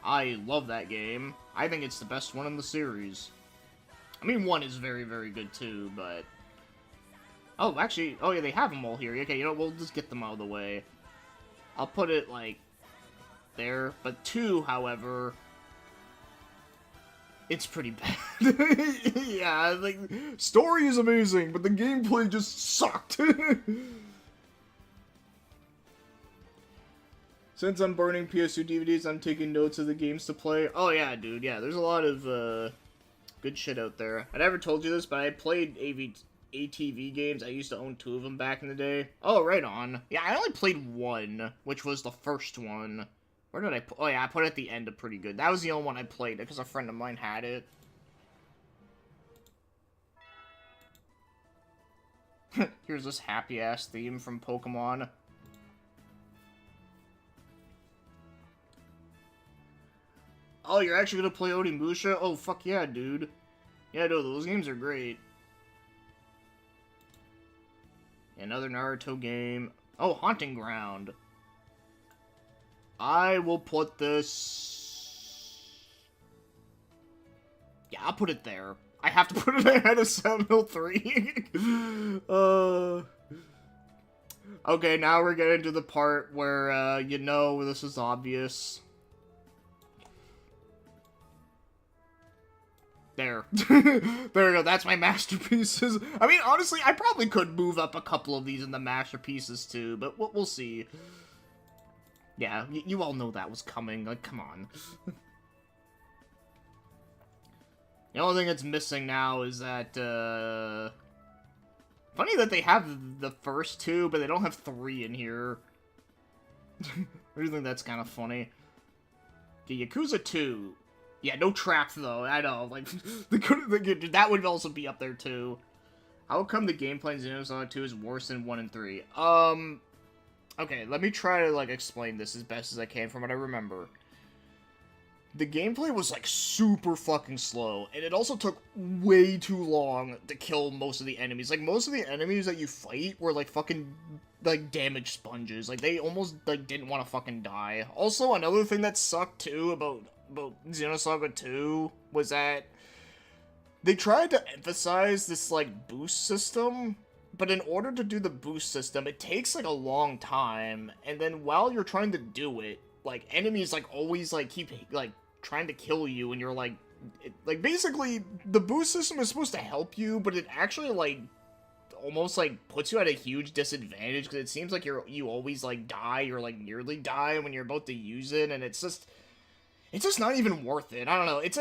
I love that game. I think it's the best one in the series. I mean, 1 is very, very good too, but... Oh, actually, oh yeah, they have them all here. Okay, you know, we'll just get them out of the way. I'll put it, like, there. But 2, however... It's pretty bad. Yeah, like, story is amazing, but the gameplay just sucked. Since I'm burning PS2 DVDs, I'm taking notes of the games to play. Oh yeah, dude, yeah, there's a lot of good shit out there. I never told you this, but I played ATV games. I used to own 2 of them back in the day. Oh, right on. Yeah, I only played 1, which was the first one. Where did I put? Oh yeah, I put it at the end of Pretty Good. That was the only one I played, because a friend of mine had it. Here's this happy-ass theme from Pokemon. Oh, you're actually gonna play Onimusha? Oh, fuck yeah, dude. Yeah, no, those games are great. Another Naruto game. Oh, Haunting Ground. I will put this... Yeah, I'll put it there. I have to put it ahead of Silent Hill 3. Okay, now we're getting to the part where, you know, this is obvious. There. There we go, that's my masterpieces. I mean, honestly, I probably could move up a couple of these in the masterpieces too, but we'll see. Yeah, you all know that was coming, like, come on. The only thing that's missing now is that, funny that they have the first 2, but they don't have 3 in here. I do think that's kind of funny. Okay, Yakuza 2. Yeah, no trap, though, I know, like, that would also be up there, too. How come the gameplay in Xenosaga 2 is worse than 1 and 3? Okay, let me try to, like, explain this as best as I can from what I remember. The gameplay was, like, super fucking slow, and it also took way too long to kill most of the enemies. Like, most of the enemies that you fight were, like, fucking, like, damage sponges. Like, they almost, like, didn't want to fucking die. Also, another thing that sucked, too, about Xenosaga 2 was that they tried to emphasize this, like, boost system, but in order to do the boost system, it takes, like, a long time, and then while you're trying to do it, like, enemies, like, always, like, keep, like, trying to kill you, and you're, like, basically, the boost system is supposed to help you, but it actually, like, almost, like, puts you at a huge disadvantage, because it seems like you always, like, die, or, like, nearly die when you're about to use it, and it's just... it's just not even worth it. I don't know. It's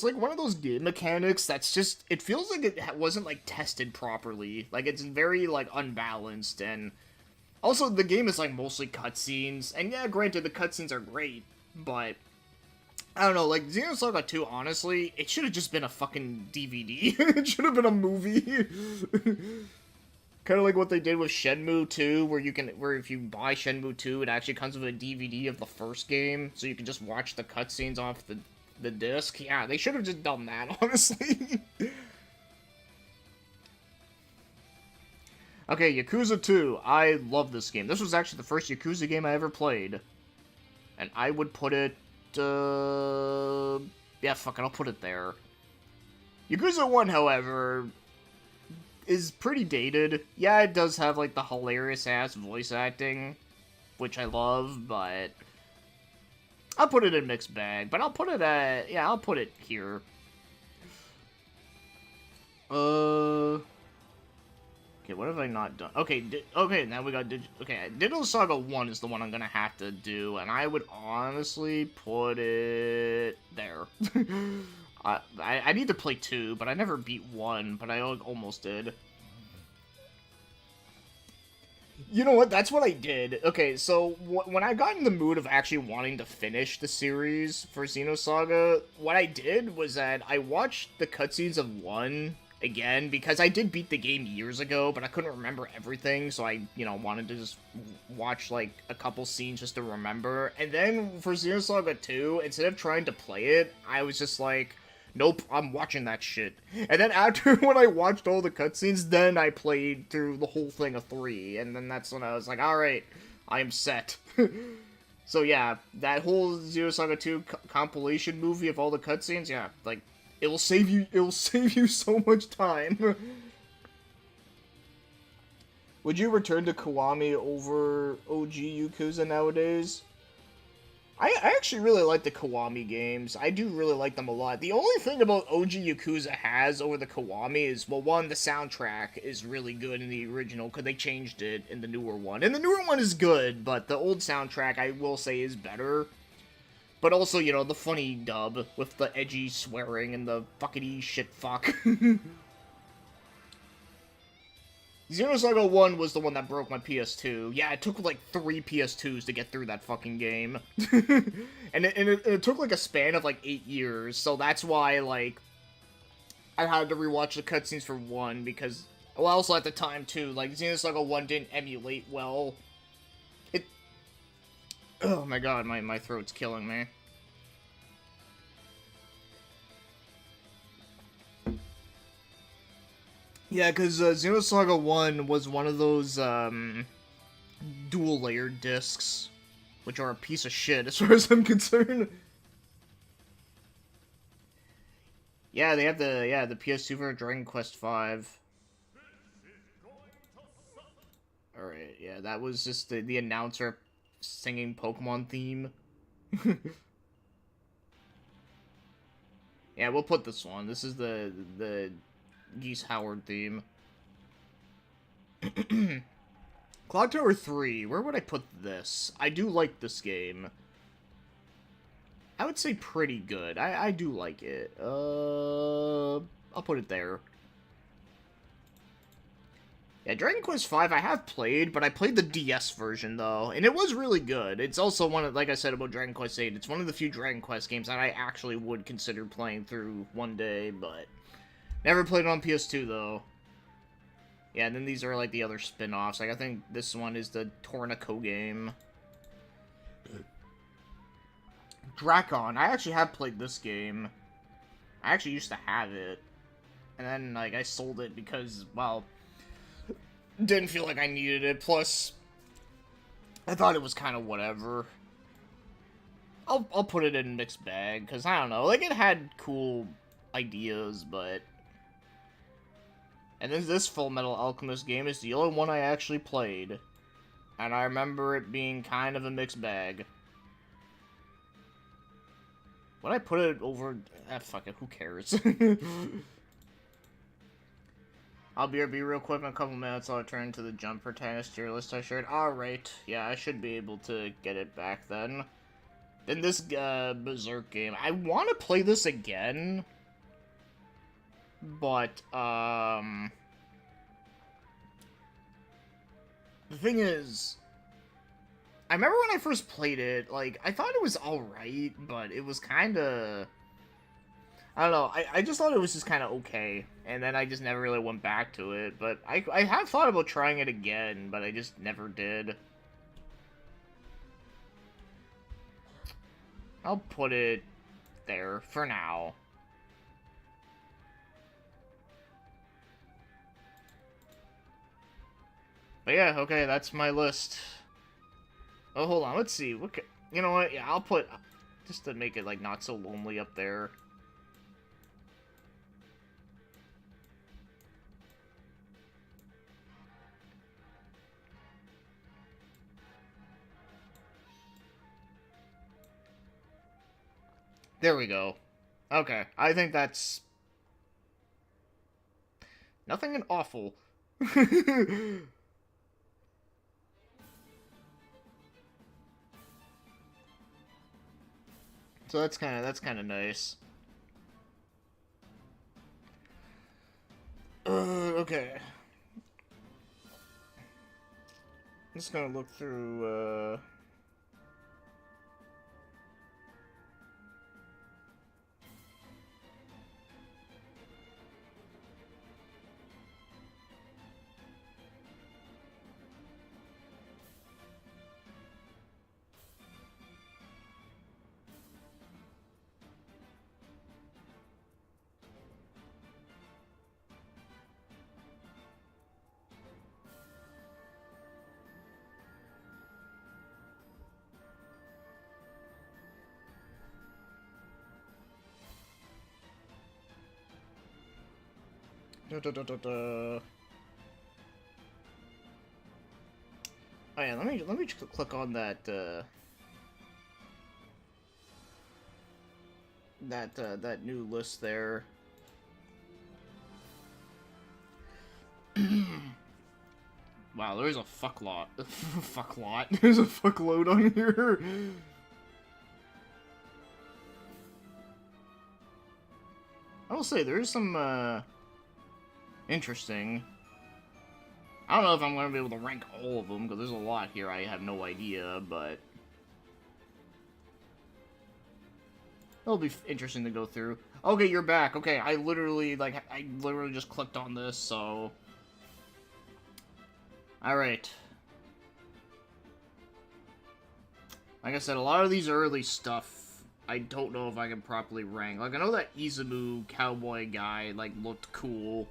like one of those game mechanics that's just, it feels like it wasn't like tested properly. Like it's very like unbalanced, and also the game is like mostly cutscenes. And yeah, granted the cutscenes are great, but I don't know. Like Xenosaga 2, honestly, it should have just been a fucking DVD. It should have been a movie. Kind of like what they did with Shenmue 2, where if you buy Shenmue 2, it actually comes with a DVD of the first game, so you can just watch the cutscenes off the disc. Yeah, they should have just done that, honestly. Okay, Yakuza 2. I love this game. This was actually the first Yakuza game I ever played. And I would put it, yeah, fuck it, I'll put it there. Yakuza 1, however, is pretty dated. Yeah, it does have, like, the hilarious-ass voice acting, which I love, but I'll put it in mixed bag. But I'll put it at, yeah, I'll put it here. Okay, what have I not done? Okay, okay, now we got okay, Digital Saga 1 is the one I'm gonna have to do, and I would honestly put it there. I need to play 2, but I never beat 1, but I almost did. You know what? That's what I did. Okay, so when I got in the mood of actually wanting to finish the series for Xenosaga, what I did was that I watched the cutscenes of 1 again, because I did beat the game years ago, but I couldn't remember everything, so I, you know, wanted to just watch, like, a couple scenes just to remember. And then for Xenosaga 2, instead of trying to play it, I was just like, nope, I'm watching that shit. And then after, when I watched all the cutscenes, then I played through the whole thing of 3, and then that's when I was like, alright, I am set. So yeah, that whole Xenosaga 2 compilation movie of all the cutscenes, yeah, like, it'll save you so much time. Would you return to Kiwami over OG Yakuza nowadays? I actually really like the Kiwami games. I do really like them a lot. The only thing about OG Yakuza has over the Kiwami is, well, one, the soundtrack is really good in the original, because they changed it in the newer one. And the newer one is good, but the old soundtrack, I will say, is better. But also, you know, the funny dub with the edgy swearing and the fuckity shit fuck. Xenosaga 1 was the one that broke my PS2. Yeah, it took like 3 PS2s to get through that fucking game. and it took like a span of like 8 years, so that's why, like, I had to rewatch the cutscenes for 1, because, well, also at the time, too, like, Xenosaga 1 didn't emulate well. Oh my god, my throat's killing me. Yeah, because Xenosaga 1 was one of those dual-layered discs, which are a piece of shit as far as I'm concerned. Yeah, they have the PS2 for Dragon Quest V. Alright, yeah, that was just the announcer singing Pokemon theme. Yeah, we'll put this one. This is the Geese Howard theme. Clock Tower 3, where would I put this? I do like this game. I would say pretty good. I do like it. I'll put it there. Yeah, Dragon Quest V I have played, but I played the DS version, though, and it was really good. It's also one of, like I said about Dragon Quest VIII, it's one of the few Dragon Quest games that I actually would consider playing through one day, but never played it on PS2, though. Yeah, and then these are, like, the other spin-offs. Like, I think this one is the Tornako game. Drakon. I actually have played this game. I actually used to have it. And then, like, I sold it because, well, didn't feel like I needed it. Plus, I thought it was kind of whatever. I'll put it in a mixed bag, because, I don't know. Like, it had cool ideas, but... And then this Full Metal Alchemist game is the only one I actually played. And I remember it being kind of a mixed bag. Would I put it over... Ah, fuck it, who cares? I'll be real quick in a couple minutes. I'll return to the Jump protagonist tier list I shared. Alright, yeah, I should be able to get it back then. Then this Berserk game. I want to play this again, but the thing is, I remember when I first played it, like, I thought it was alright, but it was kind of, I don't know, I just thought it was just kind of okay, and then I just never really went back to it, but I have thought about trying it again, but I just never did. I'll put it there for now. But yeah, okay, that's my list. Oh, hold on, let's see. What you know what? Yeah, I'll put, just to make it, like, not so lonely up there. There we go. Okay, I think that's nothing awful. So that's kind of nice. Okay. I'm just gonna look through. Da, da, da, da, da. Oh yeah, let me click on that that new list there. Wow, there's a fuck lot. Fuck lot. There's a fuckload on here. I will say there's some interesting. I don't know if I'm gonna be able to rank all of them because there's a lot here. I have no idea, but it'll be interesting to go through. Okay, you're back. Okay, I literally just clicked on this, so all right. Like I said, a lot of these early stuff, I don't know if I can properly rank. Like, I know that Izumu cowboy guy, like, looked cool.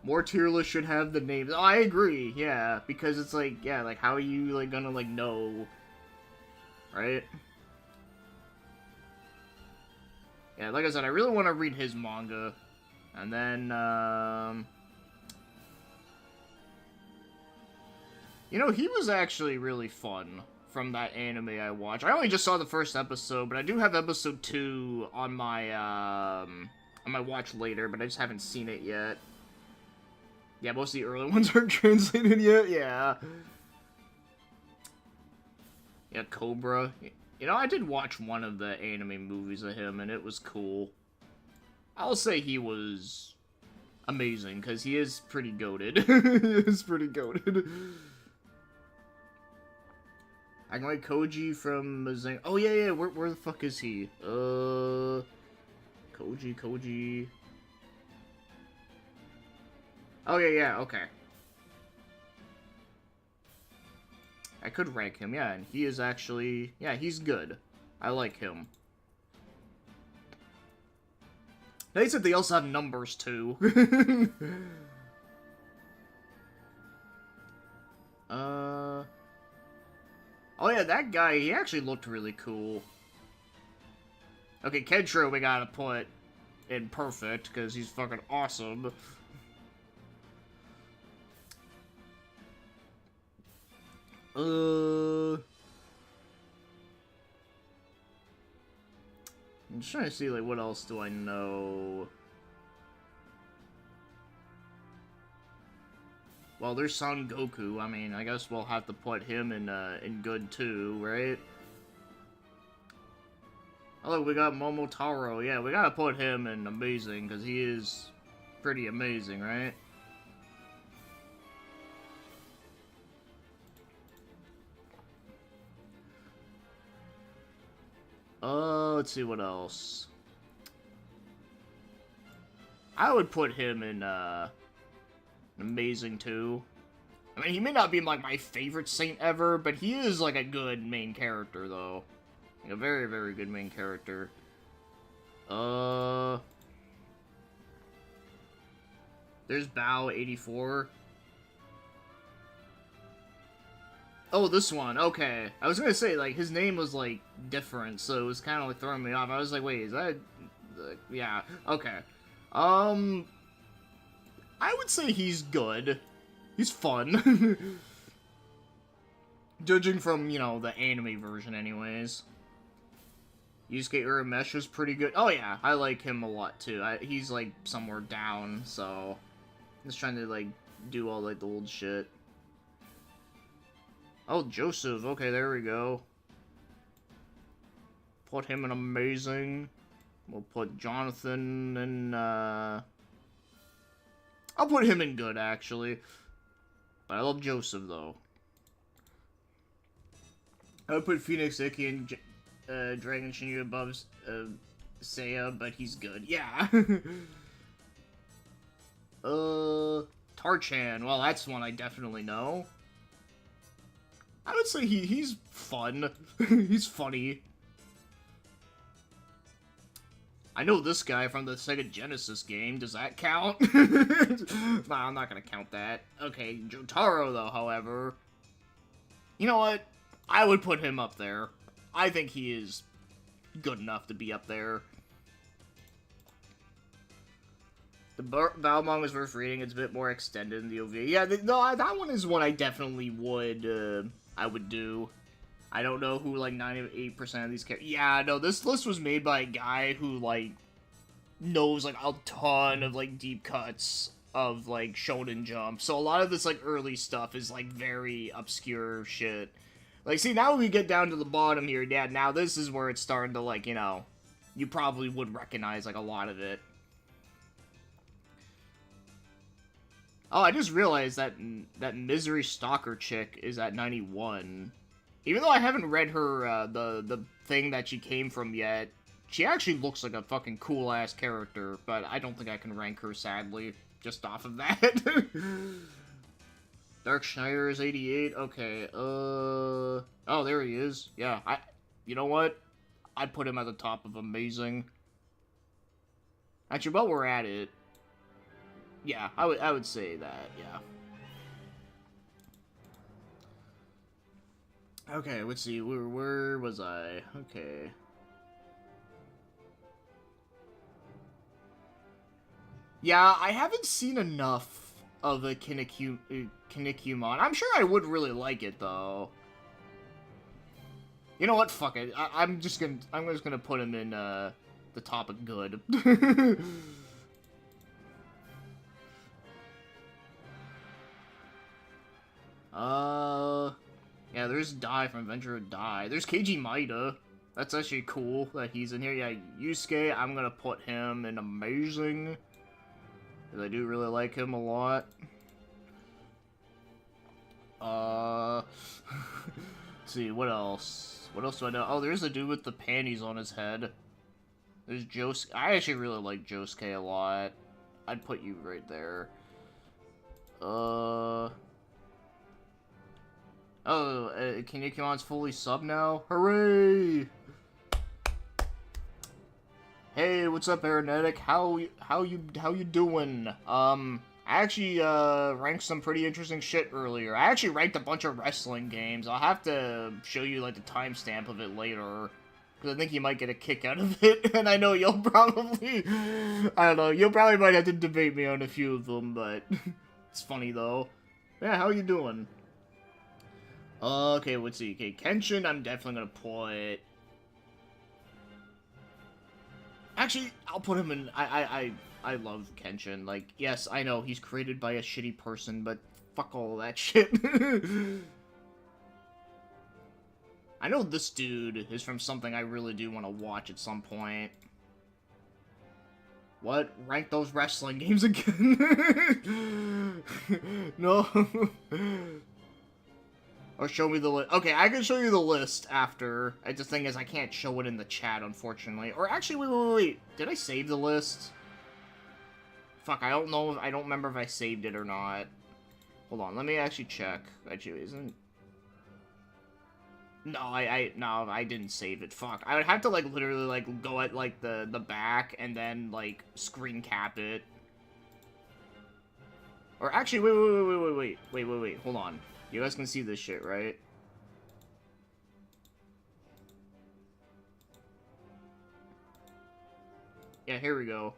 More tier lists should have the names. Oh, I agree, yeah. Because it's like, yeah, like, how are you, like, gonna, like, know? Right? Yeah, like I said, I really want to read his manga. And then, you know, he was actually really fun from that anime I watched. I only just saw the first episode, but I do have episode 2 on my watch later, but I just haven't seen it yet. Yeah, most of the early ones aren't translated yet, yeah. Yeah, Cobra. You know, I did watch one of the anime movies of him, and it was cool. I'll say he was amazing, because he is pretty goated. He is pretty goated. I can like Koji from Mazing. Oh yeah, yeah. Where the fuck is he? Koji. Oh yeah, yeah. Okay. I could rank him, yeah, and he is actually, yeah, he's good. I like him. They said they also have numbers too. Oh yeah, that guy, he actually looked really cool. Okay, Kenshiro we gotta put in perfect, because he's fucking awesome. I'm just trying to see, like, what else do I know? Well, there's Son Goku. I mean, I guess we'll have to put him in good too, right? Oh, look, we got Momotaro. Yeah, we gotta put him in amazing, because he is pretty amazing, right? Let's see what else. I would put him in, amazing too. I mean, he may not be, like, my favorite saint ever, but he is, like, a good main character, though. Like, a very, very good main character. There's Bao 84. Oh, this one. Okay. I was gonna say, like, his name was, like, different, so it was kind of, like, throwing me off. I was like, wait, is that... yeah. Okay. I would say he's good. He's fun. Judging from, you know, the anime version anyways. Yusuke Uramesh is pretty good. Oh yeah, I like him a lot too. He's like somewhere down, so... I'm just trying to like, do all like the old shit. Oh, Joseph. Okay, there we go. Put him in amazing. We'll put Jonathan in, I'll put him in good, actually. But I love Joseph, though. I would put Phoenix Icky and Dragon Shinju above Seiya, but he's good. Yeah. Tarchan. Well, that's one I definitely know. I would say he's fun. He's funny. I know this guy from the Sega Genesis game. Does that count? Nah, I'm not gonna count that. Okay, Jotaro, though, however. You know what? I would put him up there. I think he is good enough to be up there. The Balmong was worth reading. It's a bit more extended in the OVA. Yeah, no, that one is one I definitely would, I would do. I don't know who, like, 98% of these characters... Yeah, no, this list was made by a guy who, like, knows, like, a ton of, like, deep cuts of, like, Shonen Jump. So a lot of this, like, early stuff is, like, very obscure shit. Like, see, now we get down to the bottom here, yeah, now this is where it's starting to, like, you know... You probably would recognize, like, a lot of it. Oh, I just realized that Misery Stalker chick is at 91. Even though I haven't read her, the thing that she came from yet, she actually looks like a fucking cool-ass character, but I don't think I can rank her, sadly, just off of that. Dark Schneider is 88, okay, oh, there he is, yeah, you know what? I'd put him at the top of amazing. Actually, while we're at it, yeah, I would say that, yeah. Okay, let's see, where was I? Okay. Yeah, I haven't seen enough of the Kinnikuman. I'm sure I would really like it, though. You know what? Fuck it. I'm just gonna put him in, the top of good. Yeah, there's Dai from Adventure of Dai. There's Keiji Maida. That's actually cool that he's in here. Yeah, Yusuke, I'm gonna put him in amazing. Because I do really like him a lot. Let's see, what else? What else do I know? Oh, there's a dude with the panties on his head. There's Josuke. I actually really like Josuke a lot. I'd put you right there. Oh, Kinnikuman's fully sub now? Hooray! Hey, what's up, Aeronetic? How you doing? I actually, ranked some pretty interesting shit earlier. I actually ranked a bunch of wrestling games. I'll have to show you, like, the timestamp of it later. Because I think you might get a kick out of it, and I know you'll probably... I don't know, you'll probably might have to debate me on a few of them, but... It's funny, though. Yeah, how you doing? Okay, let's see. Okay, Kenshin, I'm definitely gonna put... Actually, I'll put him in... I love Kenshin. Like, yes, I know, he's created by a shitty person, but fuck all that shit. I know this dude is from something I really do want to watch at some point. What? Rank those wrestling games again? No. Or show me the list. Okay, I can show you the list after. The thing is, I can't show it in the chat, unfortunately. Or actually, wait. Did I save the list? Fuck, I don't know. I don't remember if I saved it or not. Hold on, let me actually check. Actually, isn't... No, I didn't save it. Fuck. I would have to, like, literally, like, go at, like, the back and then, like, screen cap it. Or actually, wait. Hold on. You guys can see this shit, right? Yeah, here we go.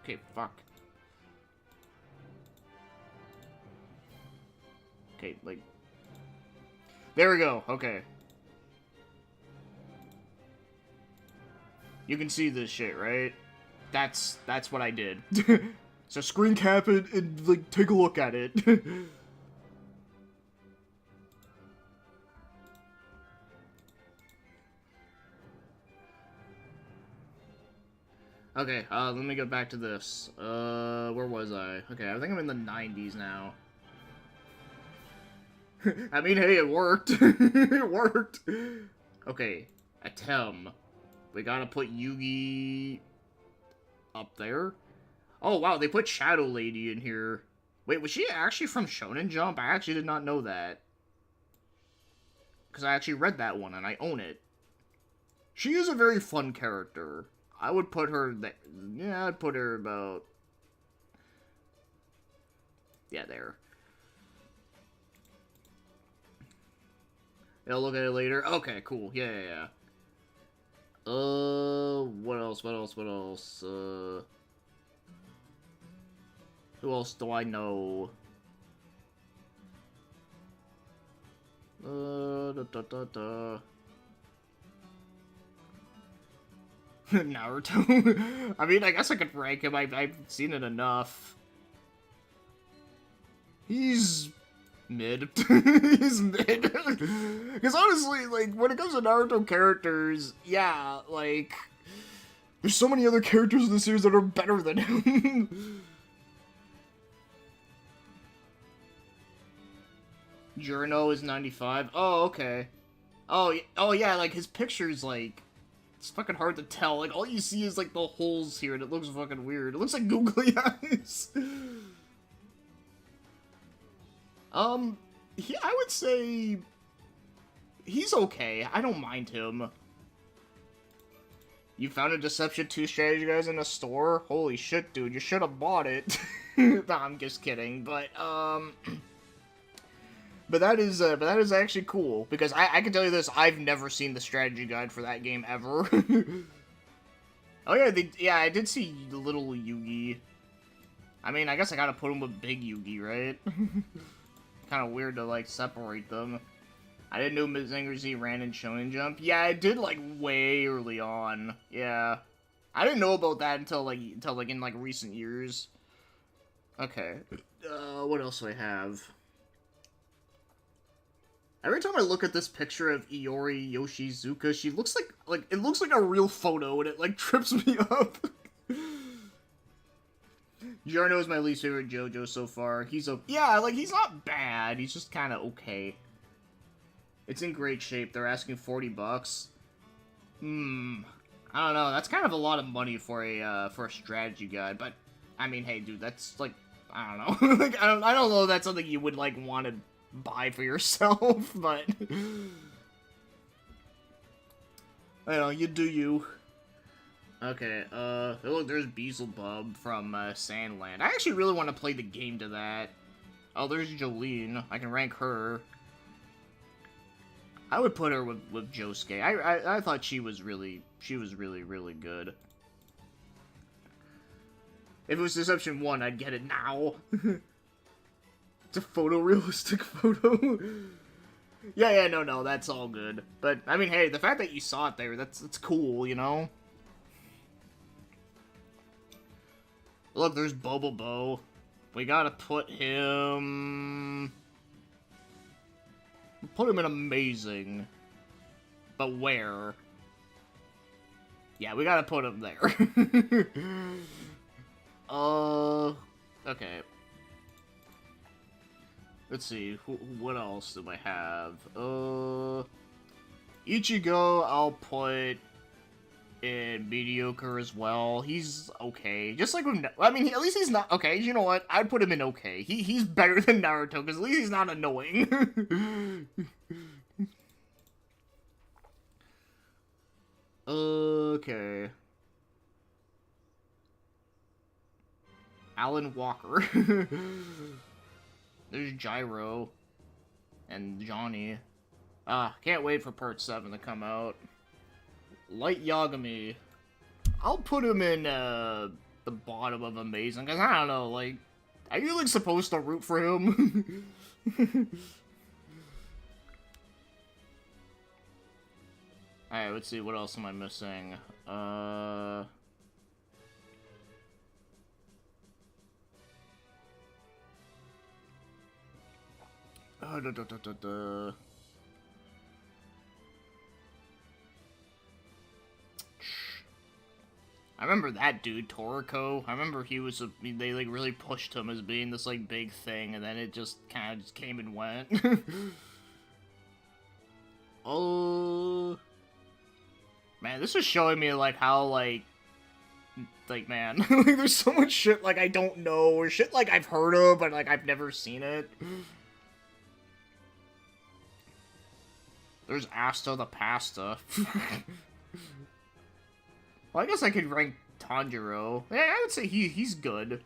Okay, fuck. Okay, like... There we go, okay. You can see this shit, right? That's what I did. So screen cap it and, like, take a look at it. Okay, let me get back to this. Where was I? Okay, I think I'm in the 90s now. I mean, hey, it worked. It worked. Okay, Atem. We gotta put Yugi up there. Oh, wow, they put Shadow Lady in here. Wait, was she actually from Shonen Jump? I actually did not know that. Because I actually read that one, and I own it. She is a very fun character. I would put her... Yeah, I'd put her about... Yeah, there. I'll look at it later. Okay, cool. Yeah. What else? Who else do I know? Naruto? I mean, I guess I could rank him. I've seen it enough. He's... mid. He's mid. Because honestly, like, when it comes to Naruto characters, yeah, like, there's so many other characters in the series that are better than him. Jurno is 95. Oh, okay. Oh yeah, like, his picture's, like, it's fucking hard to tell. Like, all you see is, like, the holes here, and it looks fucking weird. It looks like googly eyes. I would say he's okay. I don't mind him. You found a Deception 2 strategy guys in a store? Holy shit, dude, you should have bought it. Nah, I'm just kidding, but that is actually cool, because I can tell you this, I've never seen the strategy guide for that game ever. Oh yeah, I did see the little Yugi. I mean, I guess I gotta put him with Big Yugi, right? Kind of weird to, like, separate them. I didn't know Mazinger Z ran in Shonen Jump. Yeah, I did, like, way early on. Yeah. I didn't know about that until in, like, recent years. Okay. What else do I have? Every time I look at this picture of Iori Yoshizuka, she looks like, it looks like a real photo, and it, like, trips me up. Giorno is my least favorite JoJo so far. He's he's not bad. He's just kind of okay. It's in great shape. They're asking $40. I don't know. That's kind of a lot of money for a strategy guide. But I mean, hey, dude, that's like, I don't know. Like, I don't know if that's something you would like want to buy for yourself. But I don't know. You do you. Okay, look, there's Beelzebub from, Sandland. I actually really want to play the game to that. Oh, there's Jolene. I can rank her. I would put her with Josuke. I thought she was really good. If it was Deception 1, I'd get it now. It's a photorealistic photo. Yeah, no, that's all good. But, I mean, hey, the fact that you saw it there, that's cool, you know? Look, there's Bobobo. We gotta put him... Put him in amazing. But where? Yeah, we gotta put him there. Okay. Let's see, what else do I have? Ichigo, I'll put in mediocre as well. He's okay. Just like with, I mean, at least he's not, okay, you know what? I'd put him in okay. He's better than Naruto, because at least he's not annoying. Okay. Alan Walker. There's Gyro. And Johnny. Can't wait for part 7 to come out. Light Yagami. I'll put him in, the bottom of Amazing, because I don't know, like, are you, like, supposed to root for him? Alright, let's see, what else am I missing? I remember that dude, Toriko. I remember he was they like really pushed him as being this like big thing, and then it just kind of just came and went. Oh, man, this is showing me like how like man, like there's so much shit like I don't know, or shit like I've heard of, but like I've never seen it. There's Asta the Pasta. Well, I guess I could rank Tanjiro. Yeah, I would say he's good.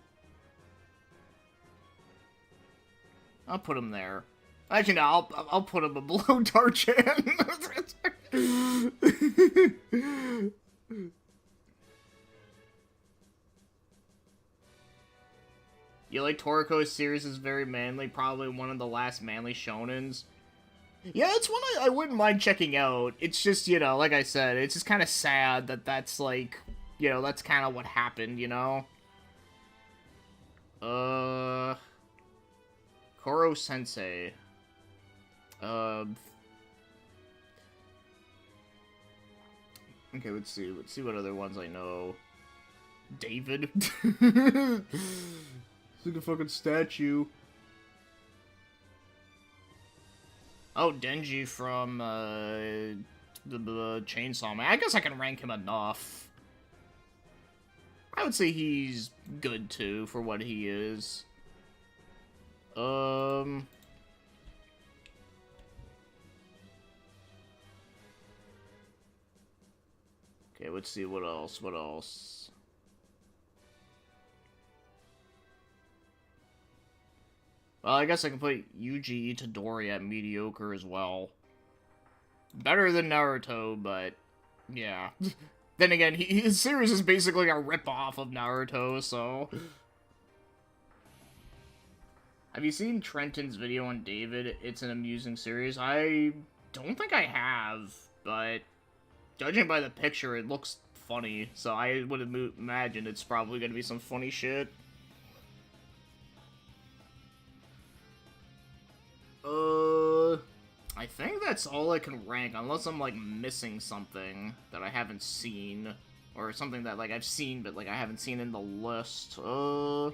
I'll put him there. Actually, no, I'll put him below Tarchan. You like Toriko's series is very manly, probably one of the last manly shonens. Yeah, it's one I wouldn't mind checking out. It's just, you know, like I said, it's just kind of sad that that's, like, you know, that's kind of what happened, you know? Koro-sensei. Okay, let's see. Let's see what other ones I know. David? It's like a fucking statue. Oh, Denji from, the Chainsaw Man. I guess I can rank him enough. I would say he's good, too, for what he is. Okay, let's see, what else, what else? Well, I guess I can put Yuji Itadori at mediocre as well. Better than Naruto, but yeah. Then again, his series is basically a rip-off of Naruto, so... Have you seen Trenton's video on David? It's an amusing series. I don't think I have, but judging by the picture, it looks funny, so I would imagine it's probably going to be some funny shit. I think that's all I can rank, unless I'm, like, missing something that I haven't seen, or something that, like, I've seen, but, like, I haven't seen in the list. Yeah,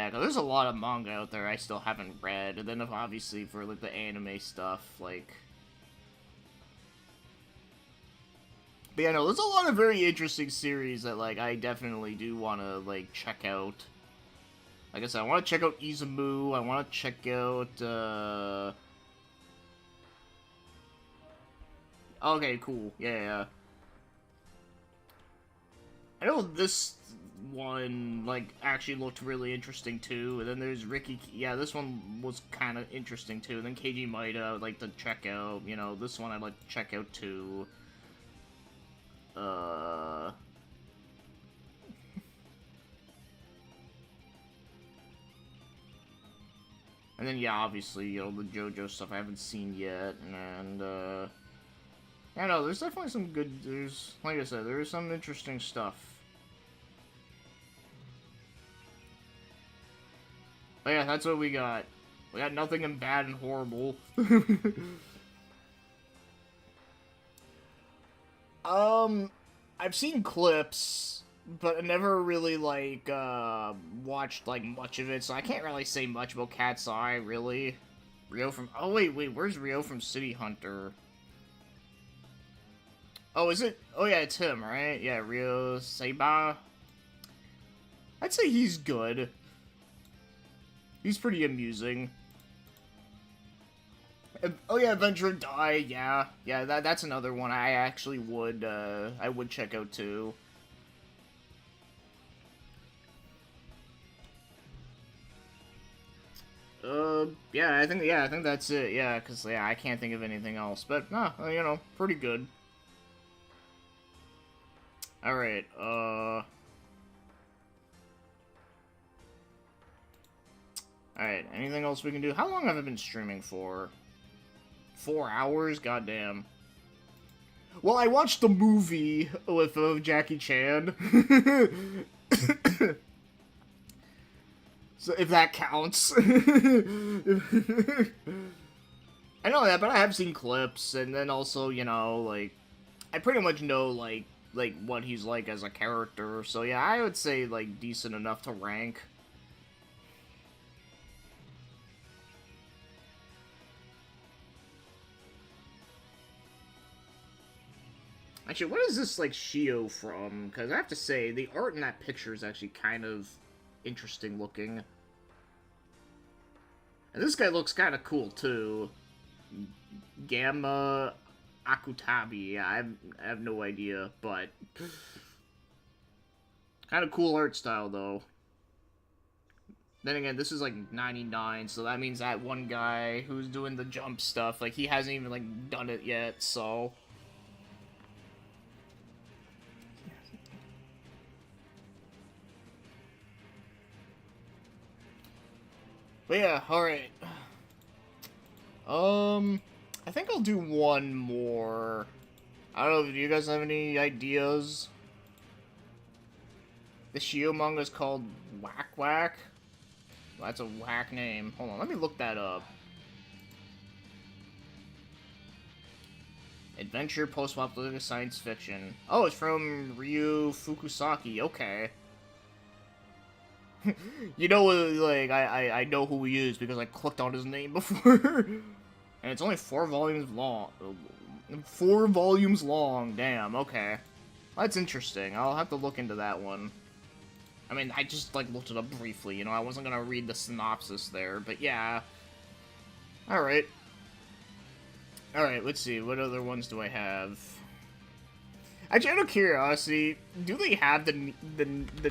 'cause there's a lot of manga out there I still haven't read, and then obviously for, like, the anime stuff, like... But yeah, no, there's a lot of very interesting series that, like, I definitely do want to, like, check out. Like I said, I want to check out Izumu, I want to check out, Okay, cool. Yeah. I know this one, like, actually looked really interesting, too. And then there's Ricky... Yeah, this one was kind of interesting, too. And then Keiji Maida, I would like to check out. You know, this one I'd like to check out, too. And then, yeah, obviously, you know, the JoJo stuff I haven't seen yet. And, I know, there's definitely some good... There's... Like I said, there's some interesting stuff. Oh yeah, that's what we got. We got nothing in bad and horrible. um, I've seen clips, but I never really, like, watched, like, much of it, so I can't really say much about Cat's Eye, really. Rio from... Oh, wait, where's Rio from City Hunter? Oh, is it? Oh, yeah, it's him, right? Yeah, Rio Seiba. I'd say he's good. He's pretty amusing. Oh yeah, Adventure Die, yeah. Yeah, that's another one I actually would, I would check out too. Yeah, I think that's it, yeah, because, yeah, I can't think of anything else, but, no, you know, pretty good. Alright, Alright, anything else we can do? How long have I been streaming for? 4 hours? Goddamn. Well, I watched the movie with Jackie Chan. So if that counts. I know that, but I have seen clips, and then also, you know, like, I pretty much know, like what he's like as a character, so yeah, I would say, like, decent enough to rank. Actually, what is this, like, Shio from? Because I have to say, the art in that picture is actually kind of interesting looking. And this guy looks kind of cool, too. Gamma Akutabi. Yeah, I have no idea, but... kind of cool art style, though. Then again, this is, like, 99, so that means that one guy who's doing the jump stuff, like, he hasn't even, like, done it yet, so... But yeah, alright. I think I'll do one more. I don't know, do you guys have any ideas? The Shio manga is called Whack Whack? Well, that's a whack name. Hold on, let me look that up. Adventure, post-apocalyptic science fiction. Oh, it's from Ryu Fukusaki. Okay. You know, like, I know who he is because I clicked on his name before. And it's only 4 volumes long. 4 volumes long, damn, okay. That's interesting. I'll have to look into that one. I mean, I just, like, looked it up briefly, you know, I wasn't gonna read the synopsis there, but yeah. Alright. Alright, let's see, what other ones do I have? Actually, out of curiosity, do they have the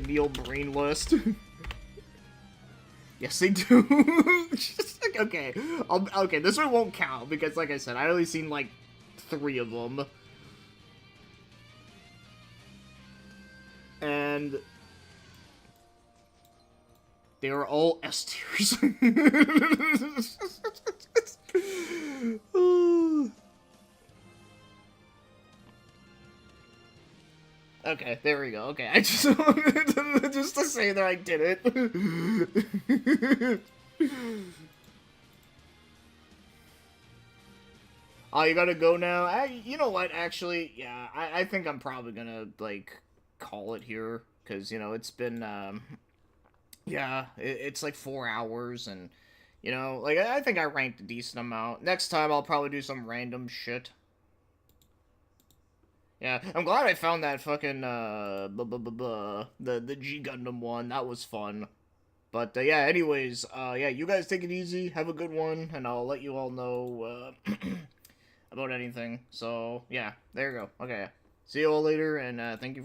Neil Breen list? Yes, they do. Okay, okay, this one won't count, because, like I said, I only seen, like, 3 of them. And... they are all S tiers. Okay, there we go. Okay, I just wanted just to say that I did it. Oh, you gotta go now? You know what, actually, yeah, I think I'm probably gonna, like, call it here. Because, you know, it's been, yeah, it's like 4 hours, and, you know, like, I think I ranked a decent amount. Next time, I'll probably do some random shit. Yeah, I'm glad I found that fucking, the G Gundam one. That was fun. But, yeah, anyways, yeah, you guys take it easy, have a good one, and I'll let you all know, about anything. So, yeah, there you go. Okay, see you all later, and, thank you